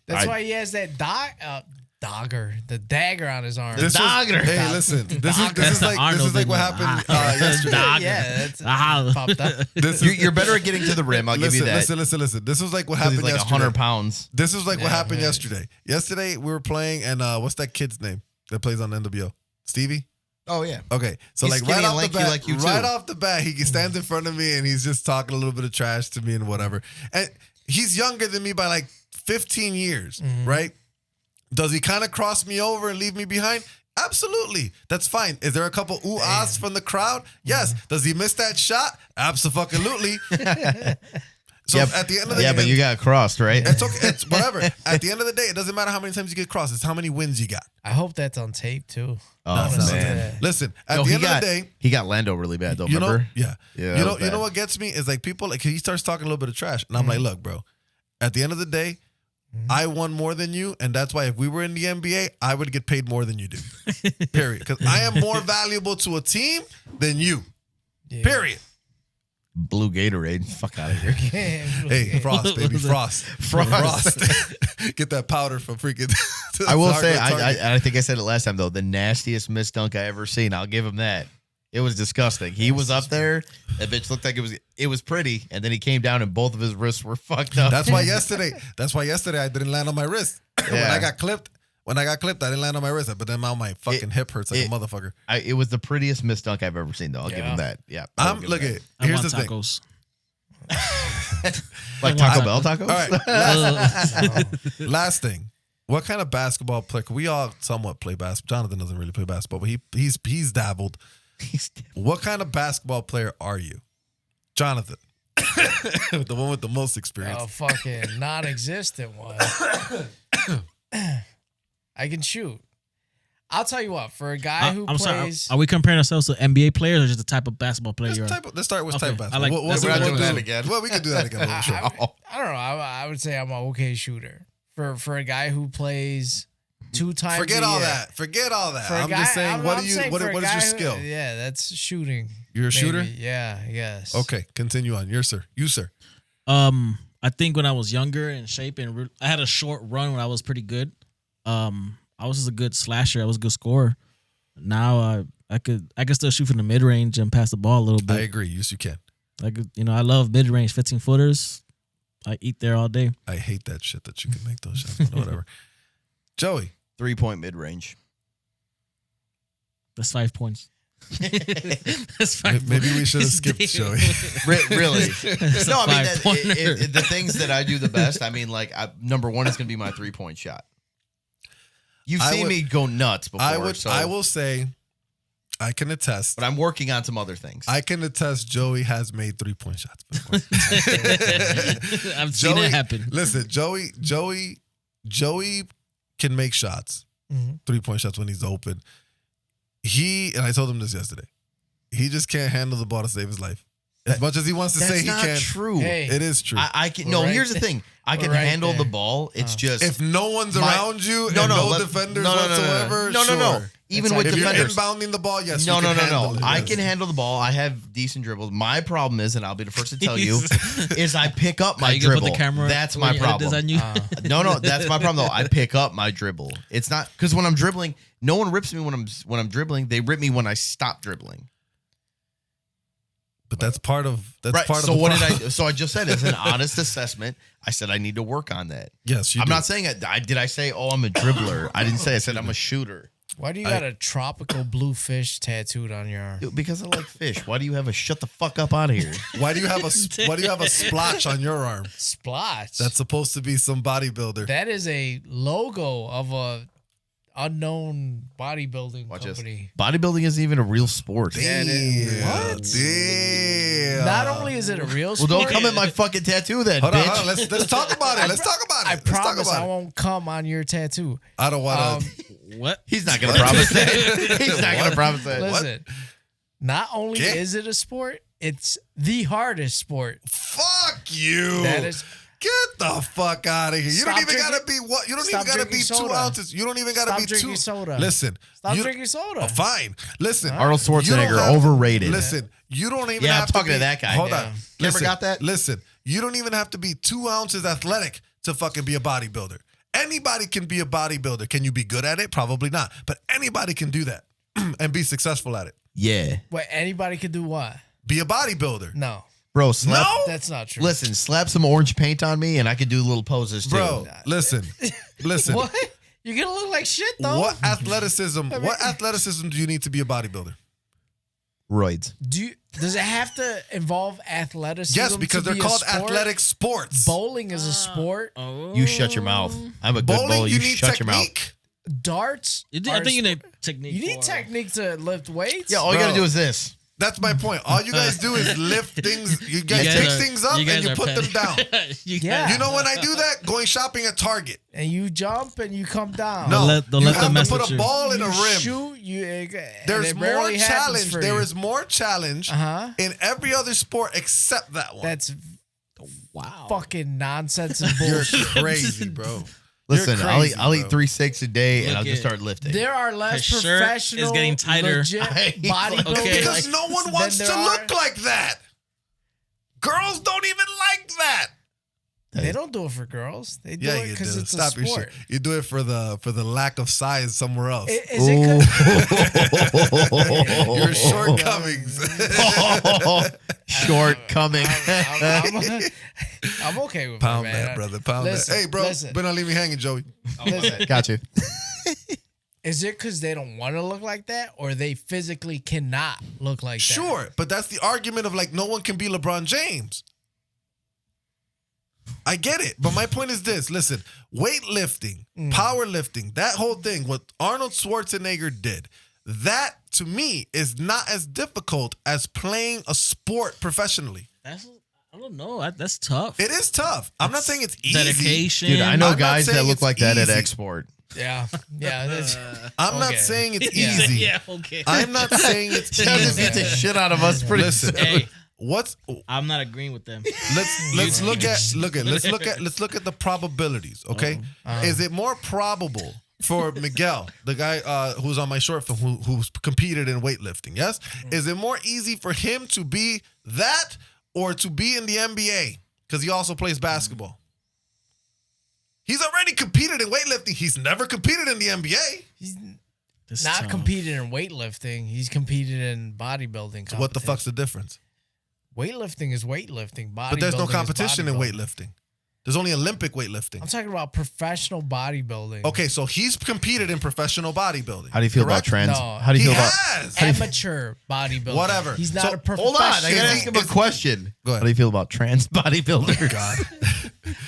That's all right. why he has that the dagger on his arm. This was- Dogger. hey, listen. This is That's like Arnold what in happened the- yesterday. Dog. Yeah, that's Ah. popped up. This You're better at getting to the rim. I'll give you that. Listen. This was like what 'Cause happened he's like yesterday. 100 pounds. This was like what Yeah, happened man. yesterday. Yesterday we were playing, and what's that kid's name that plays on NWO? Stevie. Oh yeah. Okay, so He's like right skinny off and the lanky bat, like you, too. right off the bat, he stands in front of me and he's just talking a little bit of trash to me and whatever. And he's younger than me by like 15 years, right? Does he kind of cross me over and leave me behind? Absolutely. That's fine. Is there a couple ooh-ahs from the crowd? Yes. Does he miss that shot? Absolutely. So Yeah, at the end of the day, but you got crossed, right? it's okay. It's whatever. At the end of the day, it doesn't matter how many times you get crossed. It's how many wins you got. I hope that's on tape too. Oh It's not man. okay. Listen, at No, the he end got of the day, he got Lando really bad though. you know, Remember? yeah. Yeah, You that know, was you know bad. what gets me is like people like he starts talking a little bit of trash, and I'm like, look, bro. At the end of the day, I won more than you, and that's why if we were in the NBA, I would get paid more than you do. Period. Because I am more valuable to a team than you. Yeah. Period. Blue Gatorade. Fuck out of here. Hey, Frost, baby, Frost. Get that powder from freaking. I will say, Target. I think I said it last time though. The nastiest missed dunk I ever seen. I'll give him that. It was disgusting. He was up there. That bitch looked like it was pretty, and then he came down and both of his wrists were fucked up. That's why yesterday I didn't land on my wrist. When Yeah. I got clipped, I didn't land on my wrist. But then now my fucking hip hurts like a motherfucker. It was the prettiest missed dunk I've ever seen though. I'll give him that. Yeah. I'll give him Look that. at I here's want the thing. tacos. Like Taco Bell tacos. All right, last thing. What kind of basketball player? We all somewhat play basketball. Jonathan doesn't really play basketball, but he's dabbled. What kind of basketball player are you, Jonathan? The one with the most experience. A fucking non-existent one. I can shoot. I'll tell you what. For a guy who I'm plays, sorry. Are we comparing ourselves to NBA players or just the type of basketball player you're? Let's start with Okay, type of I basketball. like- We'll that's do a good that one. again. Well, we can do that again. I, Sure. I don't know. I would say I'm an okay shooter. For a guy who plays 2 times. Forget a all year. that. Forget all that. For a I'm guy- just saying. I'm What saying for a is guy your who- skill? Yeah, that's shooting. You're a shooter? Maybe. Yeah. Yes. Okay, continue on. You sir. I think when I was younger and shape and I had a short run when I was pretty good. I was just a good slasher. I was a good scorer. Now I could still shoot from the mid range and pass the ball a little bit. I agree. Yes, you can. I love mid range 15 footers. I eat there all day. I hate that shit that you can make those shots. But whatever. Joey. 3-point mid range. That's 5 points. That's 5 Maybe we points. should have skipped Joey. Really? That's No, a I mean five-pointer. the things that I do the best. I mean, like number one is going to be my 3-point shot. You've seen me go nuts before. I will say, I can attest. But I'm working on some other things. I can attest Joey has made 3-point shots before. I've seen it happen. Listen, Joey can make shots, 3-point shots when he's open. And I told him this yesterday, he just can't handle the ball to save his life. As much as he wants to That's say he not can. true. Hey. It is true. I can. We're No, right here's the there. thing. I can We're right handle the there. ball. It's just if no one's around you and defenders no, whatsoever, no. sure. Even It's with If you're defenders. inbounding the ball, yes. No. you can handle it, I yes. can handle the ball. I have decent dribbles. My problem is, and I'll be the first to tell you, is I pick up my You gonna dribble. put the camera That's where my you edit this problem. on you? No, that's my problem though. I pick up my dribble. It's not because when I'm dribbling, no one rips me when I'm dribbling. They rip me when I stop dribbling. But that's part of right. part so of the what problem. did I do? So I just said as an honest assessment, I said I need to work on that. Yes, you I'm do. not saying it. Did I say, oh, I'm a dribbler? I didn't say. I said I'm a shooter. Why do you got a tropical blue fish tattooed on your arm? Dude, because I like fish. Why do you have a shut the fuck up out of here? Why do you have a splotch on your arm? Splotch. That's supposed to be some bodybuilder. That is a logo of a unknown bodybuilding Watch this. company. Bodybuilding isn't even a real sport. Yeah, it is. What? Damn. Not only is it a real Well, sport, don't come at my fucking tattaoo then, Hold on, bitch. hold on. Let's talk about it. Let's talk about it. I Let's talk promise about I it. won't come on your tattoo. I don't want to. What? He's not gonna promise that. He's not gonna promise that. Listen, not only Okay. is it a sport, it's the hardest sport. Fuck you. That is. Get the fuck out of here. You Stop don't even drinking- gotta be what? You don't stop even gotta be drinking 2 soda. ounces. You don't even gotta Stop be drinking 2. soda. Listen. Stop you- drinking soda. Oh, fine. Listen. Arnold you don't Schwarzenegger, have- overrated. Listen. You don't even Yeah, I'm have to talking be, to that guy. Hold Yeah. on. You ever Listen, got that? Listen. You don't even have to be 2 ounces athletic to fucking be a bodybuilder. Anybody can be a bodybuilder. Can you be good at it? Probably not. But anybody can do that and be successful at it. Yeah, Wait, anybody could do what? Be a bodybuilder. No, bro. Slap, No? that's not true. Listen, slap some orange paint on me, and I could do little poses too. Bro, listen. Listen. What? You're gonna look like shit though. What athleticism do you need to be a bodybuilder? Roids. Does it have to involve athleticism? Yes, because to they're be a called sport? athletic sports. Bowling is a sport. Oh. You shut your mouth. I'm a good Bowling, bowler. you You need shut your mouth. technique. Darts. I think you need technique. You need for- technique to lift weights. Yeah, all you Bro. gotta do is this. That's my point. All you guys do is lift things. You guys guys pick are- things up you guys and you are put them petty. down. Yeah. You know when I do that? Going shopping at Target. And you jump and you come down. No, Don't you let them have mess to put with a you. ball in you a rim. shoot. There's more challenge. There is more challenge Uh-huh. in every other sport except that one. That's Wow. fucking nonsense and You're bullshit. crazy, bro. Listen, You're I'll eat crazy, bro. 3 steaks a day, and Look I'll just at- start lifting. There are less His shirt is professional, getting tighter. legit bodybuilders. Okay. Because no one wants than to there look are- like that. Girls don't even like that. They don't do it for girls. They do Yeah, it you do. because it's Stop a your sport. shit. You do it for the lack of size somewhere else. Is it good? Your shortcomings. Shortcoming. I'm okay with Pound it, man. that, brother. Pound Listen, that. Hey, bro. listen. Better not leave me hanging, Joey. Listen, Got you. is it because they don't want to look like that, or they physically cannot look like that? Sure, but that's the argument of like no one can be LeBron James. I get it, but my point is this: listen, weightlifting, powerlifting, that whole thing, what Arnold Schwarzenegger did, that to me is not as difficult as playing a sport professionally. I don't know. That's tough. It is tough. I'm not saying it's easy. Dedication. Dude, I know I'm not guys that saying look it's like that at easy. export. Yeah, yeah. That's, I'm not Okay. saying it's Yeah. easy. Yeah. Okay. I'm not saying it's That just easy. beat the shit out of us pretty Listen, Hey, what's I'm not agreeing with them. let's look at the probabilities, okay? Is it more probable for Miguel, the guy who's on my short film who's competed in weightlifting, yes? Is it more easy for him to be that or to be in the NBA? Because he also plays basketball. He's already competed in weightlifting. He's never competed in the NBA. he's This not tough. competed in weightlifting. He's competed in bodybuilding. So what the fuck's the difference? Weightlifting is weightlifting. But there's no Bodybuilding is competition in bodybuilding. weightlifting. There's only Olympic weightlifting. I'm talking about professional bodybuilding. Okay, so he's competed in professional bodybuilding. How do you feel correct? about trans? No. How do you He feel about? has. Amateur bodybuilding. Whatever. He's not So, a professional. Hold on, I gotta Is ask he- him a is- question. Go ahead. How do you feel about trans bodybuilders? God.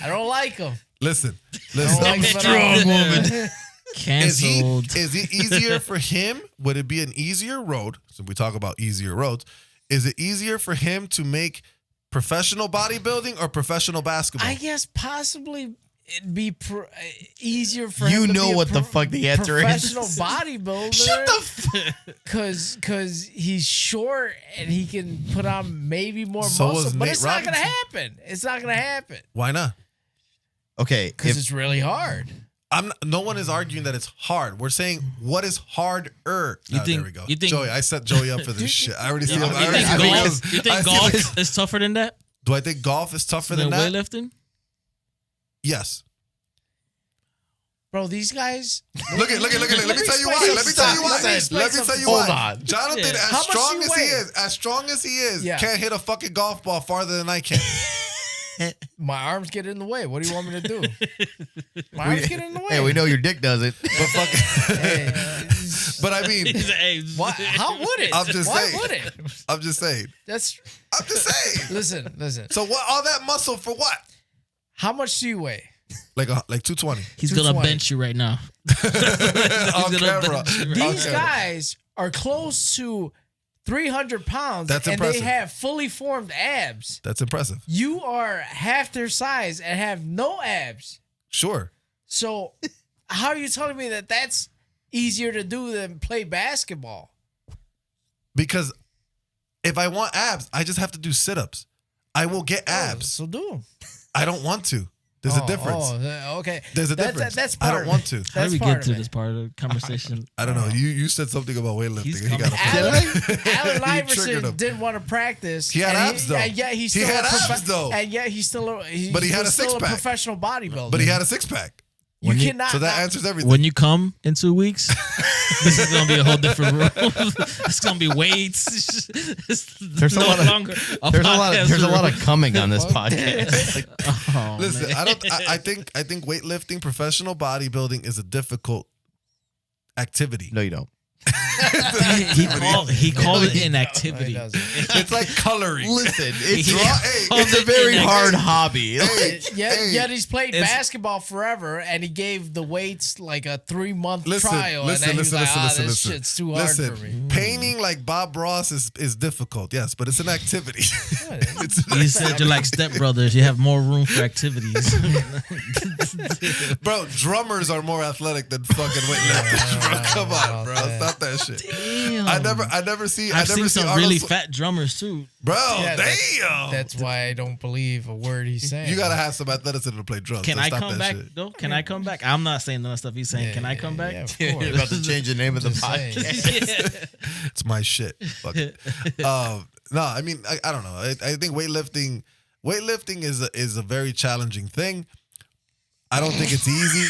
I don't like him. Listen. I don't like him at Strong all. woman. Canceled. Is it easier for him? Would it be an easier road? So we talk about easier roads. Is it easier for him to make professional bodybuilding or professional basketball? I guess possibly it'd be easier for You him to know be a what the fuck the answer is. professional bodybuilder. Shut the Cause he's short and he can put on maybe more So was muscle, but Nate it's not gonna Robinson. happen. It's not gonna happen Why not? Okay, because if, it's really hard. No one is arguing that it's hard. We're saying what is harder. You There think- we go. you think- Joey, I set Joey up for this shit. I already see him. You I already think see golf, him. you I think see golf him. is tougher than that? Do I think golf is tougher than Than that? weightlifting? Yes. Bro, these guys. Look at. Let me tell you why. Let me tell you why. Hold on. Jonathan, How much as strong as he is, Yeah. can't hit a fucking golf ball farther than I can. My arms get in the way. What do you want me to do? My arms get in the way. Hey, we know your dick does it. But fucking. Hey, But I mean, Hey, what? How would it? I'm just Why saying. would it? I'm just saying. I'm just saying. Listen. So what? All that muscle for what? How much do you weigh? Like 220. He's gonna 220. bench you right now. On gonna camera. bench you right These Okay. guys are close to 300 pounds, That's and impressive. they have fully formed abs. That's impressive. You are half their size and have no abs. Sure. So, how are you telling me that that's easier to do than play basketball? Because if I want abs, I just have to do sit-ups. I will get abs. So do 'em. I don't want to. There's a difference. Okay. There's a difference. That's I part don't of want it. to. How That's did we part get of to it. this part of the conversation? I don't know. You said something about weightlifting. He's And he got coming. Allen You triggered him. Iverson didn't want to practice. He had and abs, though. And yet he's He still had a abs, though. And yet he's still a, But he had a still six-pack. professional bodybuilder. But he had a six-pack. You When you- cannot. So that not- answers everything. When you come in 2 weeks, this is gonna be a whole different room. It's gonna be weights. There's a lot of- longer There's a lot of coming on this podcast. Oh, Listen, man. I think weightlifting, professional bodybuilding is a difficult activity. No, you don't. he called it No, he inactivity. doesn't. It's like coloring. Listen, it's, Hey, it's a very hard hobby. Yet he's played It's- basketball forever, and he gave the weights like a 3-month Listen, trial, and then he was like, listen. this shit's too hard Listen, for me. painting like Bob Ross is difficult, yes, but it's an activity. It's an You said you're like stepbrothers. You have more room for activities. Bro, drummers are more athletic than fucking weightlifters, bro. Come on, bro. that. Stop that shit. Damn. I never see I've seen some really Arnold- fat drummers too. Bro, Yeah, damn. That's why I don't believe a word he's saying. You gotta have some athleticism to play drums. Can so I stop come that back shit. though? Can I come back? I'm not saying none of the stuff he's saying. Can I come back? Yeah, of You're course. about to change the name of the Just saying. podcast. It's my shit. Fuck it. No, I mean, I don't know. I think weightlifting is a very challenging thing. I don't think it's easy.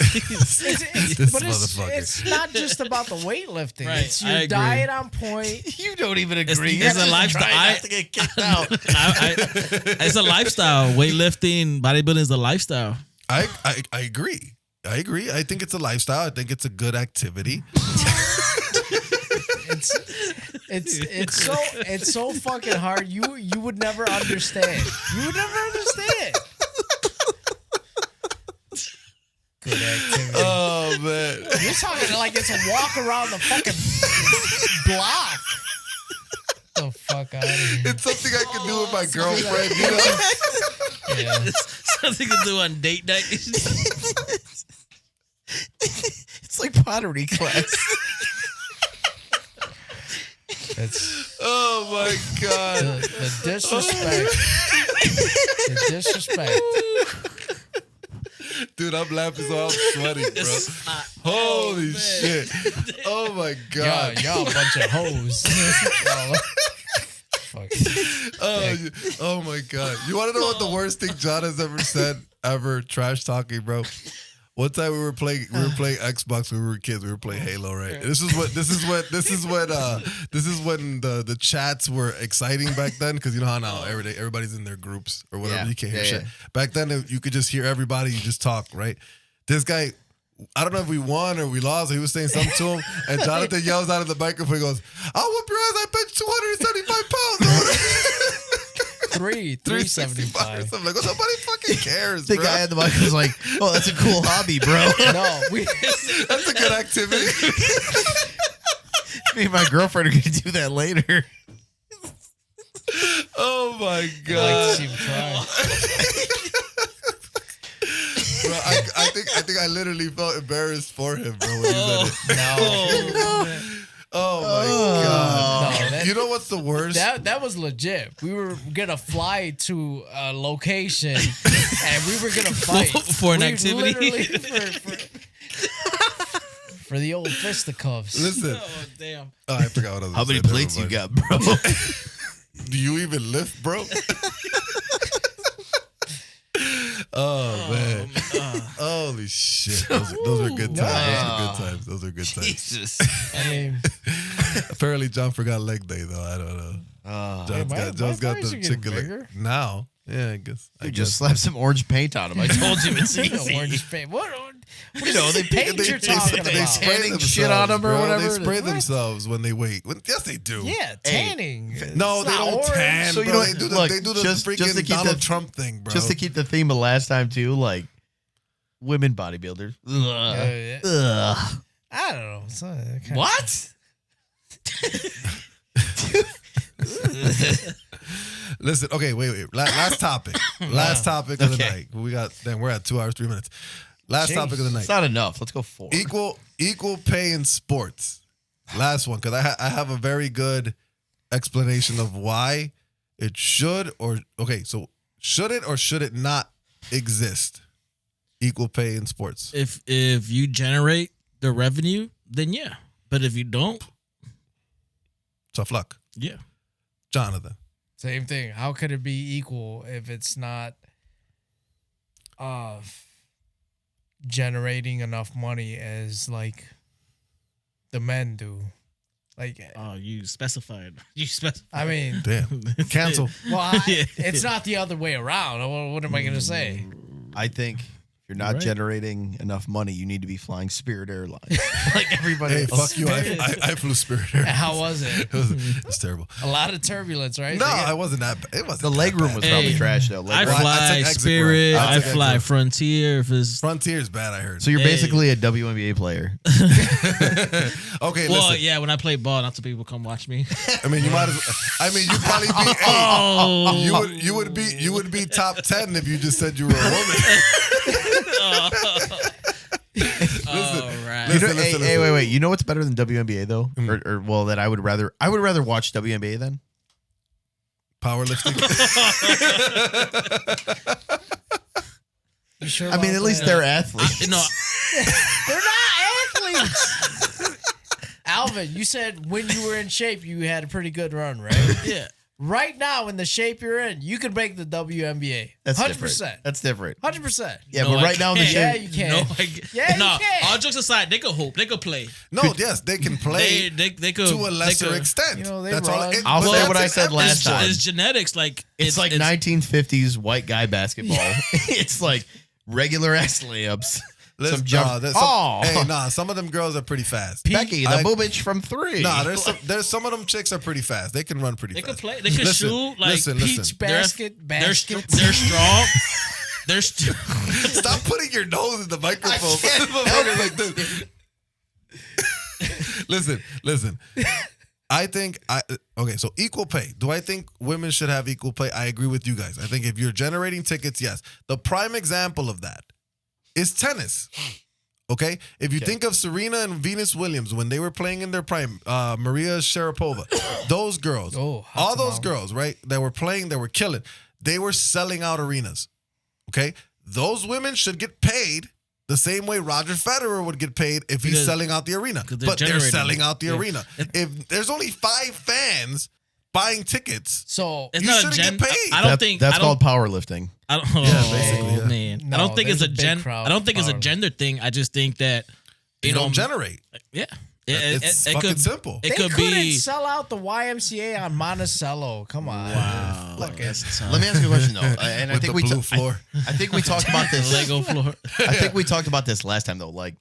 This But motherfucker. it's not just about the weightlifting. Right, It's I your agree. diet on point. You don't even It's agree. a lifestyle. Trying not to get kicked out. It's a lifestyle. Weightlifting, bodybuilding is a lifestyle. I agree. I think it's a lifestyle. I think it's a good activity. It's so fucking hard. You would never understand. You would never understand. Good activity. Oh man. You're talking like it's a walk around the fucking block. The fuck out of here. It's something I can do with my girlfriend, you know? Yeah. Something to do on date night. It's like pottery class. It's Oh my god. the disrespect. The disrespect. Dude, I'm laughing so I'm sweating, bro. Holy shit. Oh my god. Y'all a bunch of hoes. Fuck. Oh my god. You want to know what the worst thing John has ever said ever? Trash talking, bro. One time we were playing Xbox when we were kids. We were playing Halo, right? This is when the chats were exciting back then, because you know how now everybody's in their groups or whatever. Yeah. You can't hear Yeah, shit. yeah. Back then you could just hear everybody. You just talk, right? This guy, I don't know if we won or we lost. Or he was saying something to him, and Jonathan yells out of the microphone. He goes, "I'll whoop your ass! I bench 275 pounds." 375. I'm like, well, nobody fucking cares, The bro. guy at the mic was like, "Oh, that's a cool hobby, bro." No, That's a good activity. Me and my girlfriend are gonna do that later. Oh my I like to god, see him try. bro! I think I literally felt embarrassed for him, bro. When he said it. No, Oh my god! no, that, You know what's the worst? that was legit. We were gonna fly to a location and we were gonna fight For an We activity? literally for the old fisticuffs. Listen, Oh damn! I forgot what I was. How gonna many say. plates you Never got, bro? mind. Do you even lift, bro? Oh man! Holy shit! Those are good times. Those are good times. Jesus. I mean, Apparently, John forgot leg day though. I don't know. John's got the chicken leg now. Yeah, I guess. Dude, just slap some orange paint on him. I told you it's easy. orange paint. What You know, they paint you're talking they about? spray Tanning shit on them or bro. whatever. They spray What? themselves when they wait. Yes, they do. Yeah, tanning. No, It's they not don't orange. tan. So you bro. know they what? do the, Look, they do the just to freaking keep Donald the- Trump thing, bro. Just to keep the theme of last time too, like women bodybuilders. Yeah. Ugh. I don't know. It's kinda- What? Listen, okay, wait. Last topic. Last topic of the Okay. night. We're at 2 hours, 3 minutes. Last topic of the night. It's not enough. Let's go 4. Equal pay in sports. Last one, because I have a very good explanation of why it should so should it or should it not exist? Equal pay in sports. If you generate the revenue, then yeah. But if you don't, Tough luck. yeah. Jonathan. Same thing. How could it be equal if it's not generating enough money as like the men do? Like, Oh, you specified. You specified. I mean, Damn. Cancel. well, it's not the other way around. What am I gonna say? I think if you're not Right. generating enough money, you need to be flying Spirit Airlines. Like everybody Hey, else. fuck you. I flew Spirit Air. How was it? It was terrible. A lot of turbulence, right? No, I wasn't that bad. It wasn't The that leg room bad. was probably Hey, trash though. I Leg room. I fly took exit Spirit. row. I I took fly exit Frontier. If it's Frontier's bad, I heard. So you're Hey. basically a WNBA player. Okay, well, listen. yeah. When I play ball, not to people come watch me. I mean, you might as I mean, you'd probably be Oh, you would be top 10 if you just said you were a woman. all right. Listen. Wait. You know what's better than WNBA though? Or well, that I would rather watch WNBA than. Powerlifting. You sure I mean, about at least that? they're athletes. No, They're not athletes. Alvin, you said when you were in shape, you had a pretty good run, right? yeah. Right now, in the shape you're in, you can make the WNBA. That's 100%. different. That's different. 100%. Yeah, No, but I right now in the can't. shape. Yeah, you can. No, Yeah, you can. All jokes aside, they could hoop. They could play. No, yes, they can play They could to a lesser they could, extent. You know, they That's all. run. I'll but say that's what I in said every last sport. time. It's genetics. Like It's like 1950s white guy basketball. It's like regular ass layups. Listen, Some jump. Some of them girls are pretty fast. Becky, the boobage from 3. There's some of them chicks are pretty fast. They can run pretty They fast. could play. They could shoot. Like listen. Peach They're basket. strong. They're Stop putting your nose in the microphone. Like this. Listen. I think so equal pay. Do I think women should have equal pay? I agree with you guys. I think if you're generating tickets, yes. The prime example of that is tennis. Okay? If you think of Serena and Venus Williams when they were playing in their prime, Maria Sharapova, those girls, all those girls, right, that were playing, that were killing, they were selling out arenas. Okay? Those women should get paid the same way Roger Federer would get paid if he's selling out the arena. But they're selling out the arena. If there's only 5 fans buying tickets, So it's you not a shouldn't get paid. I don't think that's I don't, called powerlifting. I don't. basically, yeah. Man, No, I don't think it's there's a a big gen. crowd I don't think it's a for gender thing. I just think that you don't generate. Yeah, It's it fucking could, simple. It they could couldn't be. sell out the YMCA on Monticello. Come on. Wow, Look, that's Let me ask you a question though, and I With think the we blue floor. I think we talked about this. Lego floor. I think we talked about this last time though. Like,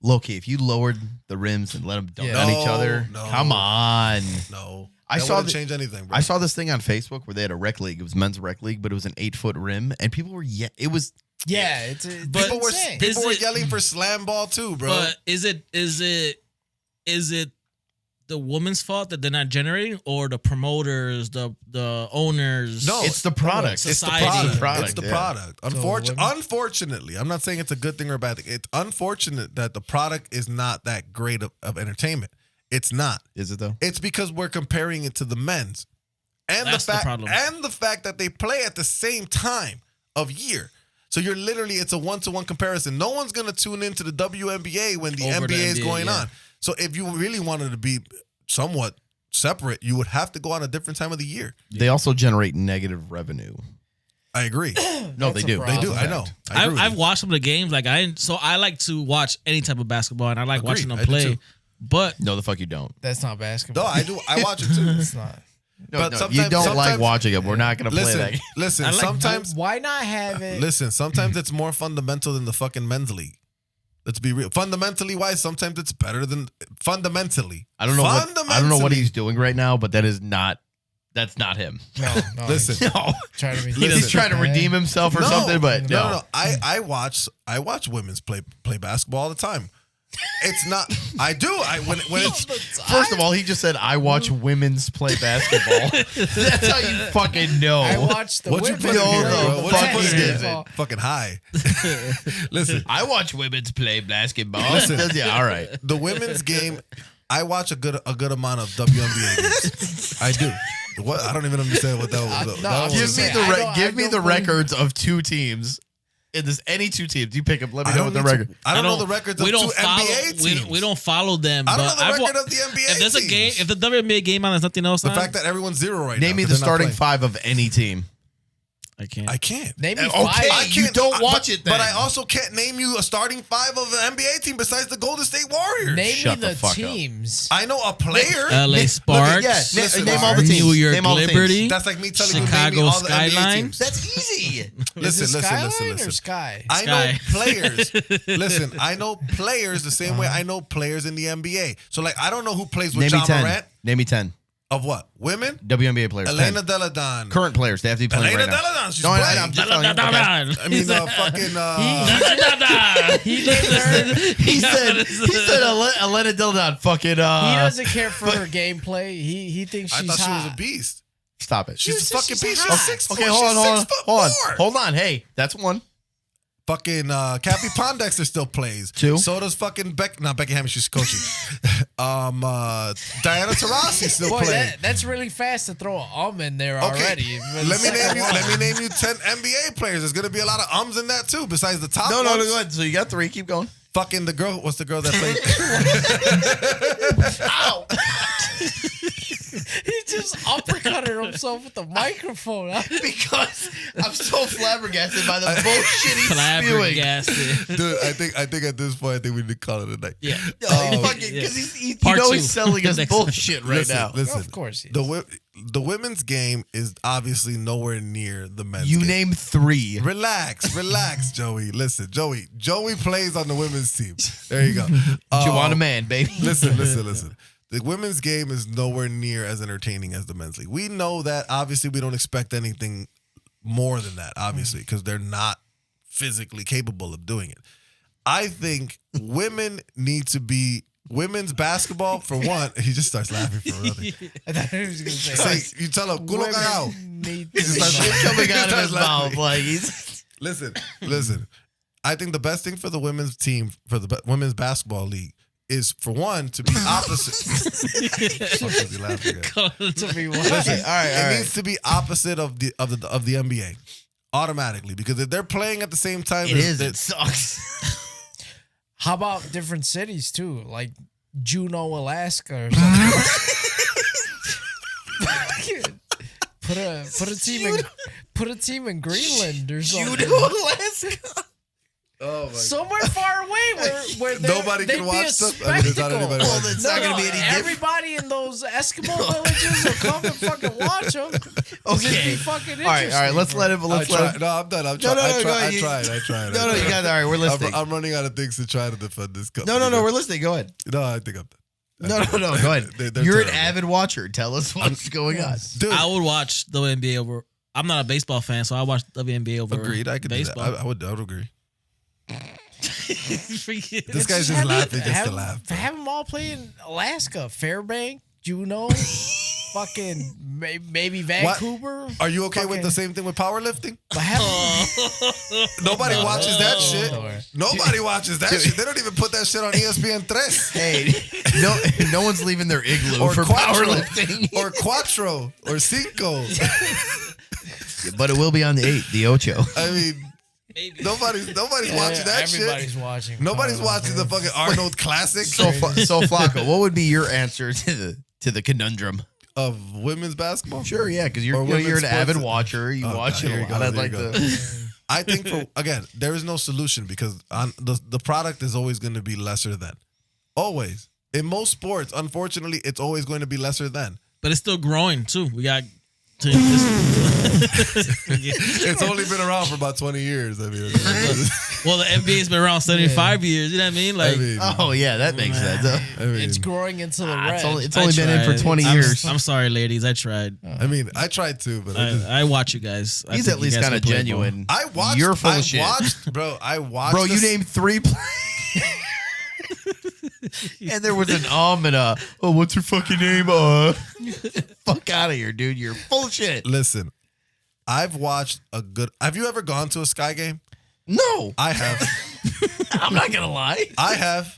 low key, if you lowered the rims and let them dunk Yeah. on each other, No. come on. No. I That saw wouldn't the- change anything, bro. I saw this thing on Facebook where they had a rec league. It was men's rec league, but it was an 8-foot rim, and people were it was Yeah, it's But people were insane. people were Is it- yelling for slam ball too, bro. But is it the woman's fault that they're not generating, or the promoters, the owners? No, it's the product. It's the society. product. It's the yeah. product. women- Unfortunately, I'm not saying it's a good thing or a bad thing. It's unfortunate that the product is not that great of entertainment. It's not. Is it though? It's because we're comparing it to the men's, and That's the the fact problem. and the fact that they play at the same time of year. So you're literally it's a 1-to-1 comparison. No one's gonna tune into the WNBA when the Over the NBA is NBA, going yeah. on. So if you really wanted to be somewhat separate, you would have to go on a different time of the year. They also generate negative revenue. I agree. No, they do. They do. I know. I agree with I've you. watched some of the games. Like I like to watch any type of basketball, and I like watching them I do play. too. But No, the fuck you don't. That's not basketball. No, I do. I watch it too. It's not. No, But no, sometimes- you don't like sometimes- watching it. We're not gonna play Listen, that. listen. I like Sometimes, Why not have it? listen. Sometimes it's more fundamental than the fucking men's league. Let's be real. Fundamentally wise, sometimes it's better than fundamentally. I don't know what he's doing right now, but that's not him. No. Listen. No, Trying to be he's trying to redeem himself or something, but no. I watch women's play basketball all the time. It's not. I do. When it's First of all, he just said I watch women's play basketball. That's how you fucking know. I watched the what you women put in here, No, bro? the What you fuck put in he here? doesn't. Fucking high. Listen, I watch women's play basketball. Listen. Yeah, all right. the women's game. I watch a good amount of WNBA games. I do. What? I don't even understand what that was. no, that I'm was just saying, Give me I the don't records of two teams. In this, any two teams, you pick up. Let me I know don't what the need record. I don't know the records of we don't two follow. NBA teams. We don't follow them. I don't but know the I've record wa- of the NBA If there's a teams. game, if the WNBA game on, there's nothing else The on. fact that everyone's zero right now. Name me 'cause the they're not starting playing. five of any team. I can't. I can't. Name me Okay. five. I You can't. don't watch it then. But I also can't name you a starting five of an NBA team besides the Golden State Warriors. Name Shut me the the fuck up. teams. I know a player. LA Sparks. Listen, name all the teams. New York Name all the teams. Liberty. That's like me telling you name me Chicago all the NBA Skyline. teams. That's easy. Listen. Or Sky? I know Sky. players. Listen, I know players the same way I know players in the NBA. So, like, I don't know who plays with Name me John 10. Morant. Name me 10 Of what? Women? WNBA players. Elena 10. Deladon. Current players. They have to be playing Elena right now. Deladon. She's No, playing. I'm just telling you. Okay. I mean, fucking. He said Elena Dildon fucking He doesn't care for her gameplay. He thinks I she's thought she was hot. a beast. Stop it. She's a said fucking she's beast. hot. She's 6'4". Okay, hold on. Four. Hold on. Hey, that's one. Fucking Cappy Pondexter still plays. Two. So does fucking Becky Hammond. She's coaching. Diana Taurasi still Boy, plays. that's really fast to throw an in there already. Let me name you 10 NBA players. There's gonna be a lot of ums in that too. Besides the top No, ones. go ahead. So you got 3. Keep going. Fucking the girl. What's the girl that played? Ow. He just uppercutted himself with the microphone. Because I'm so flabbergasted by the bullshit he's spewing. Flabbergasted. Dude, I think at this point, we need to call it a night. Yeah. Because he's Part two. he's selling us Next bullshit right Listen, now. listen. Of course he is. The women's game is obviously nowhere near the men's You game. name 3. Relax, Joey. Listen, Joey plays on the women's team. There you go. You want a man, baby. Listen. The women's game is nowhere near as entertaining as the men's league. We know that. Obviously, we don't expect anything more than that, obviously, because they're not physically capable of doing it. I think women need to be women's basketball, for one. He just starts laughing for nothing. I thought he was going to say. Say, you tell him, culo cagao. Need He just starts Shit coming out of starts his laughing. mouth. Like he's Listen. I think the best thing for the women's team, for the women's basketball league, is for one to be opposite. Fuck is he laughing at? to be one. Okay, all right. It needs to be opposite of the NBA automatically, because if they're playing at the same time, It sucks. How about different cities too, like Juneau, Alaska, or something? put a team in Greenland or something. Alaska. Oh my Somewhere far away where Nobody they'd can be watch a stuff? I mean, there's not spectacle. anybody Well, watching. it's not gonna be any different. Everybody in those Eskimo villages will come and fucking watch them. Okay. Fucking All right. Let's let him. No, I'm done. No, I go ahead. tried. No, you got it. All right, we're listening. I'm running out of things to try to defend this company. No, we're listening. Go ahead. No, I think I'm done. No, go ahead. They're You're an terrible. avid watcher. Tell us what's going on. Dude, I would watch WNBA over. I'm not a baseball fan, so I watch WNBA over. agreed. I could baseball. do that. I would agree. Forget This it. guy's just laughing just to laugh. bro. Have them all play in Alaska, Fairbanks, Juneau, fucking maybe Vancouver. Are you okay with Fucking- the same thing with powerlifting? But have Nobody watches that shit. no. Nobody watches that shit. They don't even put that shit on ESPN 3. Hey, no one's leaving their igloo Or for Quattro. powerlifting. Or Quattro. Or Cinco. But it will be on the 8, the Ocho. I mean, nobody's watching that shit. Everybody's watching. Nobody's watching the fucking Arnold Classic. So Flacco, what would be your answer to the conundrum? of women's basketball? Sure, yeah, because Or you're women's an avid sports? watcher. You watch here it you a go, lot. I'd there like you go. to. I think there is no solution because the product is always going to be lesser than. Always. In most sports, unfortunately, it's always going to be lesser than. But it's still growing too. We got. It's only been around for about 20 years. I mean, Well, the NBA's been around 75 years. You know what I mean? Like, Oh yeah, that makes sense. It's growing into the red. It's only been in for 20 years. I'm sorry, ladies. I tried. I mean, I tried to, but I watch you guys. I He's think at you least guys kind of can play ball. genuine. I watched. You're full I of shit. Bro, I watched. Bro, you this- named 3 players. And there was an and a, oh, what's her fucking name? Fuck out of here, dude. You're full of shit. Listen, I've watched a good. Have you ever gone to a Sky game? No, I have. I'm not going to lie. I have.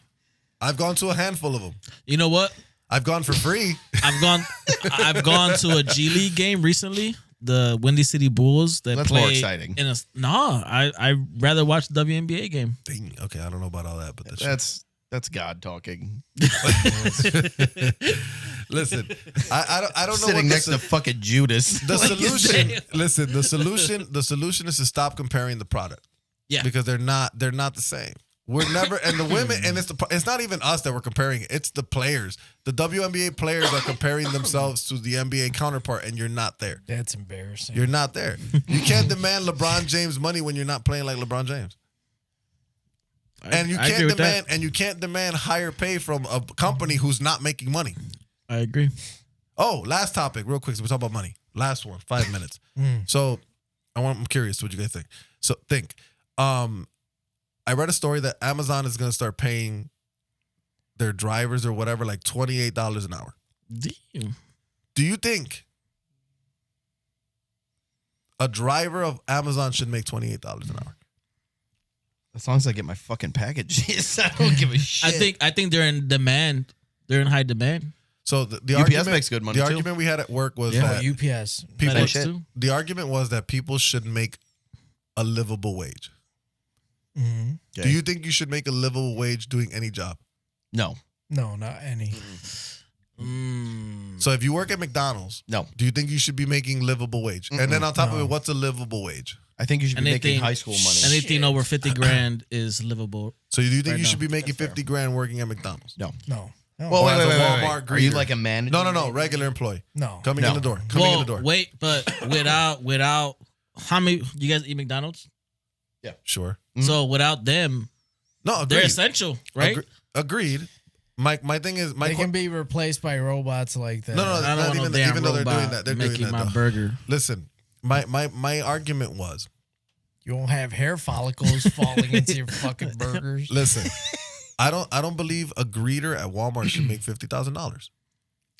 I've gone to a handful of them. You know what? I've gone for free. I've gone to a G League game recently. The Windy City Bulls that That's play more exciting. I rather watch the WNBA game. Dang, okay, I don't know about all that, but That's God talking. listen. I don't know. Sitting what next to fucking Judas. the solution. Listen, the solution is to stop comparing the product. Yeah. Because they're not the same. We're never, and the women, and it's not even us that we're comparing. It's the players. The WNBA players are comparing themselves to the NBA counterpart, and you're not there. That's embarrassing. You're not there. You can't demand LeBron James money when you're not playing like LeBron James. And you can't demand higher pay from a company who's not making money. I agree. Oh, last topic, real quick. So we talk about money. Last one, 5 minutes. So I'm curious what you guys think. So think. I read a story that Amazon is going to start paying their drivers or whatever like $28 an hour. Damn. Do you think a driver of Amazon should make $28 an hour? As long as I get my fucking packages, I don't give a shit. I think they're in demand. They're in high demand. So the UPS argument makes good money, The too. argument we had at work was Yeah. that UPS. people. FedEx too. The argument was that people should make a livable wage. Mm-hmm. Okay. Do you think you should make a livable wage doing any job? No. No, not any. So if you work at McDonald's, No. do you think you should be making livable wage? And then on top of it, what's a livable wage? I think you should be making Anything- high school money. Anything over 50 grand is livable. So do you think Right you should now. be making 50 grand working at McDonald's? No. No. No. Well, Or wait, as a wait, wait, Walmart wait. Are you greeter? like a manager? No, regular employee. No. Coming No. in the door. Coming in the door. Wait, but without how many you guys eat McDonald's? Sure. So without them, No, they're agreed. essential, right? Agreed. My thing is They can be replaced by robots like that. No, I don't not want no even damn even though they're robot doing that. They're making doing that. my though. burger. Listen, my argument was, You won't have hair follicles falling into your fucking burgers. listen, I don't believe a greeter at Walmart should make $50,000.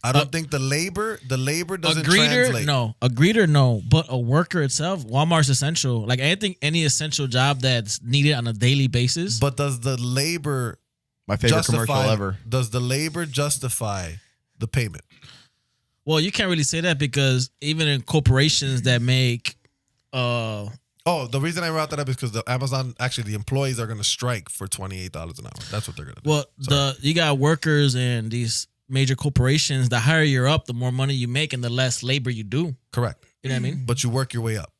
I don't think the labor doesn't A greeter, translate. no. A greeter, no. But a worker itself, Walmart's essential. Like any essential job that's needed on a daily basis. But does the labor My favorite commercial ever. Does the labor justify the payment? Well, you can't really say that because even in corporations that make Oh, the reason I brought that up is because the employees are going to strike for $28 an hour. That's what they're going to do. well, you got workers and these major corporations, the higher you're up, the more money you make and the less labor you do. Correct. You know what I mean? But you work your way up.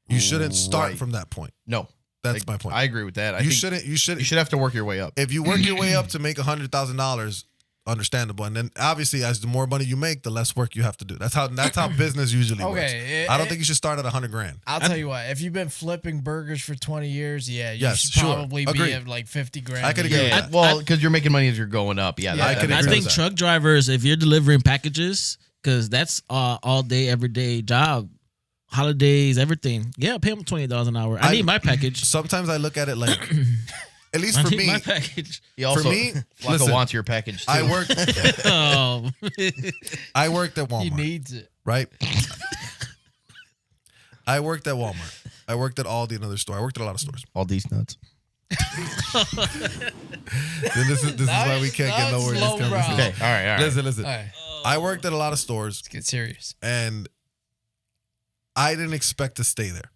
You shouldn't start Right. from that point. No. That's my point. I agree with that. I You think shouldn't. you should have to work your way up. If you work your way up to make $100,000, understandable. And then obviously, as the more money you make, the less work you have to do. That's how business usually works. Okay, I don't think you should start at $100,000. I'll tell you what. If you've been flipping burgers for 20 years, you Yes, should sure. probably Agreed. be at like 50 grand. I could a agree year. with that. Well, because you're making money as you're going up. Yeah, I could I agree think with that. truck drivers, if you're delivering packages, because that's all day, everyday job, holidays, everything. Yeah, pay them $28 an hour. I need my package. Sometimes I look at it like, at least I for need me, my package. He also, for me, Flacco listen, wants your package too. I worked Oh, I worked at He Walmart, needs it. right? I worked at Walmart. I worked at Aldi, another store. I worked at a lot of stores. all these nuts. Then this is why we can't get Now nowhere it's in this low brow. conversation. Okay, all right. Listen. All right, I worked at a lot of stores, let's get serious. and I didn't expect to stay there.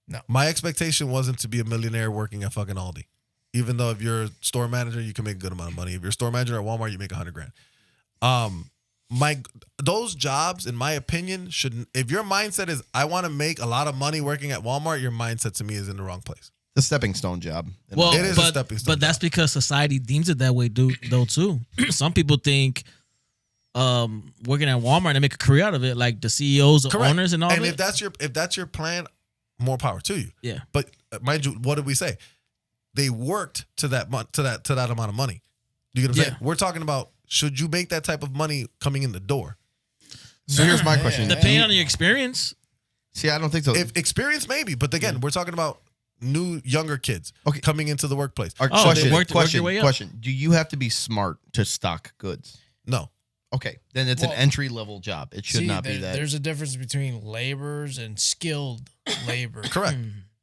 No. My expectation wasn't to be a millionaire working at fucking Aldi. Even though if you're a store manager, you can make a good amount of money. If you're a store manager at Walmart, you make $100,000. those jobs, in my opinion, shouldn't. If your mindset is I want to make a lot of money working at Walmart, your mindset to me is in the wrong place. The stepping stone job. Well, it is a stepping stone. But that's because society deems it that way, though too. Some people think working at Walmart and make a career out of it, like the CEOs, the owners, and all. And that. if that's your plan, more power to you. Yeah. But mind you, what did we say? They worked to that amount of money. You get what I'm saying? We're talking about, should you make that type of money coming in the door? So here's my question. Depending on your experience. See, I don't think so. If experience, maybe. But again, we're talking about younger kids coming into the workplace. Question. Do you have to be smart to stock goods? No. Okay. Then it's an entry-level job. It should not be that. There's a difference between laborers and skilled labor. Correct.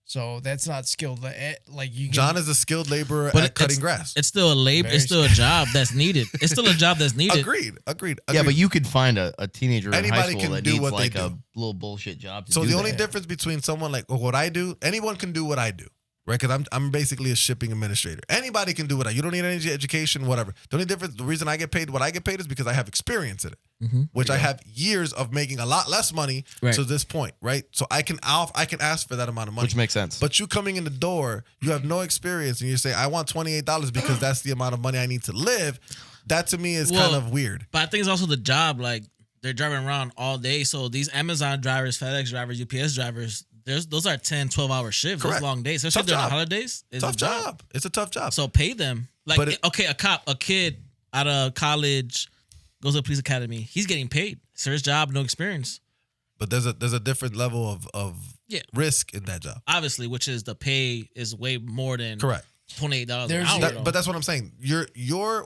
So that's not skilled. Like you. John is a skilled laborer at cutting grass. It's still a labor. It's still a job that's needed. It's still a job that's needed. Agreed. Yeah, but you could find a teenager in high Anybody school can that do needs what they like do. a little bullshit job. So the only difference between someone like what I do, anyone can do what I do, right? Because I'm basically a shipping administrator. Anybody can do what I. You don't need any education, whatever. The only difference, the reason I get paid what I get paid is because I have experience in it, which I have years of making a lot less money to this point, right? So I can ask for that amount of money, which makes sense. But you coming in the door, you have no experience, and you say I want $28 because that's the amount of money I need to live. That to me is kind of weird. But I think it's also the job. Like they're driving around all day, so these Amazon drivers, FedEx drivers, UPS drivers. Those are 10, 12-hour shifts. Those long days. Especially during the holidays. It's tough job. It's a tough job. So pay them. Like, a kid out of college goes to a police academy. He's getting paid. It's his job, no experience. But there's a different level of risk in that job. Obviously, which is the pay is way more than $28 an hour. But that's what I'm saying.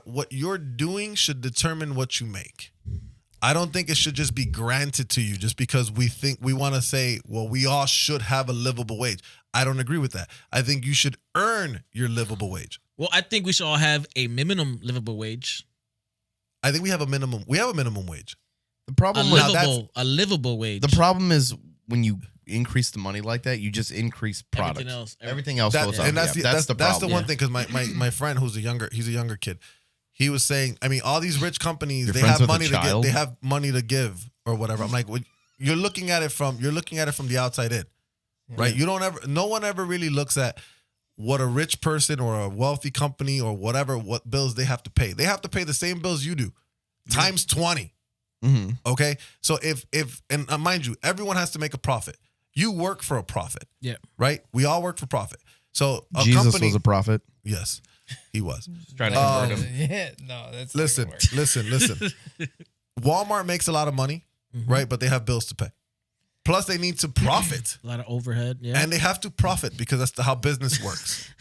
What you're doing should determine what you make. I don't think it should just be granted to you just because we think we want to say, well, we all should have a livable wage. I don't agree with that. I think you should earn your livable wage. Well, I think we should all have a minimum livable wage. I think we have a minimum. We have a minimum wage. The problem a livable wage. The problem is when you increase the money like that, you just increase products. Everything else goes up. And that's the problem. That's the one thing because my friend he's a younger kid. He was saying, I mean, all these rich companies, they have money to give. They have money to give or whatever. I'm like, well, you're looking at it from the outside in, right? No one ever really looks at what a rich person or a wealthy company or whatever, what bills they have to pay. They have to pay the same bills you do, times 20. Mm-hmm. Okay, so if mind you, everyone has to make a profit. You work for a profit, right? We all work for profit. So Jesus was a prophet. Yes. He was trying to convert him. Yeah, no, that's listen. Walmart makes a lot of money, right? But they have bills to pay. Plus, they need to profit. A lot of overhead, and they have to profit because that's how business works.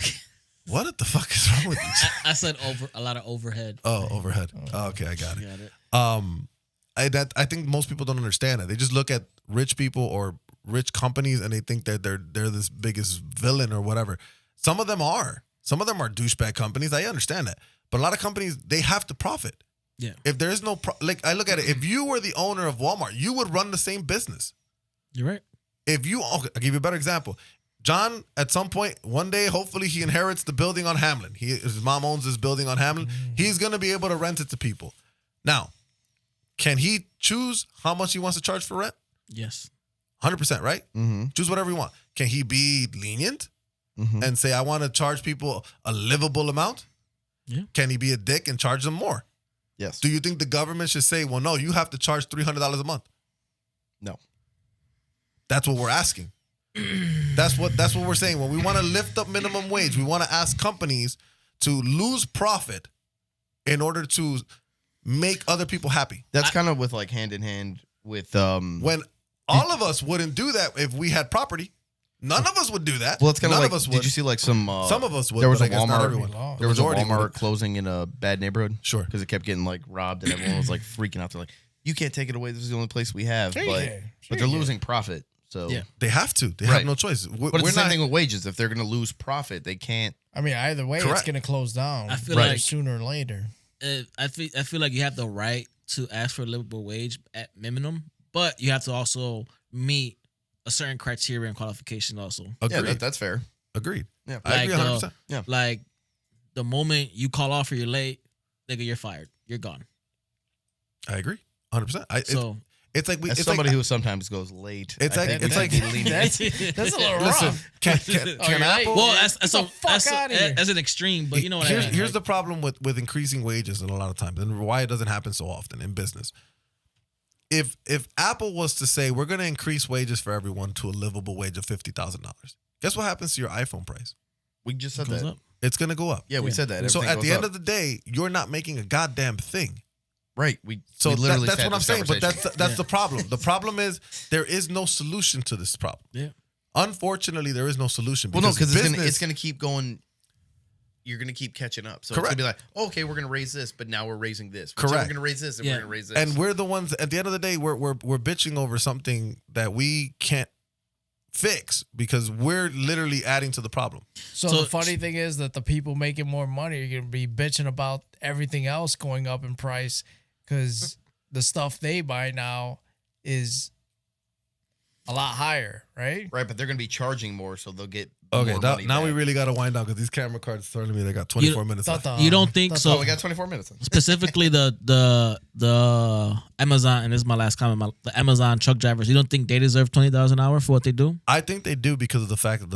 What the fuck is wrong with you? I said a lot of overhead. Oh, overhead. Oh, okay, I got it. I think most people don't understand it. They just look at rich people or rich companies and they think that they're this biggest villain or whatever. Some of them are. Some of them are douchebag companies. I understand that. But a lot of companies, they have to profit. Yeah. If there is no, I look at it, if you were the owner of Walmart, you would run the same business. You're right. I'll give you a better example. John, at some point, one day, hopefully he inherits the building on Hamlin. His mom owns this building on Hamlin. He's going to be able to rent it to people. Now, can he choose how much he wants to charge for rent? Yes. 100%, right? Mm-hmm. Choose whatever you want. Can he be lenient? And say, I want to charge people a livable amount? Yeah. Can he be a dick and charge them more? Yes. Do you think the government should say, well, no, you have to charge $300 a month? No. That's what we're asking. That's what we're saying. When we want to lift up minimum wage, we want to ask companies to lose profit in order to make other people happy. That's kind of with like hand in hand with when all of us wouldn't do that if we had property. None of us would do that. Well, it's kind of like, us would. Did you see like some of us would. There was but a I guess not Walmart. everyone. There was a Majority Walmart would. closing in a bad neighborhood. Sure. Because it kept getting like robbed and everyone was like freaking out. They're like, you can't take it away. This is the only place we have. But they're losing profit. So they have to. They have no choice. But it's the same thing with wages. If they're going to lose profit, they can't. I mean, either way, it's going to close down. I feel like sooner or later. I feel like you have the right to ask for a livable wage at minimum, but you have to also meet a certain criteria and qualification also. Agreed. Yeah, that's fair. Agreed. Yeah, I agree 100%. Yeah. Like the moment you call off or you're late, nigga, you're fired. You're gone. I agree. 100%. So It's like As somebody who sometimes goes late. It's like that's a little listen. rough. Can Apple? well, that's outta here. that's an extreme, but you know what I mean. Here's the problem with increasing wages, and a lot of times, and why it doesn't happen so often in business. If Apple was to say we're going to increase wages for everyone to a livable wage of $50,000, guess what happens to your iPhone price? We just said Goes that. up. It's going to go up. Yeah, we said that. So Everything at the goes end up. of the day, you're not making a goddamn thing. Right. So we literally that's had what I'm this saying. But conversation. that's the problem. The problem is there is no solution to this problem. Yeah. Unfortunately, there is no solution. Well, no, because business- it's gonna keep going. You're gonna keep catching up. So Correct. it's gonna be like, oh, okay, we're gonna raise this, but now we're raising this. Correct. We're gonna raise this, and Yeah. we're gonna raise this. And we're the ones at the end of the day we're bitching over something that we can't fix because we're literally adding to the problem. So So- the funny thing is that the people making more money are going to be bitching about everything else going up in price because the stuff they buy now is a lot higher, right? right, but they're gonna be charging more, so they'll get Okay, more now, money now we back. really got to wind down because these camera cards telling me they got 24 minutes left. You don't think So so? we got 24 minutes. Specifically, the Amazon, and this is my last comment. The Amazon truck drivers, you don't think they deserve $20 an hour for what they do? I think they do because of the fact of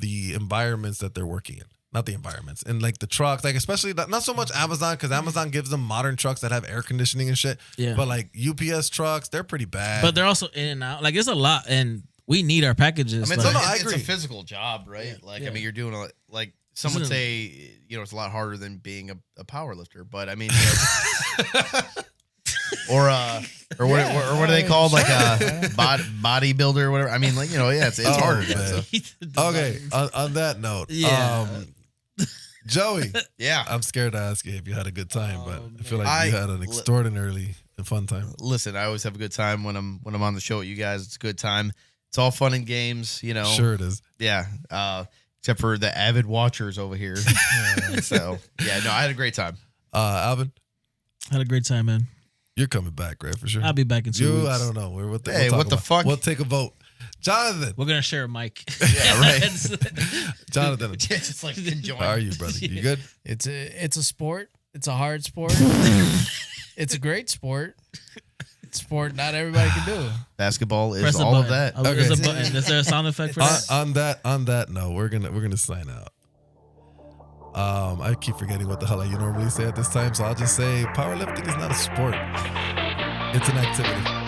the environments that they're working in. Not the environments and like the trucks, like especially not so much Amazon because Amazon gives them modern trucks that have air conditioning and shit. Yeah. But like UPS trucks, they're pretty bad. But they're also in and out. Like it's a lot, and we need our packages. I mean, like, I it's agree. a physical job, right? Like, Yeah. I mean, you're doing like some would Isn't it- say, it's a lot harder than being a power lifter, but I mean, or what are they called? Like a bodybuilder or whatever. I mean, like, it's Oh, harder. man. So, Okay, on that note, Yeah. Joey, yeah. I'm scared to ask you if you had a good time, but I feel like I- you had an extraordinarily fun time. Listen, I always have a good time when I'm on the show with you guys. It's a good time. It's all fun and games, Sure it is. Yeah. Except for the avid watchers over here. So yeah, no, I had a great time. Alvin, Had a great time, man. you're coming back, right? For sure. I'll be back in 2 You, weeks. I don't know. We'll Hey, talk what the about- fuck? We'll take a vote. Jonathan, We're gonna share a mic. Yeah, right. Jonathan, Just like enjoying. how are you, brother? You good? It's a sport. It's a hard sport. It's a great sport. It's a sport not everybody can do. Basketball is Press the all button. of that. Oh, there's Okay. a button. Is there a sound effect for that? On that note, we're gonna sign out. I keep forgetting what the hell you normally say at this time, so I'll just say powerlifting is not a sport. It's an activity.